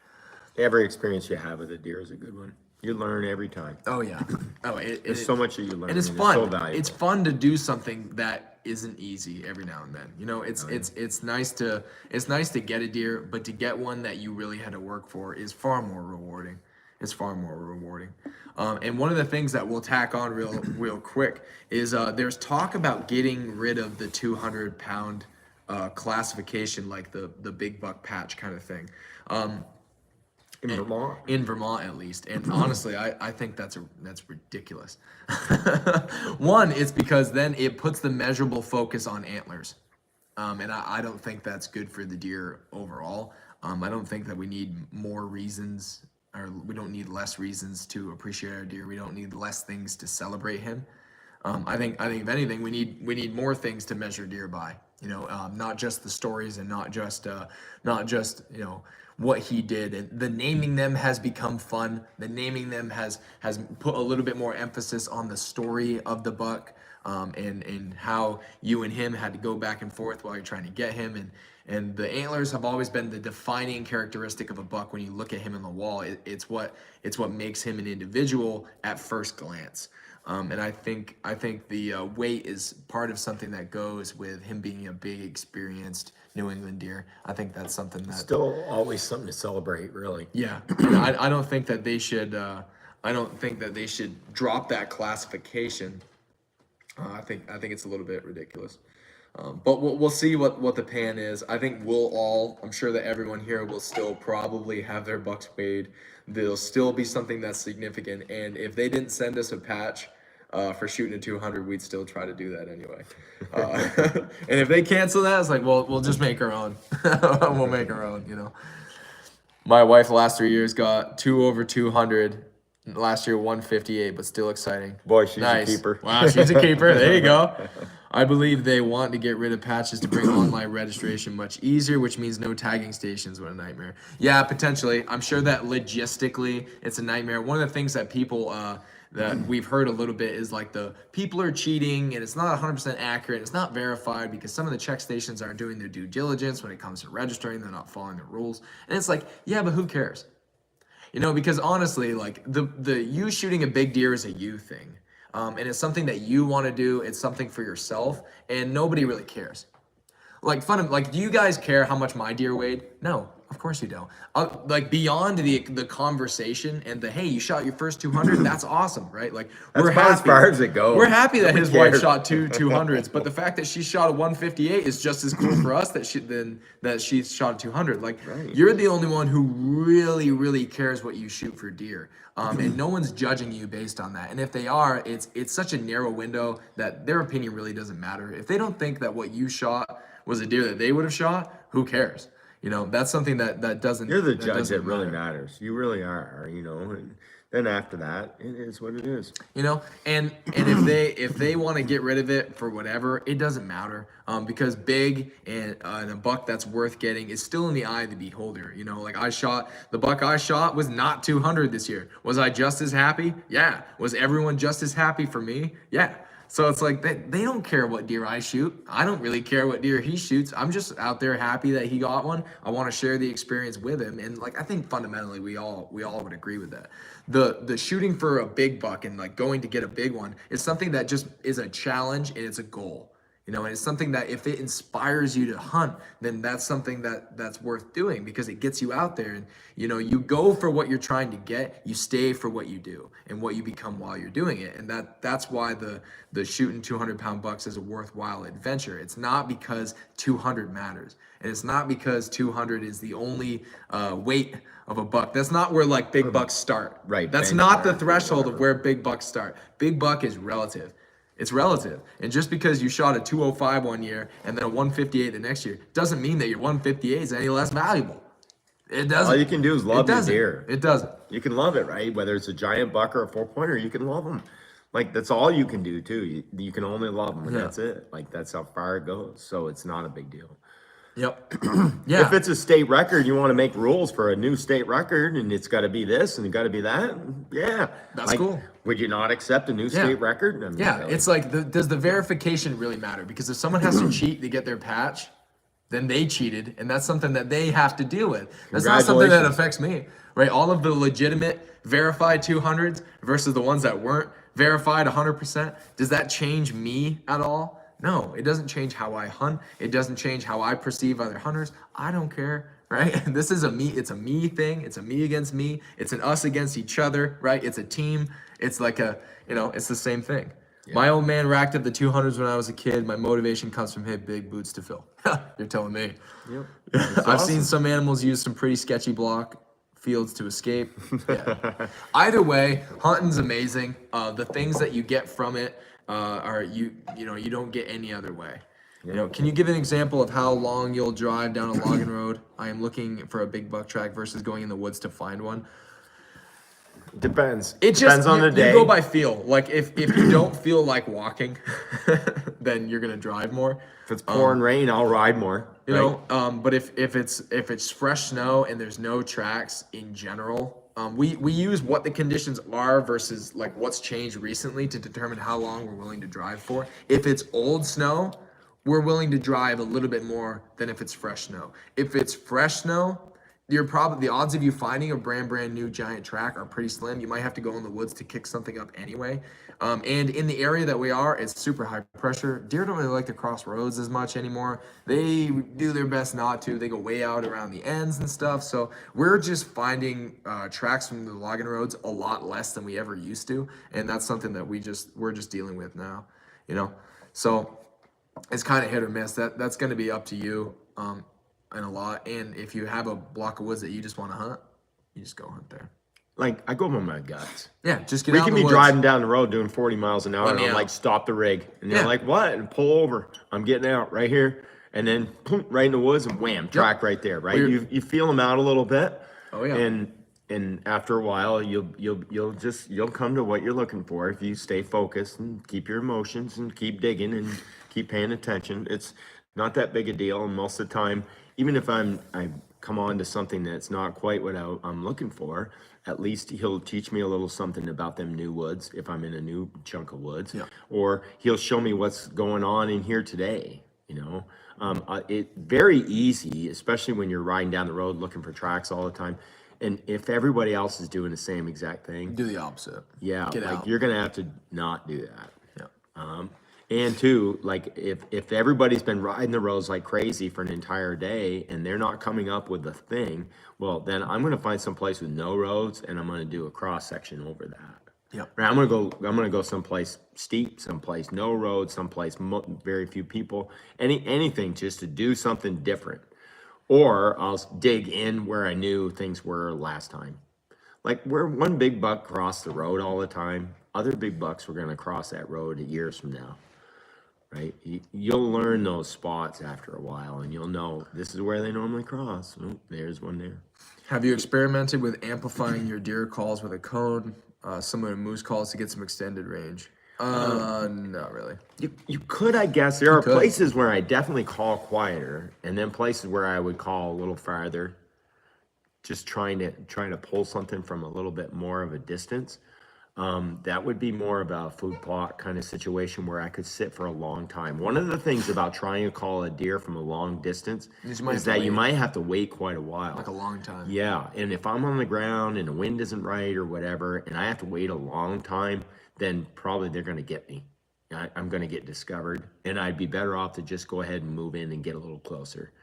S1: Every experience you have with a deer is a good one. You learn every time.
S2: Oh yeah.
S1: There's so much that you learn.
S2: And it's
S1: so
S2: fun.
S1: valuable.
S2: It's fun to do something that isn't easy every now and then. It's nice to get a deer, but to get one that you really had to work for is far more rewarding. It's far more rewarding. And one of the things that we'll tack on real quick is there's talk about getting rid of the 200-pound classification, like the big buck patch kind of thing.
S1: In Vermont?
S2: In Vermont, at least. And honestly, I think that's ridiculous. One, it's because then it puts the measurable focus on antlers. And I don't think that's good for the deer overall. I don't think that we need more reasons, or we don't need less reasons to appreciate our deer. We don't need less things to celebrate him. I think if anything, we need more things to measure deer by. Not just the stories, and not just what he did. And the naming them has become fun. The naming them has put a little bit more emphasis on the story of the buck, and how you and him had to go back and forth while you're trying to get him. And the antlers have always been the defining characteristic of a buck. When you look at him in the wall, it's what makes him an individual at first glance. And I think the weight is part of something that goes with him being a big, experienced New England deer. I think that's something that
S1: Still always something to celebrate, really.
S2: Yeah, I don't think that they should. I don't think that they should drop that classification. I think it's a little bit ridiculous. But we'll see what the pan is. I think I'm sure that everyone here will still probably have their bucks weighed. There'll still be something that's significant. And if they didn't send us a patch for shooting a 200, we'd still try to do that anyway. And if they cancel that, it's like, well, we'll just make our own. We'll make our own, My wife the last 3 years got 2 over 200. Last year 158, but still exciting.
S1: Boy, she's
S2: Nice.
S1: a keeper.
S2: Wow, she's a keeper. There you go. I believe they want to get rid of patches to bring online registration much easier, which means no tagging stations. What a nightmare. Yeah, potentially. I'm sure that logistically it's a nightmare. One of the things that people that we've heard a little bit is like the people are cheating and it's not 100% accurate. It's not verified because some of the check stations aren't doing their due diligence when it comes to registering. They're not following the rules. And it's like, yeah, but who cares? Because honestly, like the you shooting a big deer is a you thing. And it's something that you want to do. It's something for yourself, and nobody really cares. Do you guys care how much my deer weighed? No, Of course you don't. Like beyond the conversation and the hey, you shot your first 200. That's awesome, right? Like
S1: That's
S2: we're
S1: about
S2: happy.
S1: as far as it goes.
S2: We're happy that
S1: Nobody
S2: his wife
S1: cares.
S2: shot 200s, but the fact that she shot a 158 is just as cool for us that she shot a 200. Like
S1: Right.
S2: you're the only one who really cares what you shoot for deer. And no one's judging you based on that. And if they are, it's such a narrow window that their opinion really doesn't matter. If they don't think that what you shot was a deer that they would have shot, who cares? You know, that's something that doesn't.
S1: You're the
S2: that
S1: judge
S2: doesn't
S1: that really
S2: matter.
S1: matters. You really are, and then after that, it is what it is.
S2: You know, and if they want to get rid of it for whatever, it doesn't matter. Because big and a buck that's worth getting is still in the eye of the beholder. You know, like the buck I shot was not 200 this year. Was I just as happy? Yeah. Was everyone just as happy for me? Yeah. So it's like they don't care what deer I shoot. I don't really care what deer he shoots. I'm just out there happy that he got one. I want to share the experience with him. And like I think fundamentally we all would agree with that. The shooting for a big buck and like going to get a big one is something that just is a challenge and it's a goal. You know, and it's something that if it inspires you to hunt, then that's something that's worth doing because it gets you out there and, you know, you go for what you're trying to get, you stay for what you do and what you become while you're doing it. And that's why the shooting 200-pound bucks is a worthwhile adventure. It's not because 200 matters. And it's not because 200 is the only weight of a buck. That's not where like big bucks start.
S1: Right.
S2: That's not the threshold of where big bucks start. Big buck is relative. It's relative. And just because you shot a 205 one year and then a 158 the next year doesn't mean that your 158 is any less valuable. It doesn't.
S1: All you can do is love your deer.
S2: It doesn't.
S1: You can love it, right? Whether it's a giant buck or a 4-pointer, you can love them. Like that's all you can do too. You can only love them, and that's it. Like that's how far it goes. So it's not a big deal.
S2: Yep. Yeah.
S1: If it's a state record, you want to make rules for a new state record, and it's got to be this and it got to be that. Yeah,
S2: That's cool.
S1: Would you not accept a new state record? I mean,
S2: Yeah, it's like, does the verification really matter? Because if someone has to cheat to get their patch, then they cheated, and that's something that they have to deal with. That's not something that affects me, right? All of the legitimate verified 200s versus the ones that weren't verified 100%, does that change me at all? No, it doesn't change how I hunt. It doesn't change how I perceive other hunters. I don't care, right? This is it's a me thing. It's a me against me. It's an us against each other, right? It's a team. It's like it's the same thing. Yeah. My old man racked up the 200s when I was a kid. My motivation comes from hit big boots to fill. You're telling me.
S1: Yep.
S2: I've seen some animals use some pretty sketchy block fields to escape. Yeah. Either way, hunting's amazing. The things that you get from it, you don't get any other way. You know, can you give an example of how long you'll drive down a logging road? I am looking for a big buck track versus going in the woods to find one.
S1: Depends.
S2: It just
S1: depends on the day.
S2: You go by feel. Like if you don't feel like walking, then you're gonna drive more.
S1: If it's pouring rain, I'll ride more.
S2: You know, but if it's fresh snow and there's no tracks in general, we use what the conditions are versus like what's changed recently to determine how long we're willing to drive for. If it's old snow, we're willing to drive a little bit more than if it's fresh snow. If it's fresh snow, the odds of you finding a brand new giant track are pretty slim. You might have to go in the woods to kick something up anyway. And in the area that we are, it's super high pressure. Deer don't really like to cross roads as much anymore. They do their best not to. They go way out around the ends and stuff. So we're just finding tracks from the logging roads a lot less than we ever used to. And that's something that we're just dealing with now, you know? So it's kind of hit or miss. That's going to be up to you. And a lot. And if you have a block of woods that you just want to hunt, you just go hunt there.
S1: Like I go with my guts.
S2: Yeah, just get
S1: We
S2: out
S1: can
S2: in the
S1: be
S2: woods.
S1: driving down the road doing 40 miles an hour,
S2: Let
S1: and
S2: me
S1: I'm
S2: out.
S1: like, stop the rig, and they're like, what? And pull over. I'm getting out right here, and then boom, right in the woods, and wham, track right there. Right, you feel them out a little bit.
S2: Oh yeah.
S1: And after a while, you'll come to what you're looking for if you stay focused and keep your emotions and keep digging and keep paying attention. It's not that big a deal, and most of the time, even if I come on to something that's not quite what I'm looking for, at least he'll teach me a little something about them new woods if I'm in a new chunk of woods, or he'll show me what's going on in here today. You know, it's very easy, especially when you're riding down the road looking for tracks all the time. And if everybody else is doing the same exact thing,
S2: do the opposite.
S1: yeah,
S2: Get
S1: like
S2: out.
S1: you're gonna have to not do that.
S2: Yeah.
S1: And two, like if everybody's been riding the roads like crazy for an entire day and they're not coming up with a thing, well, then I'm gonna find some place with no roads and I'm gonna do a cross section over that.
S2: Yep.
S1: Right, I'm gonna go someplace steep, someplace no road, someplace very few people, anything just to do something different. Or I'll dig in where I knew things were last time. Like where one big buck crossed the road all the time, other big bucks were gonna cross that road years from now, right? You'll learn those spots after a while, and you'll know this is where they normally cross. Oh, there's one there.
S2: Have you experimented with amplifying your deer calls with a cone, similar to moose calls to get some extended range? Not really.
S1: You could, I guess. There are
S2: could.
S1: places where I definitely call quieter, and then places where I would call a little farther, just trying to pull something from a little bit more of a distance. That would be more of a food plot kind of situation where I could sit for a long time. One of the things about trying to call a deer from a long distance is that you might have to wait quite a while.
S2: Like a long time.
S1: Yeah, and if I'm on the ground and the wind isn't right or whatever, and I have to wait a long time, then probably they're going to get me. I'm going to get discovered, and I'd be better off to just go ahead and move in and get a little closer.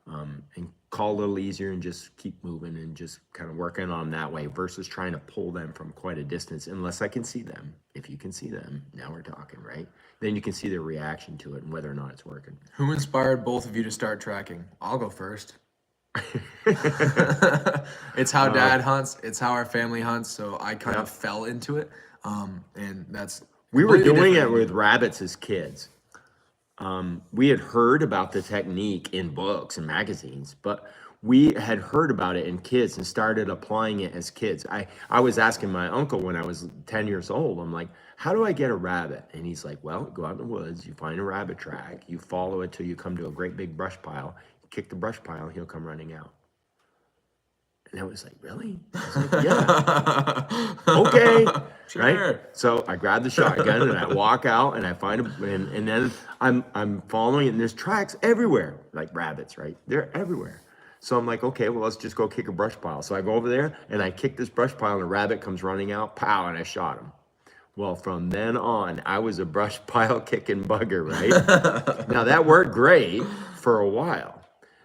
S1: And call a little easier and just keep moving and just kind of working on that way versus trying to pull them from quite a distance unless I can see them. If you can see them, now we're talking, right? Then you can see their reaction to it and whether or not it's working.
S2: Who inspired both of you to start tracking? I'll go first. It's how Dad hunts. It's how our family hunts. So I kind of fell into it. And that's
S1: we were doing it
S2: different.
S1: with rabbits as kids. We had heard about the technique in books and magazines, but we had heard about it in kids and started applying it as kids. I was asking my uncle when I was 10 years old, I'm like, how do I get a rabbit? And he's like, well, go out in the woods, you find a rabbit track, you follow it till you come to a great big brush pile, you kick the brush pile, he'll come running out. And I was like, really? I was like, yeah. Okay.
S2: Sure.
S1: Right? So I grab the shotgun and I walk out and I find him, and then I'm following it, and there's tracks everywhere, like rabbits, right? They're everywhere. So I'm like, okay, well, let's just go kick a brush pile. So I go over there and I kick this brush pile and a rabbit comes running out, pow, and I shot him. Well, from then on, I was a brush pile kicking bugger, right? Now that worked great for a while.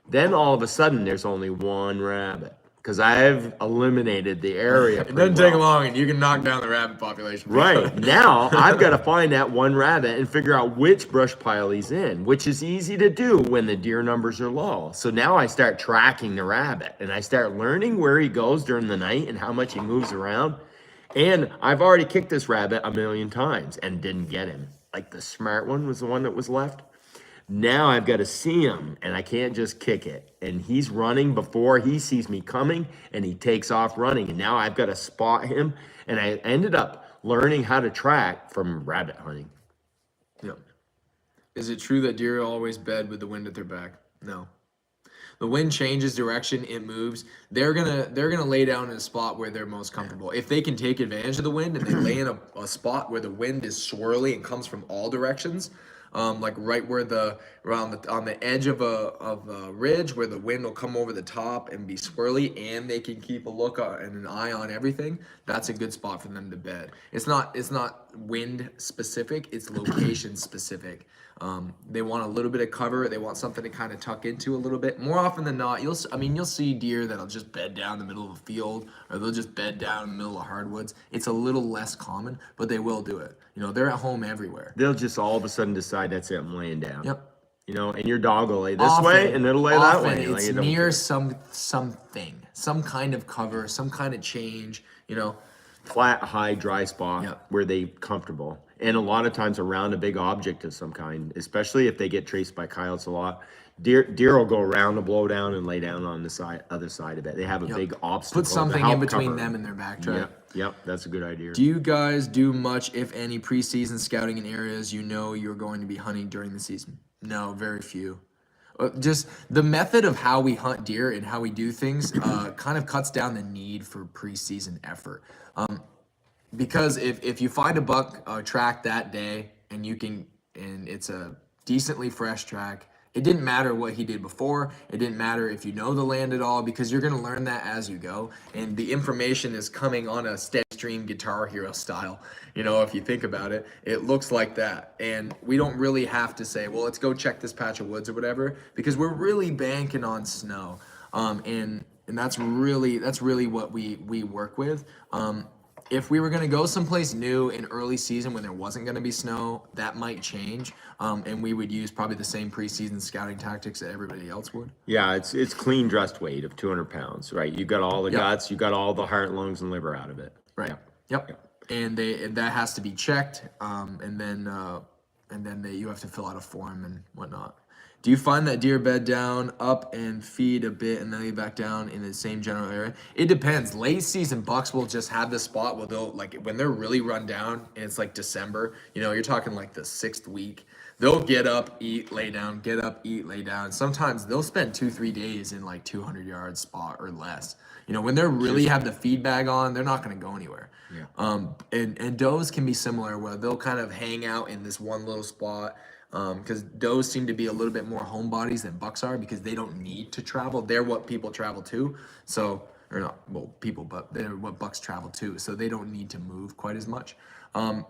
S1: Then all of a sudden there's only one rabbit. Because I've eliminated the area.
S2: It doesn't take long, and you can knock down the rabbit population.
S1: Right. Now, I've got to find that one rabbit and figure out which brush pile he's in, which is easy to do when the deer numbers are low. So now I start tracking the rabbit, and I start learning where he goes during the night and how much he moves around. And I've already kicked this rabbit 1,000,000 times and didn't get him. Like the smart one was the one that was left. Now I've got to see him, and I can't just kick it. And he's running before he sees me coming, and he takes off running. And now I've got to spot him. And I ended up learning how to track from rabbit hunting.
S2: Yep. Is it true that deer always bed with the wind at their back? No. The wind changes direction, it moves. They're gonna lay down in a spot where they're most comfortable. If they can take advantage of the wind and they lay in a spot where the wind is swirly and comes from all directions, like right where on the edge of a ridge where the wind will come over the top and be swirly, and they can keep a look and an eye on everything, that's a good spot for them to bed. It's not wind specific, it's location specific. They want a little bit of cover. They want something to kind of tuck into a little bit. More often than not, you'll see deer that'll just bed down in the middle of a field, or they'll just bed down in the middle of hardwoods. It's a little less common, but they will do it. You know, they're at home everywhere.
S1: They'll just all of a sudden decide that's it, I'm laying down.
S2: Yep.
S1: You know, and your dog will lay this way and it'll lay that way.
S2: It's
S1: like,
S2: near something, some kind of cover, some kind of change, you know.
S1: Flat, high, dry spot
S2: Yep.
S1: where they comfortable. And a lot of times around a big object of some kind, especially if they get chased by coyotes a lot. Deer will go around the blowdown and lay down on the other side of it. They have a big obstacle.
S2: Put something in between them and their backtrack.
S1: Yep, that's a good idea.
S2: Do you guys do much, if any, preseason scouting in areas you know you're going to be hunting during the season? No, very few. Just the method of how we hunt deer and how we do things kind of cuts down the need for preseason effort. Because if you find a buck track that day and it's a decently fresh track It didn't matter what he did before. It didn't matter if you know the land at all, because you're going to learn that as you go. And the information is coming on a steady stream, Guitar Hero style. You know, if you think about it, it looks like that. And we don't really have to say, well, let's go check this patch of woods or whatever, because we're really banking on snow. And that's really what we work with. If we were going to go someplace new in early season when there wasn't going to be snow, that might change. And we would use probably the same preseason scouting tactics that everybody else would.
S1: Yeah, it's clean dressed weight of 200 pounds, right? You got all the guts, you got all the heart, lungs, and liver out of it.
S2: Right. Yep. And that has to be checked. And then you have to fill out a form and whatnot. Do you find that deer bed down, up and feed a bit, and then lay back down in the same general area? It depends. Late season bucks will just have the spot where they'll, like, when they're really run down and it's like December, you know, you're talking like the 6th week, they'll get up, eat, lay down, get up, eat, lay down. Sometimes they'll spend 2-3 days in like 200 yard spot or less. You know, when they're really have the feed bag on, they're not going to go anywhere. Yeah. And does can be similar, where they'll kind of hang out in this one little spot. Because does seem to be a little bit more homebodies than bucks are, because they don't need to travel. They're what people travel to. So, or not, well, people, but they're what bucks travel to. So they don't need to move quite as much.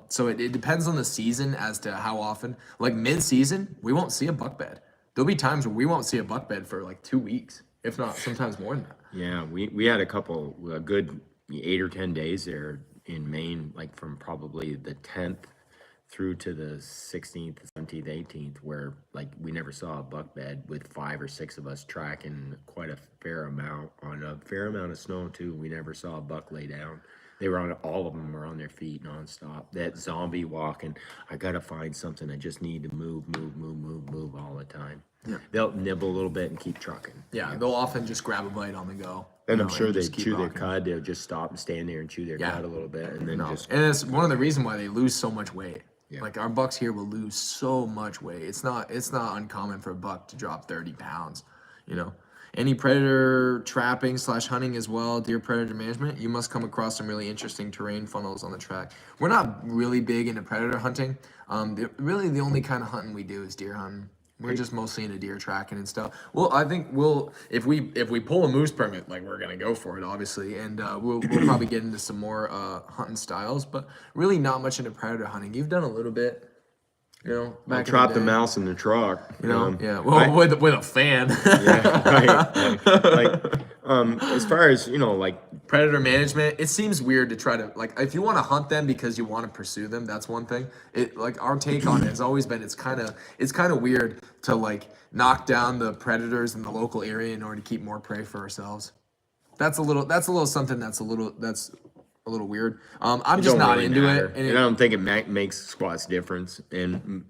S2: So it depends on the season as to how often. Like mid-season, we won't see a buck bed. There'll be times where we won't see a buck bed for like 2 weeks, if not sometimes more than that.
S1: Yeah, we had a good 8 or 10 days there in Maine, like from probably the 10th through to the 16th, 17th, 18th, where like we never saw a buck bed, with 5 or 6 of us tracking quite a fair amount on a fair amount of snow too. We never saw a buck lay down. They were on, all of them were on their feet nonstop. That zombie walking, I gotta find something. I just need to move all the time. Yeah. They'll nibble a little bit and keep trucking.
S2: Yeah, they'll often just grab a bite on the go.
S1: And I'm sure they chew their cud. They'll just stop and stand there and chew their cud a little bit, and then just.
S2: And it's one of the reasons why they lose so much weight. Yeah. Like our bucks here will lose so much weight. It's not uncommon for a buck to drop 30 pounds, you know. Any predator trapping / hunting as well, deer predator management, you must come across some really interesting terrain funnels on the track. We're not really big into predator hunting. Really the only kind of hunting we do is deer hunting. We're just mostly into deer tracking and stuff. Well, I think if we pull a moose permit, like we're gonna go for it, obviously, and we'll probably get into some more hunting styles, but really not much into predator hunting. You've done a little bit, you know.
S1: I trapped the mouse in the truck.
S2: You know, yeah. Well, with a fan.
S1: Yeah, right. As far as, you know, like
S2: predator management, it seems weird to try to, like, if you want to hunt them because you want to pursue them, that's one thing. It, like, our take on it has always been, it's kind of weird to like knock down the predators in the local area in order to keep more prey for ourselves. That's a little weird. I'm just not into it.
S1: And I don't think it makes squat's difference. And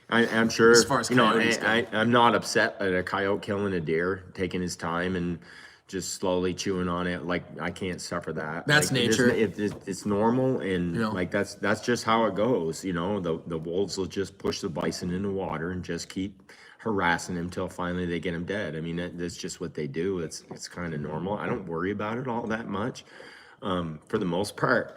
S1: I'm sure,
S2: as far as, you know,
S1: I'm not upset at a coyote killing a deer, taking his time and just slowly chewing on it. Like, I can't suffer that.
S2: That's
S1: like,
S2: nature.
S1: It's normal, and
S2: you know,
S1: like that's just how it goes. You know, the wolves will just push the bison in the water and just keep harassing him till finally they get him dead. I mean, that's just what they do. It's kind of normal. I don't worry about it all that much, for the most part.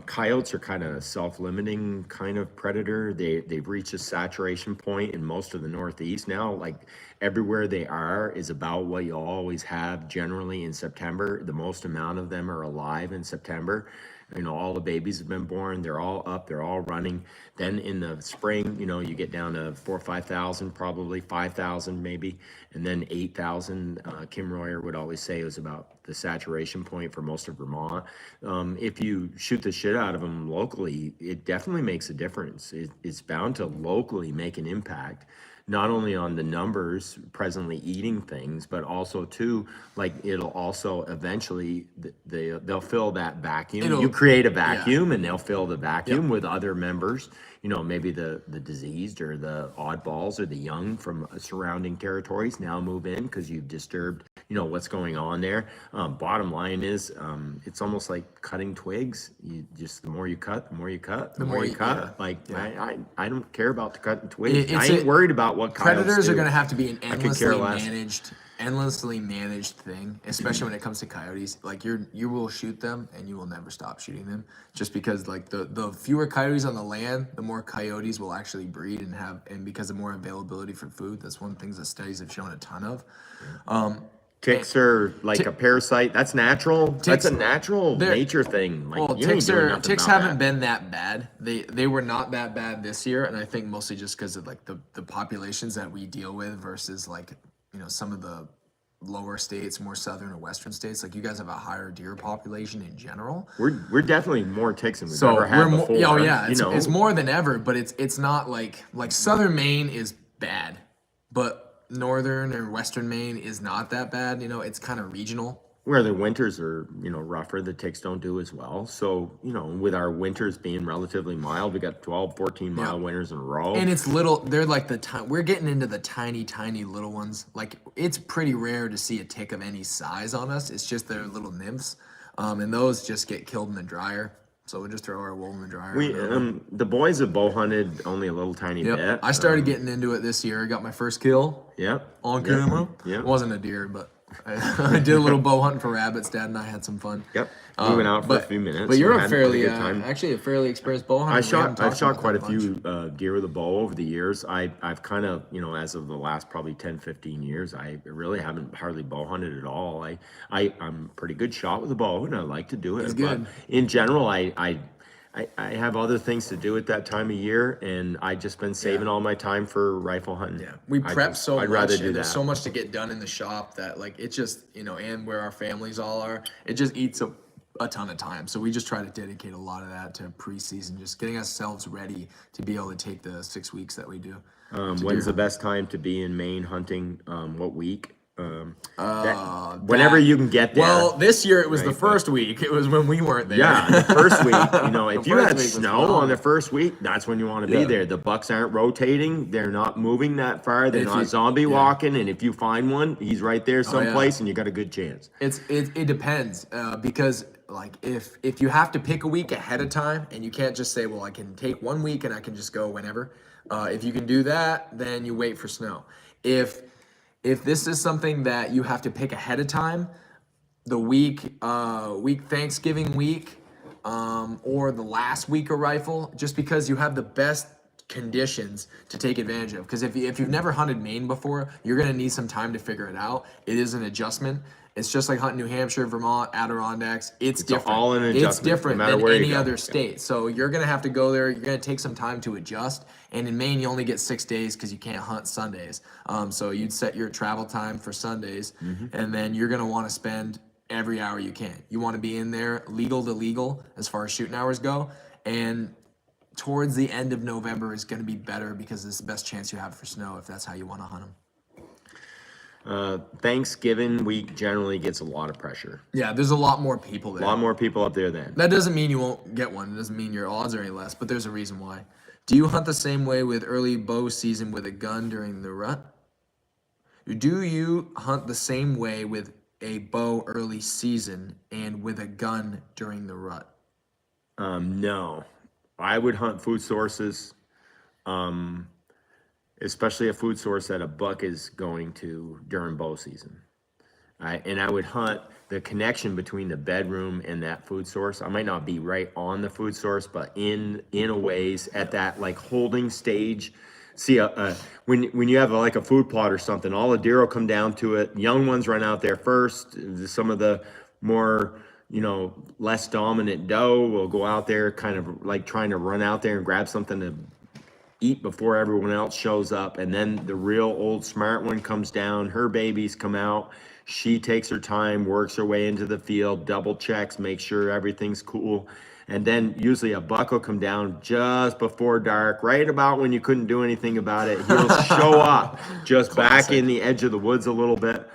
S1: Coyotes are kind of self-limiting kind of predator. They've reached a saturation point in most of the Northeast now. Like, everywhere they are is about what you always have generally in September. The most amount of them are alive in September. You know, all the babies have been born. They're all up. They're all running. Then in the spring, you know, you get down to 4,000 or 5,000, probably 5,000 maybe, and then 8,000. Kim Royer would always say it was about the saturation point for most of Vermont. If you shoot the shit out of them locally, it definitely makes a difference. It's bound to locally make an impact, not only on the numbers presently eating things, but also too, like, it'll also eventually, they'll fill that vacuum. You create a vacuum, and they'll fill the vacuum with other members, you know, maybe the diseased or the oddballs or the young from surrounding territories now move in because you've disturbed, you know, what's going on there. Bottom line is, it's almost like cutting twigs. You just, the more you cut, the more you cut, the more you cut. I don't care about the cutting twigs. I ain't worried about what
S2: predators are going to have to be endlessly managed endlessly managed thing, especially when it comes to coyotes. Like you will shoot them and you will never stop shooting them, just because like the fewer coyotes on the land, the more coyotes will actually breed and because of more availability for food. That's one of the things that studies have shown a ton of.
S1: Ticks are like a parasite. That's natural. That's a
S2: Ticks-
S1: natural
S2: they're-
S1: nature thing. Like
S2: Well,
S1: you ain't doing nothing
S2: ticks
S1: about
S2: haven't
S1: that.
S2: been that bad. They were not that bad this year, and I think mostly just because of like the populations that we deal with versus like some of the lower states, more southern or western states. Like you guys have a higher deer population in general.
S1: We're definitely more ticks than we've
S2: So
S1: ever had before.
S2: oh yeah,
S1: you know,
S2: it's more than ever, but it's not like southern Maine is bad, but northern or western Maine is not that bad. It's kind of regional.
S1: where the winters are, rougher, the ticks don't do as well. So, with our winters being relatively mild, we got 12, 14 mile winters in a row.
S2: And it's little, they're like we're getting into the tiny little ones. Like it's pretty rare to see a tick of any size on us. It's just they're little nymphs. And those just get killed in the dryer. So we just throw our wool in the dryer.
S1: The boys have bow hunted only a little tiny bit.
S2: I started getting into it this year. I got my first kill.
S1: Yep.
S2: On camera.
S1: Yep.
S2: It wasn't a deer, but I did a little bow hunting for rabbits. Dad and I had some fun.
S1: Yep. We went out for a few minutes.
S2: But you're
S1: and
S2: a
S1: had a pretty
S2: fairly,
S1: good time.
S2: actually a fairly experienced bow hunter.
S1: I've shot quite a few deer with a bow over the years. I've kind of, as of the last probably 10, 15 years, I really haven't hardly bow hunted at all. I'm a pretty good shot with a bow, and I like to do it.
S2: It's good.
S1: But in general, I have other things to do at that time of year, and I just been saving all my time for rifle hunting.
S2: Yeah, we prep so much.
S1: I'd rather do
S2: and
S1: that.
S2: There's so much to get done in the shop that like it just and where our families all are, it just eats a ton of time. So we just try to dedicate a lot of that to preseason, just getting ourselves ready to be able to take the 6 weeks that we do.
S1: When's the best time to be in Maine hunting? What week? Whenever you can get there.
S2: Well, this year it was the first week. It was when we weren't there.
S1: Yeah, the first week, if you
S2: first
S1: had
S2: week was
S1: snow
S2: fun.
S1: on the first week, that's when you want to be there. The bucks aren't rotating. They're not moving that far. They're not zombie walking. And if you find one, he's right there someplace and you got a good chance.
S2: It depends because like if you have to pick a week ahead of time and you can't just say, well, I can take 1 week and I can just go whenever. If you can do that, then you wait for snow. If this is something that you have to pick ahead of time, the week Thanksgiving week, or the last week of rifle, just because you have the best conditions to take advantage of. Because if you've never hunted Maine before, you're gonna need some time to figure it out. It is an adjustment. It's just like hunting New Hampshire, Vermont, Adirondacks. It's different.
S1: All an adjustment,
S2: It's different
S1: no matter
S2: than
S1: where you
S2: any
S1: go.
S2: other state. So you're gonna have to go there. You're gonna take some time to adjust. And in Maine, you only get 6 days because you can't hunt Sundays. So you'd set your travel time for Sundays, and then you're gonna want to spend every hour you can. You want to be in there legal to legal as far as shooting hours go. And towards the end of November is going to be better because it's the best chance you have for snow if that's how you want to hunt them.
S1: Thanksgiving week generally gets a lot of pressure.
S2: Yeah, there's a lot more people there.
S1: A lot more people up there then.
S2: That doesn't mean you won't get one. It doesn't mean your odds are any less, but there's a reason why. Do you hunt the same way with early bow season with a gun during the rut? Do you hunt the same way with a bow early season and with a gun during the rut?
S1: No. I would hunt food sources, especially a food source that a buck is going to during bow season. And I would hunt the connection between the bedroom and that food source. I might not be right on the food source, but in a ways at that like holding stage. See, when you have like a food plot or something, all the deer will come down to it. Young ones run out there first. Some of the more less dominant doe will go out there kind of like trying to run out there and grab something to eat before everyone else shows up. And then the real old smart one comes down. Her babies come out. She takes her time, works her way into the field, double checks, makes sure everything's cool. And then usually a buck will come down just before dark, right about when you couldn't do anything about it. He'll show up just back in the edge of the woods a little bit.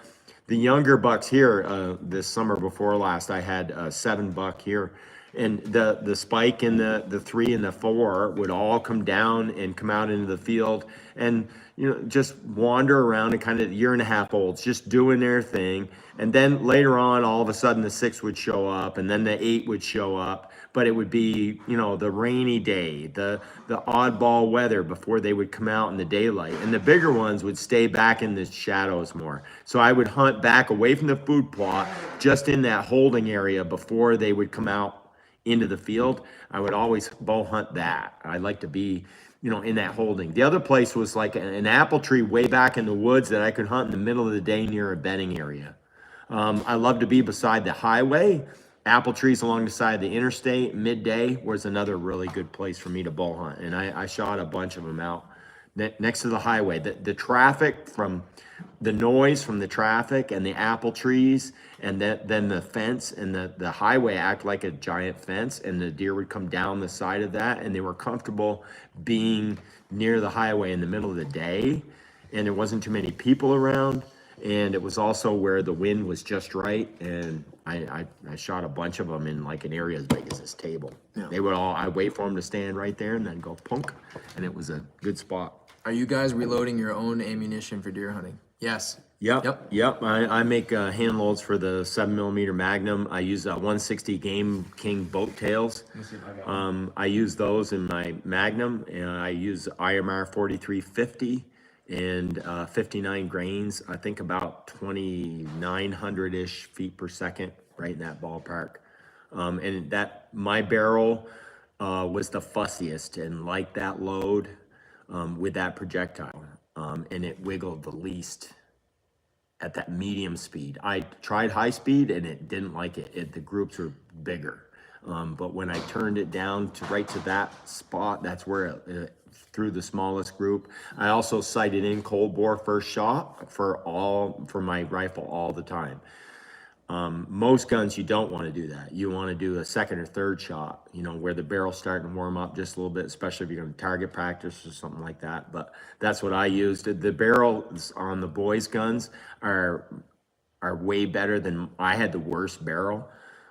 S1: The younger bucks here, this summer before last, I had 7 buck here. And the spike and the 3 and the 4 would all come down and come out into the field and just wander around and kind of 1.5 year olds just doing their thing. And then later on, all of a sudden the 6 would show up and then the 8 would show up. but it would be, you know, the rainy day, the oddball weather before they would come out in the daylight. And the bigger ones would stay back in the shadows more. So I would hunt back away from the food plot, just in that holding area before they would come out into the field. I would always bow hunt that. I like to be, you know, in that holding. The other place was like an apple tree way back in the woods that I could hunt in the middle of the day near a bedding area. I love to be beside the highway. Apple trees along the side of the interstate, midday was another really good place for me to bow hunt. And I shot a bunch of them out next to the highway. The traffic from the noise from the traffic and the apple trees, and then the fence and the highway act like a giant fence, and the deer would come down the side of that, and they were comfortable being near the highway in the middle of the day, and there wasn't too many people around. And it was also where the wind was just right, and I shot a bunch of them in like an area as big as this table.
S2: Yeah.
S1: They would all, I'd wait for them to stand right there and then go punk, and it was a good spot.
S2: Are you guys reloading your own ammunition for deer hunting? Yes.
S1: Yep. I make hand loads for the 7mm Magnum. I use 160 Game King boat tails. I use those in my Magnum, and I use IMR 4350. And 59 grains, I think about 2,900-ish feet per second, right in that ballpark. And that, my barrel was the fussiest and liked that load with that projectile. And it wiggled the least at that medium speed. I tried high speed and it didn't like it. The groups were bigger. But when I turned it down to right to that spot, that's where it through the smallest group. I also sighted in cold bore first shot for my rifle all the time. Most guns, you don't want to do that. You want to do a second or third shot, you know, where the barrel's starting to warm up just a little bit, especially if you're going to target practice or something like that. But that's what I used. The barrels on the boys' guns are way better than, I had the worst barrel,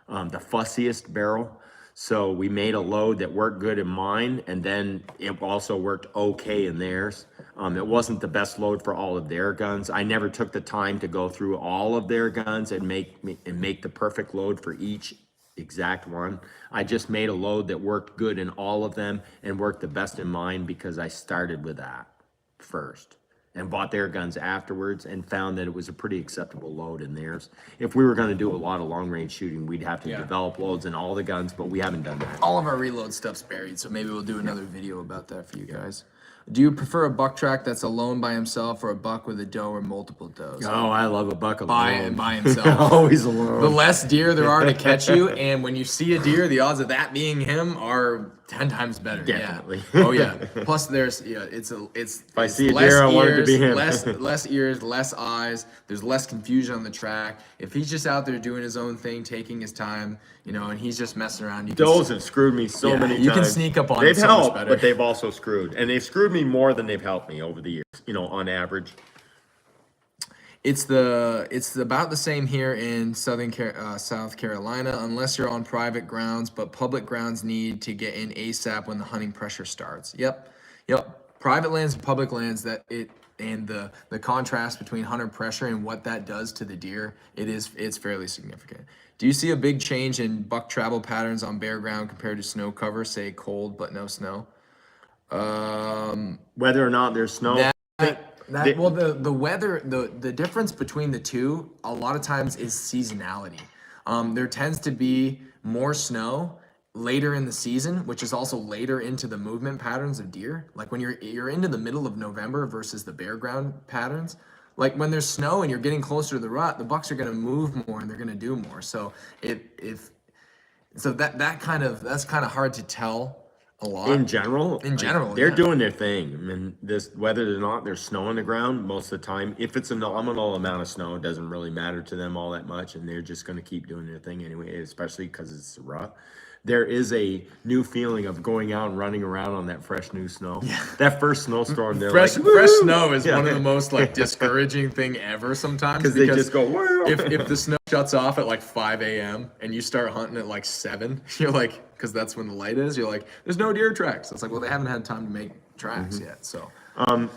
S1: the fussiest barrel. So we made a load that worked good in mine, and then it also worked okay in theirs. It wasn't the best load for all of their guns. I never took the time to go through all of their guns and make the perfect load for each exact one. I just made a load that worked good in all of them and worked the best in mine because I started with that first and bought their guns afterwards and found that it was a pretty acceptable load in theirs. If we were going to do a lot of long range shooting, we'd have to develop loads in all the guns, but we haven't done that.
S2: All of our reload stuff's buried, so maybe we'll do another video about that for you guys. Do you prefer a buck track that's alone by himself, or a buck with a doe or multiple does?
S1: Oh, I love a buck alone.
S2: By himself.
S1: Always alone.
S2: The less deer there are to catch you, and when you see a deer, the odds of that being him are 10 times better.
S1: Definitely.
S2: Yeah. Oh yeah. Plus, there's it's
S1: if I see a deer, I want it to be him.
S2: less ears, less eyes. There's less confusion on the track. If he's just out there doing his own thing, taking his time, you know, and he's just messing around.
S1: Does have screwed me so many times.
S2: You can sneak up on.
S1: They've
S2: so
S1: helped,
S2: much better.
S1: but they've also screwed, and they've screwed me more than they've helped me over the years. You know, on average.
S2: It's about the same here in South Carolina, unless you're on private grounds, but public grounds need to get in ASAP when the hunting pressure starts. Yep. Private lands and public lands, and the contrast between hunter pressure and what that does to the deer, it's fairly significant. Do you see a big change in buck travel patterns on bare ground compared to snow cover, say cold but no snow?
S1: Whether or not there's snow.
S2: The weather, the difference between the two, a lot of times is seasonality. There tends to be more snow later in the season, which is also later into the movement patterns of deer. Like when you're into the middle of November versus the bare ground patterns. Like when there's snow and you're getting closer to the rut, the bucks are going to move more and they're going to do more. So that's kind of hard to tell. A lot.
S1: In general, they're
S2: yeah.
S1: doing their thing. I mean, whether or not there's snow on the ground, most of the time, if it's a nominal amount of snow, it doesn't really matter to them all that much, and they're just going to keep doing their thing anyway, especially because it's a rut. There is a new feeling of going out and running around on that fresh new snow. Yeah. That first snowstorm, they're
S2: fresh snow is one of the most like discouraging thing ever sometimes.
S1: Because they just go, whoa.
S2: If the snow shuts off at like 5 a.m. and you start hunting at like 7, you're like, because that's when the light is, you're like, there's no deer tracks. It's like, well, they haven't had time to make tracks yet. So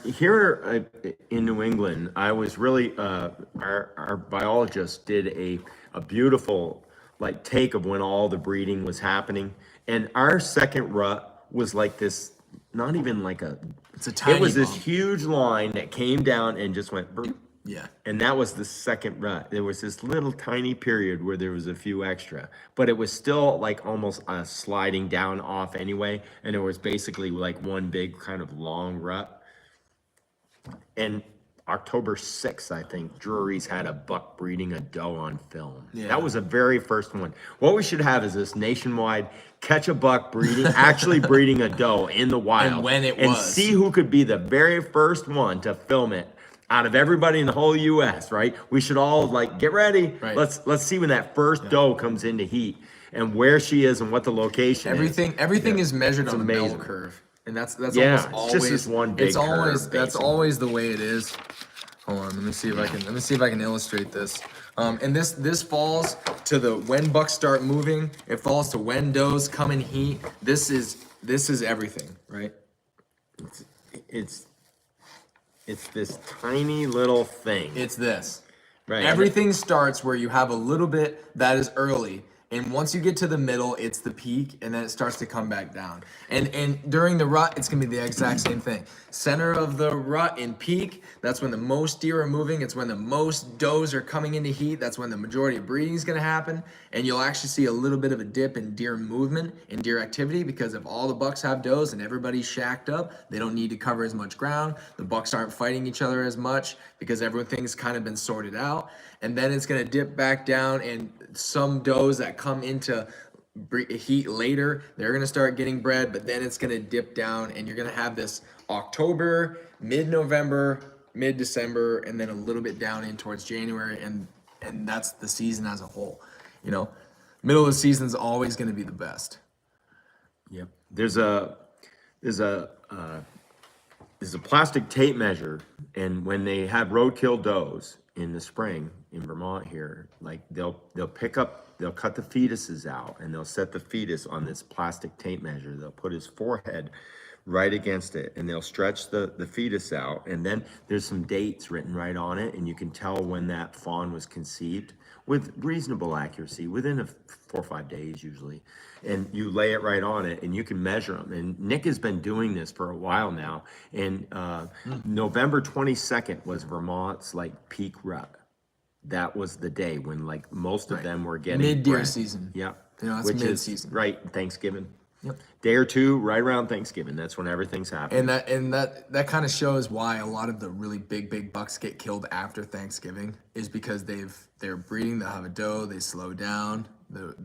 S1: here in New England, I was really our biologist did a beautiful like take of when all the breeding was happening, And our second rut was like this, not even like
S2: It's a tiny
S1: it was this
S2: bump.
S1: huge line that came down and just went, boop.
S2: Yeah.
S1: And that was the second rut. There was this little tiny period where there was a few extra, but it was still like almost sliding down off anyway. And it was basically like one big kind of long rut. And October 6th, I think, Drury's had a buck breeding a doe on film.
S2: Yeah.
S1: That was the very first one. What we should have is this nationwide catch a buck breeding, actually breeding a doe in the wild.
S2: And when it
S1: and
S2: was.
S1: see who could be the very first one to film it out of everybody in the whole US, right? We should all like get ready.
S2: Right.
S1: Let's see when that first doe comes into heat and where she is and what the location
S2: Everything is measured on a bell
S1: amazing.
S2: curve. And that's
S1: Yeah,
S2: almost
S1: it's
S2: always
S1: just this one big
S2: it's always
S1: curve,
S2: that's
S1: basically.
S2: always the way it is. Hold on, let me see if I can illustrate this. And this falls to the when bucks start moving. It falls to when does come in heat. This is everything, right?
S1: It's this tiny little thing.
S2: It's this.
S1: Right.
S2: Everything starts where you have a little bit that is early, and once you get to the middle, it's the peak, and then it starts to come back down. And during the rut, it's gonna be the exact same thing. Center of the rut in peak, that's when the most deer are moving. It's when the most does are coming into heat. That's when the majority of breeding is gonna happen, and you'll actually see a little bit of a dip in deer movement and deer activity because if all the bucks have does and everybody's shacked up, they don't need to cover as much ground. The bucks aren't fighting each other as much because everything's kind of been sorted out. And then it's gonna dip back down, and some does that come into heat later, they're gonna start getting bred, but then it's gonna dip down, and you're gonna have this October, mid-November, mid-December, and then a little bit down in towards January, and that's the season as a whole. You know, middle of the season's always gonna be the best.
S1: Yep. There's a plastic tape measure, and when they have roadkill does in the spring in Vermont here, like they'll cut the fetuses out and they'll set the fetus on this plastic tape measure. They'll put his forehead right against it and they'll stretch the fetus out, and then there's some dates written right on it, and you can tell when that fawn was conceived with reasonable accuracy within 4 or 5 days usually. And you lay it right on it and you can measure them. And Nick has been doing this for a while now. And November 22nd was Vermont's like peak rut. That was the day when like most of them were getting
S2: Mid-deer
S1: bred.
S2: season.
S1: Yeah.
S2: You know, it's
S1: Which is
S2: mid-season.
S1: right, Thanksgiving.
S2: Yep.
S1: Day or two, right around Thanksgiving. That's when everything's happening.
S2: And that kind of shows why a lot of the really big bucks get killed after Thanksgiving is because they're breeding, they'll have a doe, they slow down,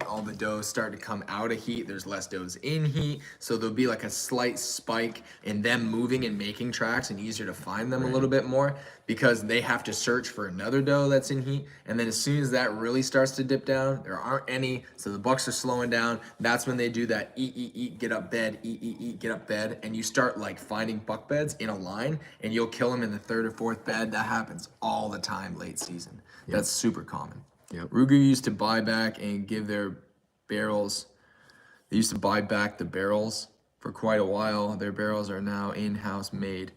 S2: all the does start to come out of heat, there's less does in heat, so there'll be like a slight spike in them moving and making tracks and easier to find them a little bit more because they have to search for another doe that's in heat. And then as soon as that really starts to dip down, there aren't any, so the bucks are slowing down. That's when they do that eat, get up bed, eat, get up bed, and you start like finding buck beds in a line, and you'll kill them in the third or fourth bed. That happens all the time late season. That's super common.
S1: Yep.
S2: Ruger used to buy back and give their barrels. They used to buy back the barrels for quite a while. Their barrels are now in-house made.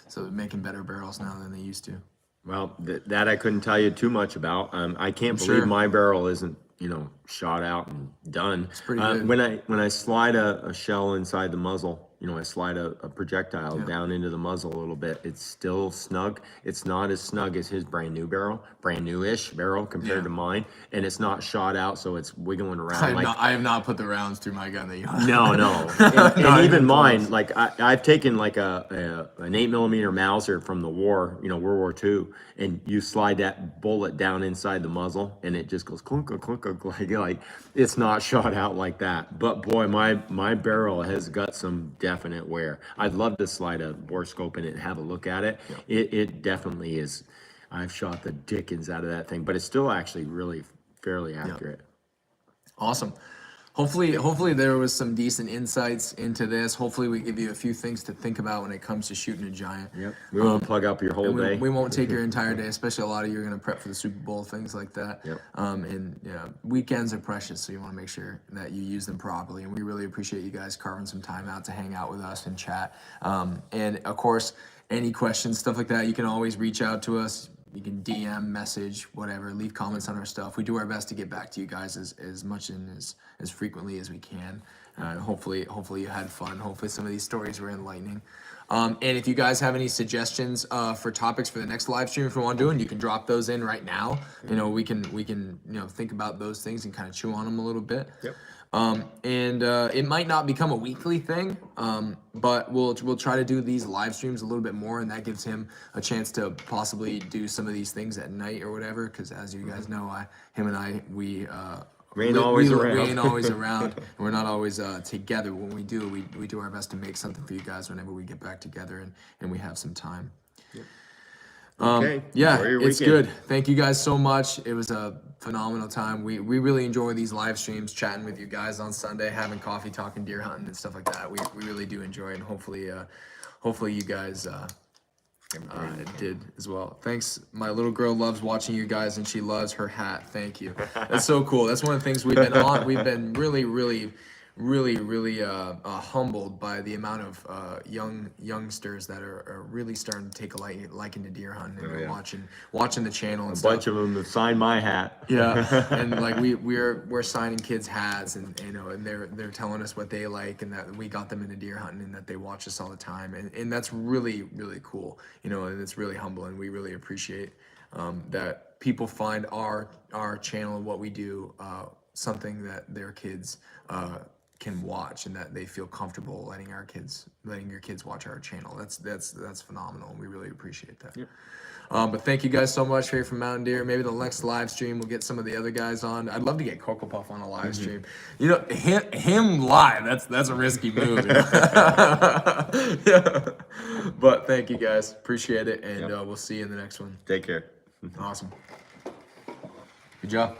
S2: So they're making better barrels now than they used to.
S1: Well, that I couldn't tell you too much about. I can't believe
S2: Sure.
S1: my barrel isn't, shot out and done. It's
S2: pretty good.
S1: When I slide a shell inside the muzzle, I slide a projectile down into the muzzle a little bit. It's still snug. It's not as snug as his brand new-ish barrel compared to mine, and it's not shot out, so it's wiggling around.
S2: I have not put the rounds through my gun that you have.
S1: No. And
S2: Not
S1: even
S2: even
S1: mine,
S2: close.
S1: like I've taken like an 8mm Mauser from the war, World War II, and you slide that bullet down inside the muzzle, and it just goes clunk, clunk, clunk, like it's not shot out like that. But boy, my barrel has got some definite wear. I'd love to slide a bore scope in it and have a look at it. It definitely is. I've shot the dickens out of that thing, but it's still actually really fairly accurate.
S2: Awesome. Hopefully there was some decent insights into this. Hopefully we give you a few things to think about when it comes to shooting a giant.
S1: Yep. We won't plug up your whole day.
S2: We won't take your entire day, especially a lot of you are going to prep for the Super Bowl, things like that.
S1: Yep.
S2: And weekends are precious, so you want to make sure that you use them properly. And we really appreciate you guys carving some time out to hang out with us and chat. And of course, any questions, stuff like that, you can always reach out to us. You can DM, message, whatever, leave comments on our stuff. We do our best to get back to you guys as much and as frequently as we can. Hopefully you had fun. Hopefully some of these stories were enlightening. And if you guys have any suggestions for topics for the next live stream, if you want to do it, you can drop those in right now. You know, we can think about those things and kind of chew on them a little bit.
S1: Yep.
S2: It might not become a weekly thing, but we'll try to do these live streams a little bit more, and that gives him a chance to possibly do some of these things at night or whatever. Because as you guys know, we ain't always around, and we're not always together. When we do our best to make something for you guys whenever we get back together and we have some time.
S1: Yep. Okay.
S2: Yeah, it's
S1: weekend.
S2: good. Thank you guys so much. It was a phenomenal time. We really enjoy these live streams, chatting with you guys on Sunday, having coffee, talking deer hunting and stuff like that. We really do enjoy it, and hopefully you guys did as well. Thanks. My little girl loves watching you guys, and she loves her hat. Thank you. That's so cool. That's one of the things we've been on. We've been really humbled by the amount of youngsters that are really starting to take a liking to deer hunting and watching the channel and stuff.
S1: Bunch of them have signed my hat.
S2: Yeah, and like we're signing kids hats, and and they're telling us what they like, and that we got them into deer hunting, and that they watch us all the time, and that's really cool, and it's really humbling. We really appreciate that people find our channel and what we do something that their kids can watch, and that they feel comfortable letting your kids watch our channel. That's phenomenal, and we really appreciate that.
S1: Yep.
S2: But thank you guys so much here from Mountain Deer. Maybe the next live stream we'll get some of the other guys on. I'd love to get Coco Puff on a live stream. Him live, that's a risky move. Yeah. But thank you guys, appreciate it, and we'll see you in the next one.
S1: Take care.
S2: Awesome. Good job.